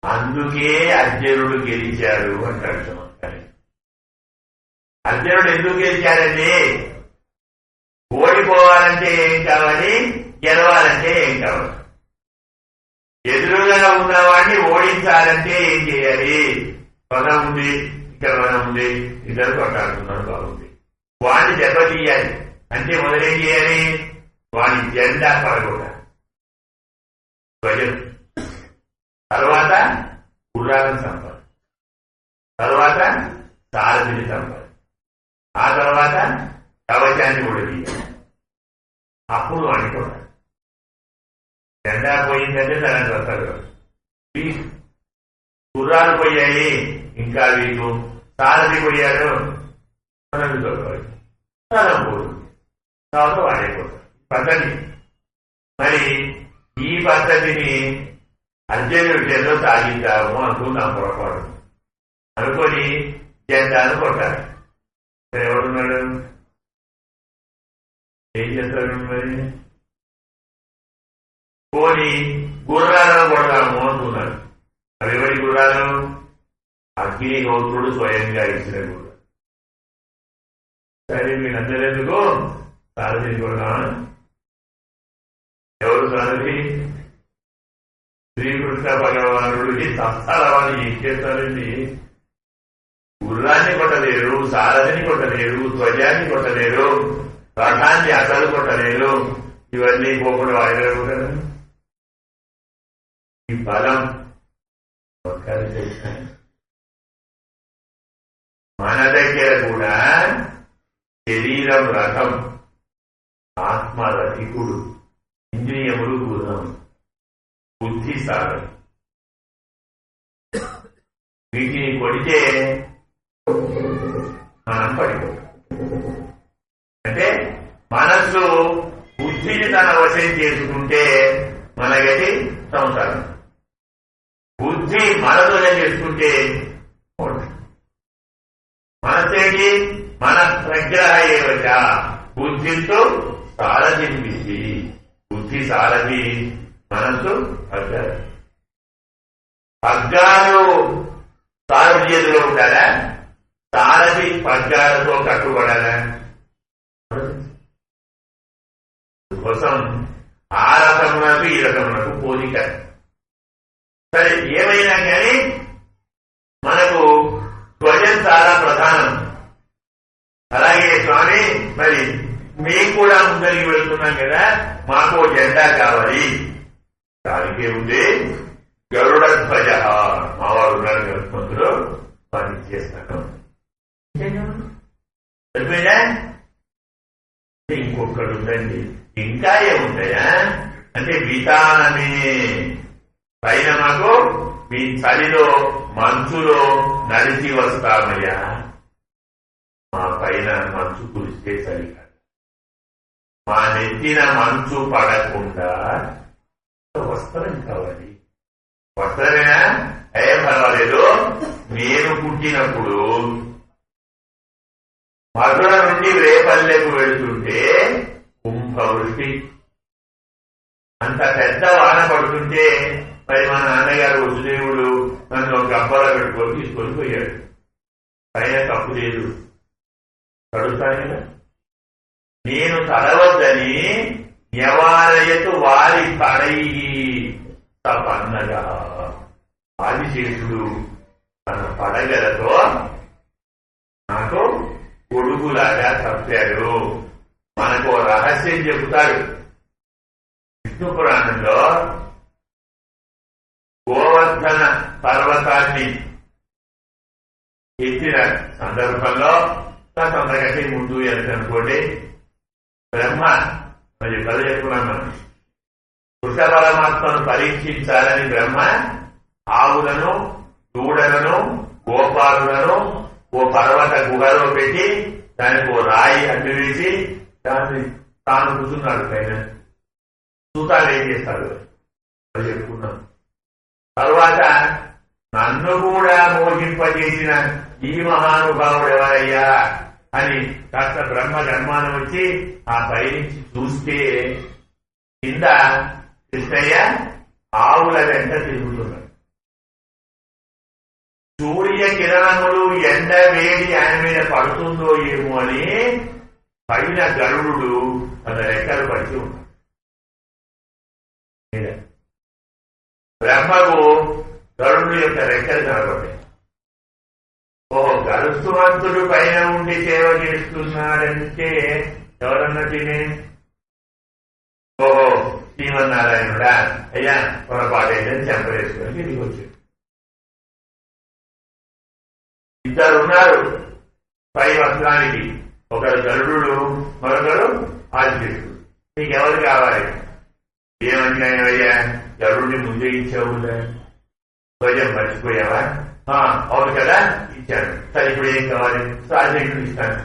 అందుకే అర్జునుడు గెలిచాడు అంటాడు చమత్కారి. అర్జునుడు ఎందుకు గెలిచాడండి? ఓడిపోవాలంటే ఏం కావాలి? గెలవాలంటే ఏం కావాలి? ఎదురుగా ఉన్నవాడిని ఓడించాలంటే ఏం చేయాలి? వనం ఉంది, ఇక్కడ వనం ఉంది, ఇద్దరు కొట్టాడుతున్నారు, బాగుంది. వాడిని దెబ్బతీయాలి అంటే మొదలేం చేయాలి? వాడి జెండా పడకూడదు. ప్రజలు తర్వాత గుర్రాలను సంపాలి, తర్వాత సారథిని సంపాలి, ఆ తర్వాత కవచాన్ని కూడా తీయాలి. అప్పుడు వాడిని కొట్టాలి. జెండా పోయిందంటే దాన్ని వస్తారు. గుర్రాలు పోయాయి, ఇంకా వీళ్ళు సారథి పోయాడు మనకు స్థలం పోదు తర్వాత వాడైపోతాడు పద్ధతి. మరి ఈ పద్ధతిని అర్జునుడి విషయంలో సాధించాము అనుకుందాం పొరపాటు అనుకొని జెండాను కొట్టాలి. ఎవరున్నాడు ఏం చేస్తాడు మరి పోని గుర్రాలను కొడదాము అనుకున్నాడు. అవి ఎవరి గుర్రాలు అగ్నిహోత్రుడు స్వయంగా ఇచ్చిన గుర్రాలు. సరే వీళ్ళందరూ ఎందుకు సారథిని కొడదామా? ఎవరు సారథి? శ్రీకృష్ణ భగవానుడు సంస్థాలని ఏం చేస్తారండి? గుర్రాన్ని కొట్టలేరు, సారథిని కొట్టలేరు, ధ్వజాన్ని కొట్టలేరు, రథాన్ని అసలు కొట్టలేరు. ఇవన్నీ పోకుండా వాడలేరు కదా. ఈ బలం మన దగ్గర కూడా శరీరం రథం, ఆత్మ రథికుడు, ఇంద్రియములు గుర్రం, బుద్ధి సాగం. వీటిని కొడితే మనం పడిపోతాం. అంటే మనస్సు బుద్ధిని తన వశం చేసుకుంటే మనగతి సంసారం, బుద్ధి మనసునే చేసుకుంటే మనసేంటి మన ప్రగ్రహ ఏవచ బుద్ధితో సారథింపింది. బుద్ధి సారథి, మనసు పగ్గాలు. పగ్గాలు సారథి చేతిలో ఉండాలా? సారథి పగ్గాలతో కట్టుబడాలా? కోసం ఆ రకమునకు ఈ రకమునకు పోలిక. సరే ఏమైనా కానీ మనకు ధ్వజం చాలా ప్రధానం. అలాగే స్వామి మరి మేము కూడా ముందరికి వెళ్తున్నాం కదా, మాకు జెండా కావాలి. దానికే ఉంది గరుడ ధ్వజ. మావాడు ఉన్నారు గరుత్మంతుడు, వాడిని చేస్తాను. సరిపోయినా ఇంకొకటి ఉందండి. ఇంకా ఏముంటాయా అంటే విధానమే. పైన మాకు మీ చలిలో మంచులో నడిచి వస్తామయ్యా. మా పైన మంచు కురిస్తే చలి కాదు, మా నెత్తిన మంచు పడకుండా వస్త్రం కావాలి. వస్త్రమేనా? ఏం పర్వాలేదు. నేను పుట్టినప్పుడు మధుర నుండి రేపల్లెకు వెళుతుంటే కుంభవృష్టి, అంత పెద్ద వాన పడుతుంటే మరి మా నాన్నగారు వసుదేవుడు నన్ను ఒక గబ్బలో పెట్టుకొని తీసుకొని పోయాడు. పైన తప్పు లేదు, కడుతాను. నేను తడవద్దని నివారయతు వారి పడై తపన్నగా ఆదిశేషుడు తన పడగలతో నాకు కొడుకులాగా తప్పాడు. మనకు రహస్యం చెబుతాడు విష్ణు పురాణంలో. గోవర్ధన పర్వతాన్ని ఎత్తిన సందర్భంలో కొంతకంటే ముందు ఎంత అనుకోండి, బ్రహ్మ మరి కథ చెప్పుకున్నాం మనం. కృష్ణ పరమాత్మను పరీక్షించాలని బ్రహ్మ ఆవులను, దూడలను, గోపాలులను ఓ పర్వత గుహలో పెట్టి దానికి ఓ రాయి అడ్డు వేసి దాన్ని తాను కూర్చున్నాడు పైన. సూతాలు ఏం చేస్తాడు అది చెప్పుకున్నాం. తర్వాత నన్ను కూడా మోహింపజేసిన ఈ మహానుభావుడు ఎవరయ్యా అని కాస్త బ్రహ్మ గర్మానం వచ్చి ఆ పైనుంచి చూస్తే కింద కృష్ణయ్య ఆవుల వెంట తిరుగుతున్నాడు. సూర్య కిరణములు ఎండ వేడి ఆయన మీద పడుతుందో ఏమో అని పైన గరుడు తన రెక్కలు పడిచి ఉన్నాడు. బ్రహ్మకు గరుడు యొక్క రెక్కలు కనబడ్డాయి. ఓహో, గరుత్మంతుడు పైన ఉండి సేవ చేస్తున్నాడంటే ఎవరన్నట్టునే? ఓహో, శ్రీమన్నారాయణుడా అయ్యా పొరపాటైందని చెంపలేసుకొని తిరిగి వచ్చాడు. ఇద్దరున్నారు పై వస్త్రానికి, ఒకరు గరుడు, మరొకరు ఆదిశేషుడు. నీకెవరు కావాలి? ఏమంటున్నాయ్యా, గరుడిని ముందే ఇచ్చావు, ధ్వజం మర్చిపోయావా? అవును కదా ఇచ్చాను. సరే ఇప్పుడు ఏం కావాలి? సాధ్యం ఇస్తాను.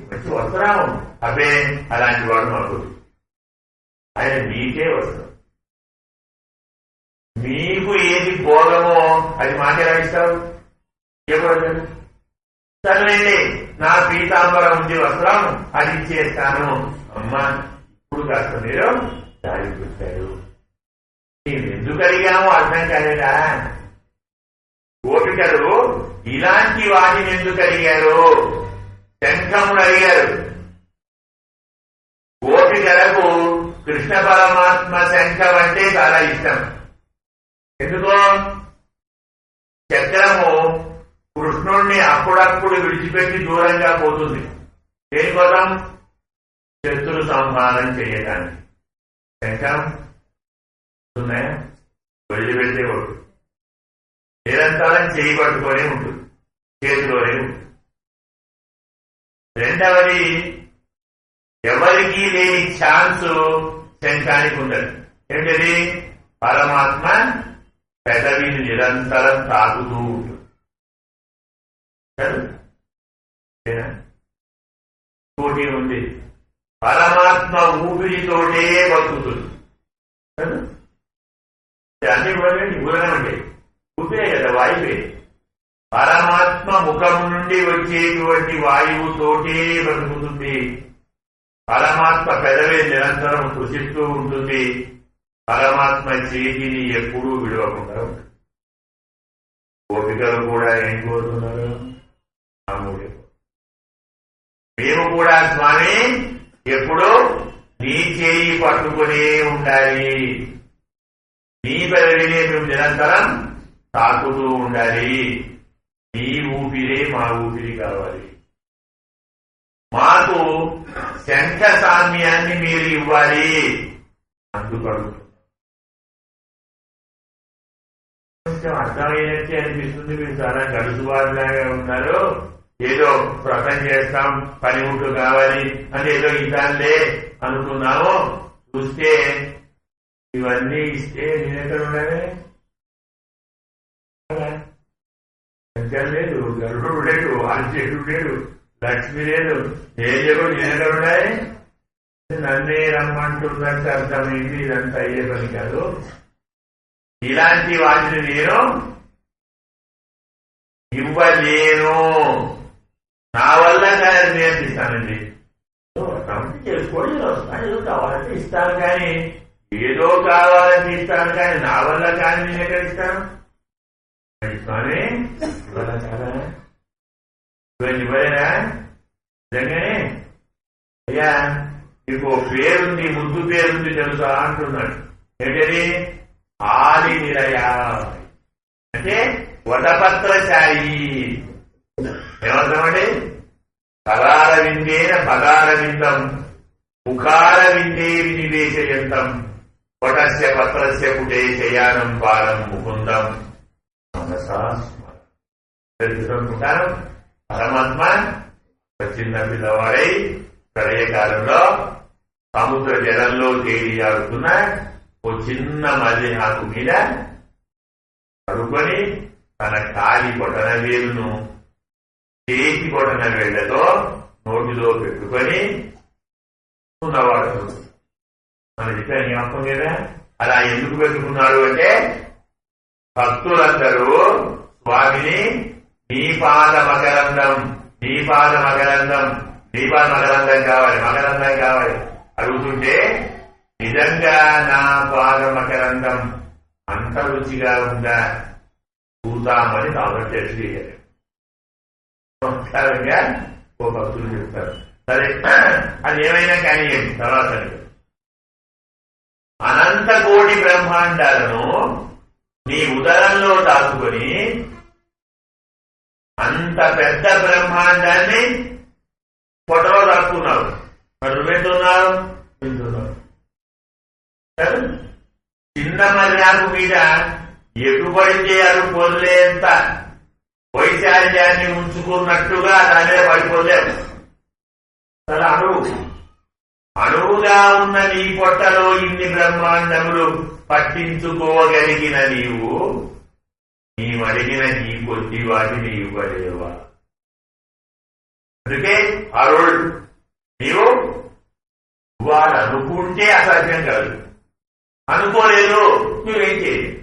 మంచి వస్త్రం అబ్బే అలాంటి వాడు మాకు ఆయన నీకే వస్త్రం. నీకు ఏది భోగమో అది మాకే రాయిస్తావు. చెప్పండి సరేనండి నా పీతాంబరం ఉంది వస్త్రం అది ఇచ్చేస్తాను. అమ్మా ఇప్పుడు కాస్త మీరు దారి పెట్టారు. నేను ఎందుకు అడిగామో అర్థం కాలేదా? గోపికలు ఇలాంటి వాటిని ఎందుకు అడిగారు? శంఖములు అడిగారు. గోపికలకు కృష్ణ పరమాత్మ శంఖం అంటే చాలా ఇష్టం. ఎందుకో చక్రము కృష్ణుణ్ణి అప్పుడప్పుడు విడిచిపెట్టి దూరంగా పోతుంది. దేనికోసం? శత్రు సంహారం చేయడానికి. శంఖం ఉన్నాయా? వదిలిపెట్టే ఉంటుంది. నిరంతరం చేయి పట్టుకొనే ఉంటుంది, చేతిలోనే ఉంటుంది. రెండవది ఎవరికీ లేని ఛాన్స్ శంఖానికి ఉండదు. ఏంటది? పరమాత్మ పెదవిని నిరంతరం తాకుతూ ఉంటుంది. పోటీ ఉంది. పరమాత్మ ఊపిరితోటే బతుకుతుంది. అన్ని ఊరనండి ఊపిరే కదా, వాయువే. పరమాత్మ ముఖం నుండి వచ్చేటువంటి వాయువుతోటే బతుకుతుంది. పరమాత్మ పెదవి నిరంతరం కృషిస్తూ ఉంటుంది. పరమాత్మ చేతిని ఎప్పుడూ విడవకుండా ఉంటుంది. గోపికలు కూడా ఏం కోరుతున్నారు? మేము కూడా స్వామి ఎప్పుడూ నీ చేయి పట్టుకునే ఉండాలి, నీ పెదవినే మేము నిరంతరం తాకుతూ ఉండాలి. నీ ఊపిరే మా ఊపిరి కావాలి. మాకు శంఖ సామ్యాన్ని మీరు ఇవ్వాలి. అందుకడుగుతున్నాం. కొంచెం అర్థమైనట్టే అనిపిస్తుంది. మీరు చాలా గడుసువాడిలాగా ఉన్నారు. ఏదో వ్రతం చేస్తాం, పనిముట్లు కావాలి అని ఏదో ఇద్దాంలే అనుకున్నాము. చూస్తే ఇవన్నీ ఇస్తే నేనెక్కడ ఉండాలి? శంకర్ లేదు, గరుడు లేడు, ఆంజనేయుడు లేడు, లక్ష్మి లేదు, నేను నేనెక్కడ ఉండాలి? నన్నే రమ్మంటున్నట్టు అర్థమైంది. ఇదంతా అయ్యే పని కాదు. ఇలాంటి వాటిని నేను ఇవ్వలేను. నా వల్ల కానీ నేర్పిస్తానండి. చేసుకోండి, ఏదో కావాలంటే ఇస్తాను, కానీ ఏదో కావాలంటే ఇస్తాను, కానీ నా వల్ల కానీ నేను ఎక్కడ ఇస్తాను? స్వామి ఇవాళ చాలా ఇవ్వలేనా? నిజంగానే అయ్యా మీకు పేరుంది, ముద్దు పేరుంది తెలుసా అంటున్నాడు. ఏంటది? ఆది నిలయ అంటే వటపత్రశాయి. ఏమర్థమండి? కరార విందేన పదార విందం ముఖార విందే వినివేశయంతం వటస్య పత్రస్య పుటే శయానం బాలం ముకుందం తెలుసుకుంటాను. పరమాత్మ చిన్న పిల్లవాడై ప్రళయకాలంలో సముద్ర జలంలో తేలియాడుతున్న ఓ చిన్న మది ఆకు మీద పడుకొని తన కాలి బొటన వేలును చేతి బొటన వేళ్లతో నోటిలో పెట్టుకొని ఉన్నవాడు. మన ఇక్కడ జ్ఞాపకం కదా. అలా ఎందుకు పెట్టుకున్నాడు అంటే భక్తులందరూ స్వామిని నీ పాద మకరందం, నీ పాద మకరందం, నీ పాద మకరందం కావాలి, మకరందం కావాలి అడుగుతుంటే నిజంగా నా పాద మకరందం అంత రుచిగా ఉందా చూద్దామని తాను టెస్ట్ చేయాలి. సంస్కారంగా ఓ భక్తులు చెప్తారు. సరే అది ఏమైనా కానీ తర్వాత అనంత కోటి బ్రహ్మాండాలను నీ ఉదరంలో దాచుకొని అంత పెద్ద బ్రహ్మాండాన్ని పొట్టలో దాక్కున్నావు. మరి నువ్వెంటున్నావు? వింటున్నావు. చిన్న మర్యాద మీద ఎటుపడితే అటు పొందేంత వైశాల్యాన్ని ఉంచుకున్నట్టుగా దాని మీద పడిపోలేవు. అలా అణువు పొడుగుగా ఉన్న నీ పొట్టలో ఇన్ని బ్రహ్మాండములు పట్టించుకోగలిగిన నీవు నీవడిగిన నీ కొద్ది వాటిని ఇవ్వలేవా? అందుకే అరుళ్ నీవు వాడు అనుకుంటే అసాధ్యం కాదు, అనుకోలేదు నువ్వేం చేయలేదు.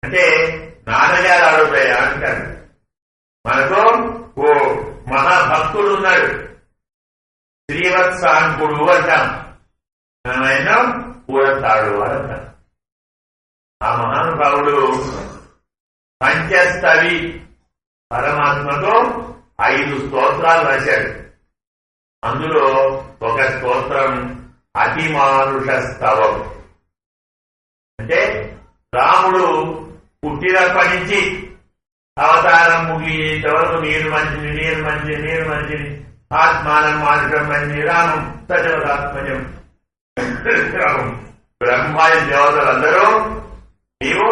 అంటే నాన్నగారు అడుగుతాయా అంటారు. మనకు ఓ మహాభక్తుడు ఉన్నాడు, శ్రీవత్సాంకుడు అంటాం, ఆయన కూడతాడు అంటాం. ఆ మహానుభావుడు పంచస్తవి పరమాత్మతో 5 స్తోత్రాలు రాశాడు. అందులో ఒక స్తోత్రం అతిమానుష స్తవం. అంటే రాముడు పుట్టినప్పటి నుంచి అవతారం ముగియేంత వరకు నేను మంచిని, నేను మంచిని, నేను మంచిని, ఆత్మానం మానుషం మంచి, రామం సజవతాత్మజం, బ్రహ్మాది దేవతలందరూ నీవు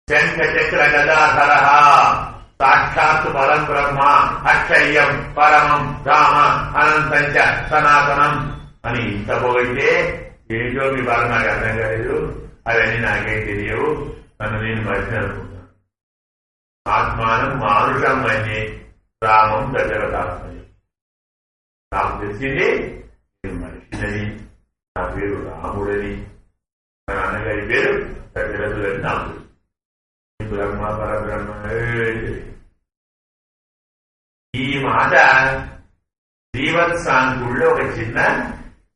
శంఖ చక్ర గదాధర సాక్షాత్ పరం బ్రహ్మ అక్షయ్యం పరమం రామ అనంతంచ సనాతనం అని ఇంత పొగితే ఏంటో మీ బాధ నాకు అర్థం కాలేదు, అవన్నీ నాకేం తెలియవు, నన్ను నేను మనిషిని అనుకుంటాను. ఆత్మానం మానుషం అనే రామం దశరథాత్మని నాకు తెలిసింది నేను మనిషినని, నా పేరు రాముడని, మా నాన్నగారి పేరు దశరథుడని నాకు బ్రహ్మ పరబ్రహ్మ. ఈ మాట శ్రీవత్సాంకుల్లో ఒక చిన్న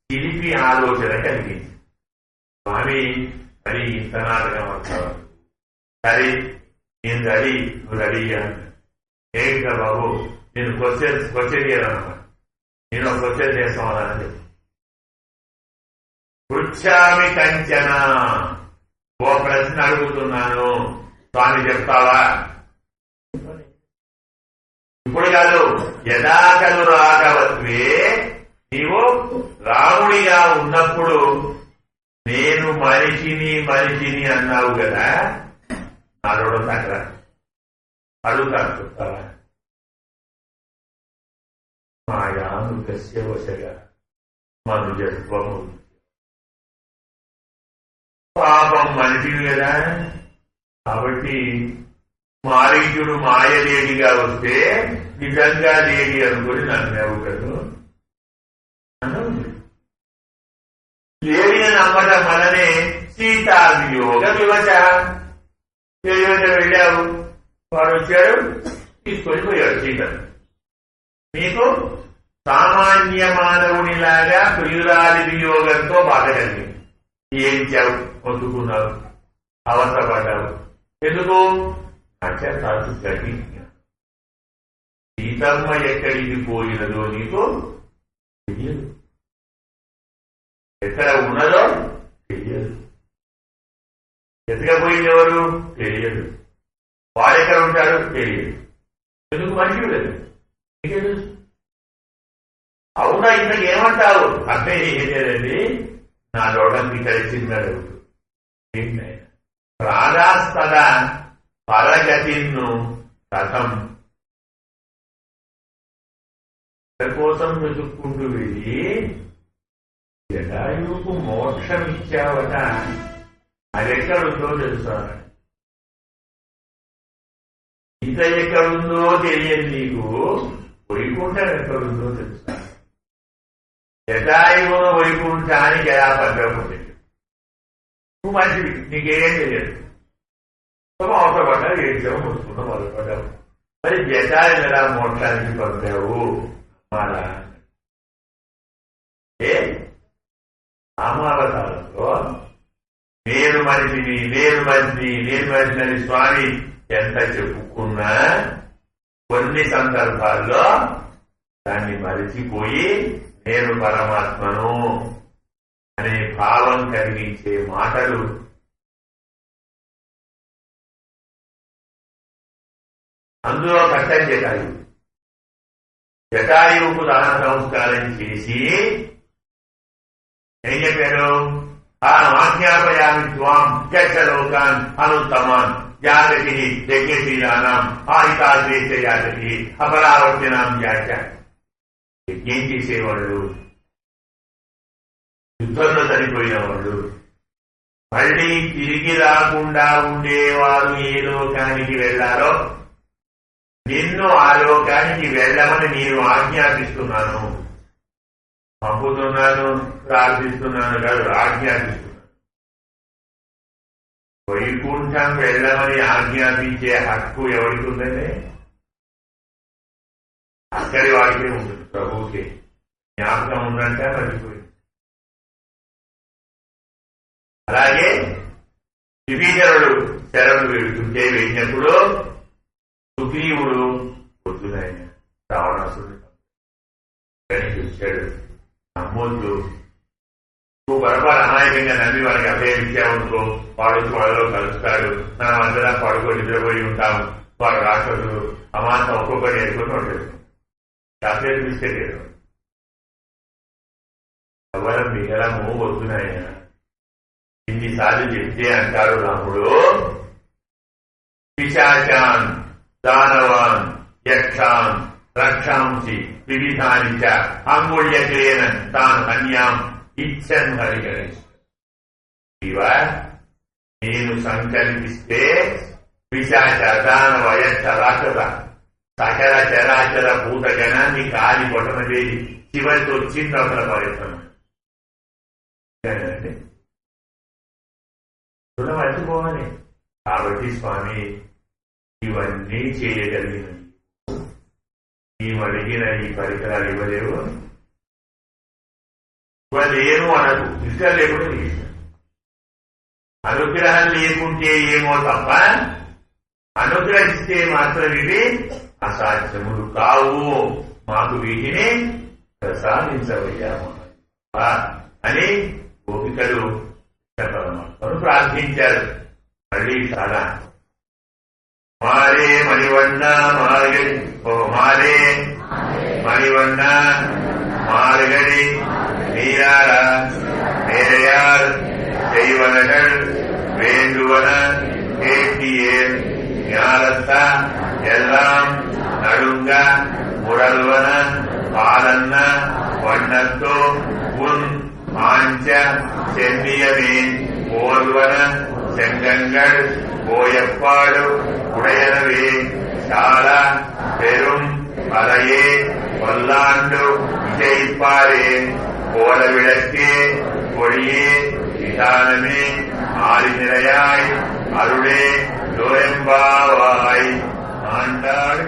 చిలిపి ఆలోచన కలిగింది. స్వామి మరి ఇంత నాటకం వస్తావా? సరే నేను రెడీ, నువ్వు రెడీ అన్నా. ఏంటా బాబు నేను క్వశ్చన్ చేయాలన్నా, నేను ఒక క్వశ్చన్ చేస్తామని చెప్పి పృచ్ఛామి కంచన, ఓ ప్రశ్న అడుగుతున్నాను, స్వామి చెప్తావా? ఇప్పుడు కాదు, యథాకలు రాఘవత్వే, నీవు రాముడిగా ఉన్నప్పుడు నేను మనిషిని అన్నావు కదా, నాలో అక్కడ అడుగుతాను చెప్తావా? మాయాను కశ్యవశగా మనుజత్వము, పాపం మనిషిని కదా, కాబట్టి మారీచుడు మాయలేడిగా వస్తే నిజంగా లేడి అనుకుని నన్ను కదా, లేడిని నమ్మటం వల్లనే సీతావియోగ వివచ. వెళ్ళావు, వాడు వచ్చాడు తీసుకొని పోయాడు సీత. మీకు సామాన్య మానవునిలాగా ప్రియురాలి వియోగంతో బాధ కలిగింది. ఏం చేవు, మొత్తుకున్నావు, అవసరపడ్డావు. ఎందుకు? తరచు గతి. సీతమ్మ ఎక్కడికి పోయినదో నీకు తెలియదు, ఎక్కడ ఉన్నదో తెలియదు, ఎత్తకపోయింది ఎవరు తెలియదు, వాడెక్కడ ఉంటాడు తెలియదు. ఎందుకు? మనిషి లేదు, నీకేదు. అవునా, ఇంతకు ఏమంటావు? అంటే ఏం లేదండి, నా లోడానికి కలిసిందాడు. ఏంటైనా ప్రాణాస్పద పరగతిన్ను రథం కోసం వెతుక్కుంటూ వెళ్ళి జటాయువుకు మోక్షం ఇచ్చావట, అదెక్కడుందో తెలుసా? ఇంత ఎక్కడుందో తెలియదు నీకు, వైకుంఠం ఎక్కడుందో తెలుసా? జటాయువును వైకుంఠానికి ఎలా పడ్డావు? నువ్వు మంచిది, నీకేం తెలియదు, అవసరపడ్డావు, ఏడ్చావు, ముసుకున్నా మొదలుపడ్డావు. మరి జటాయు ఎలా మోక్షానికి పంపావు? అమ్మారా ఏ రామావతారంలో నేను మనిషిని స్వామి ఎంత చెప్పుకున్నా కొన్ని సందర్భాల్లో దాన్ని మరిచిపోయి నేను పరమాత్మను అనే భావం కలిగించే మాటలు అందులో కష్టం జటాయువుకు దాన సంస్కారం చేసి ఏం చెప్పారు? ఆజ్ఞాపయామి త్వాం యక్షలోకాన్ అనుత్తమాన్ జాతకి యజ్ఞశీలానాం ఆహితాద్వేష జాతకి అపరావర్తినాం జాత. యజ్ఞం చేసేవాళ్ళు యుద్ధంలో చనిపోయిన వాళ్ళు మళ్ళీ తిరిగి రాకుండా ఉండేవారు ఏ లోకానికి వెళ్లారో నిన్ను ఆ లోకానికి వెళ్ళమని నేను ఆజ్ఞాపిస్తున్నాను, పంపుతున్నాను, ప్రార్థిస్తున్నాను కాదు, ఆజ్ఞాపిస్తున్నాను. వైకుంఠం వెళ్ళమని ఆజ్ఞాపించే హక్కు ఎవరికి ఉందంటే అక్కడి వాడికే ఉంటుంది, ప్రభువుకే. జ్ఞాపకం ఉందంటే మర్చిపోయింది. అలాగే విభీషణుడు శరణు వెళుతుంటే వెళ్ళినప్పుడు సుగ్రీవుడు పొద్దునైన రావణాసురుడు వచ్చాడు. నమ్మొద్దు, నువ్వు పొరపాటు అమాయకంగా నమ్మి వాడికి అభయం ఇచ్చావునుకో, వాడు వచ్చి వాళ్ళలో కలుస్తాడు, మనం అందరం పడుకొని నిద్రపోయి ఉంటాము, వాడు రాక్షసుడు అమాంతం ఒక్కొక్కటి ఎదుర్కొని ఉంటాడు. కాసేపు తీసుకెళ్ళాడు. ఎవరం మిగలము వద్దునాయన, ఇన్నిసార్లు చెప్తే అంటాడు రాముడు, పిశాచాన్ దానవాన్ యక్షాన్ రక్షాంసి వివిధాని చ అంగుళ్యక్లేన తాను కన్యాం ఇచ్చన్ హరిగణేశ్. ఇవా నేను సంకల్పిస్తే పిశాచ దానవ యక్ష రాక్షస సకల చరాచర భూత జనాన్ని కాలి కొట్టన చేసి చివరితో చిన్న ఒకల పారేస్తాను. మర్చిపోవాలి. కాబట్టి స్వామి ఇవన్నీ చేయగలిగినవి నీవు అడిగిన ఈ పరికరాలు ఇవ్వలేవు, ఇవ్వలేను అనకు. ఇష్టం లేకుండా ఇష్టం. అనుగ్రహం లేకుంటే ఏమో తప్ప అనుగ్రహిస్తే మాత్రం ఇవి అసాధ్యములు కావు. మాకు వీటిని ప్రసాదించవయ్యాము అని గోపికలు పరమాత్మను ప్రార్థించారు. మళ్ళీ చాలా మారే మణివన్న మారే మణివన్న மாறுகடி நீராட நேரையார் செய்வனகள் வேண்டுவன கேட்டியேன் ஞானத்தா எல்லாம் நடுங்க முரல்வன பாலன்ன வண்ணத்தோ உன் ஆஞ்ச சென்னியமே போர்வன செங்கங்கள் போயப்பாடு உடையனவே சால பெரும் பதையே வல்லாண்டு விஜயிப்பாரே கோல விளக்கே கொடியே விதானமே ஆதிநிலையாய் அருளே லோயம்பாவாய் ஆண்டாள்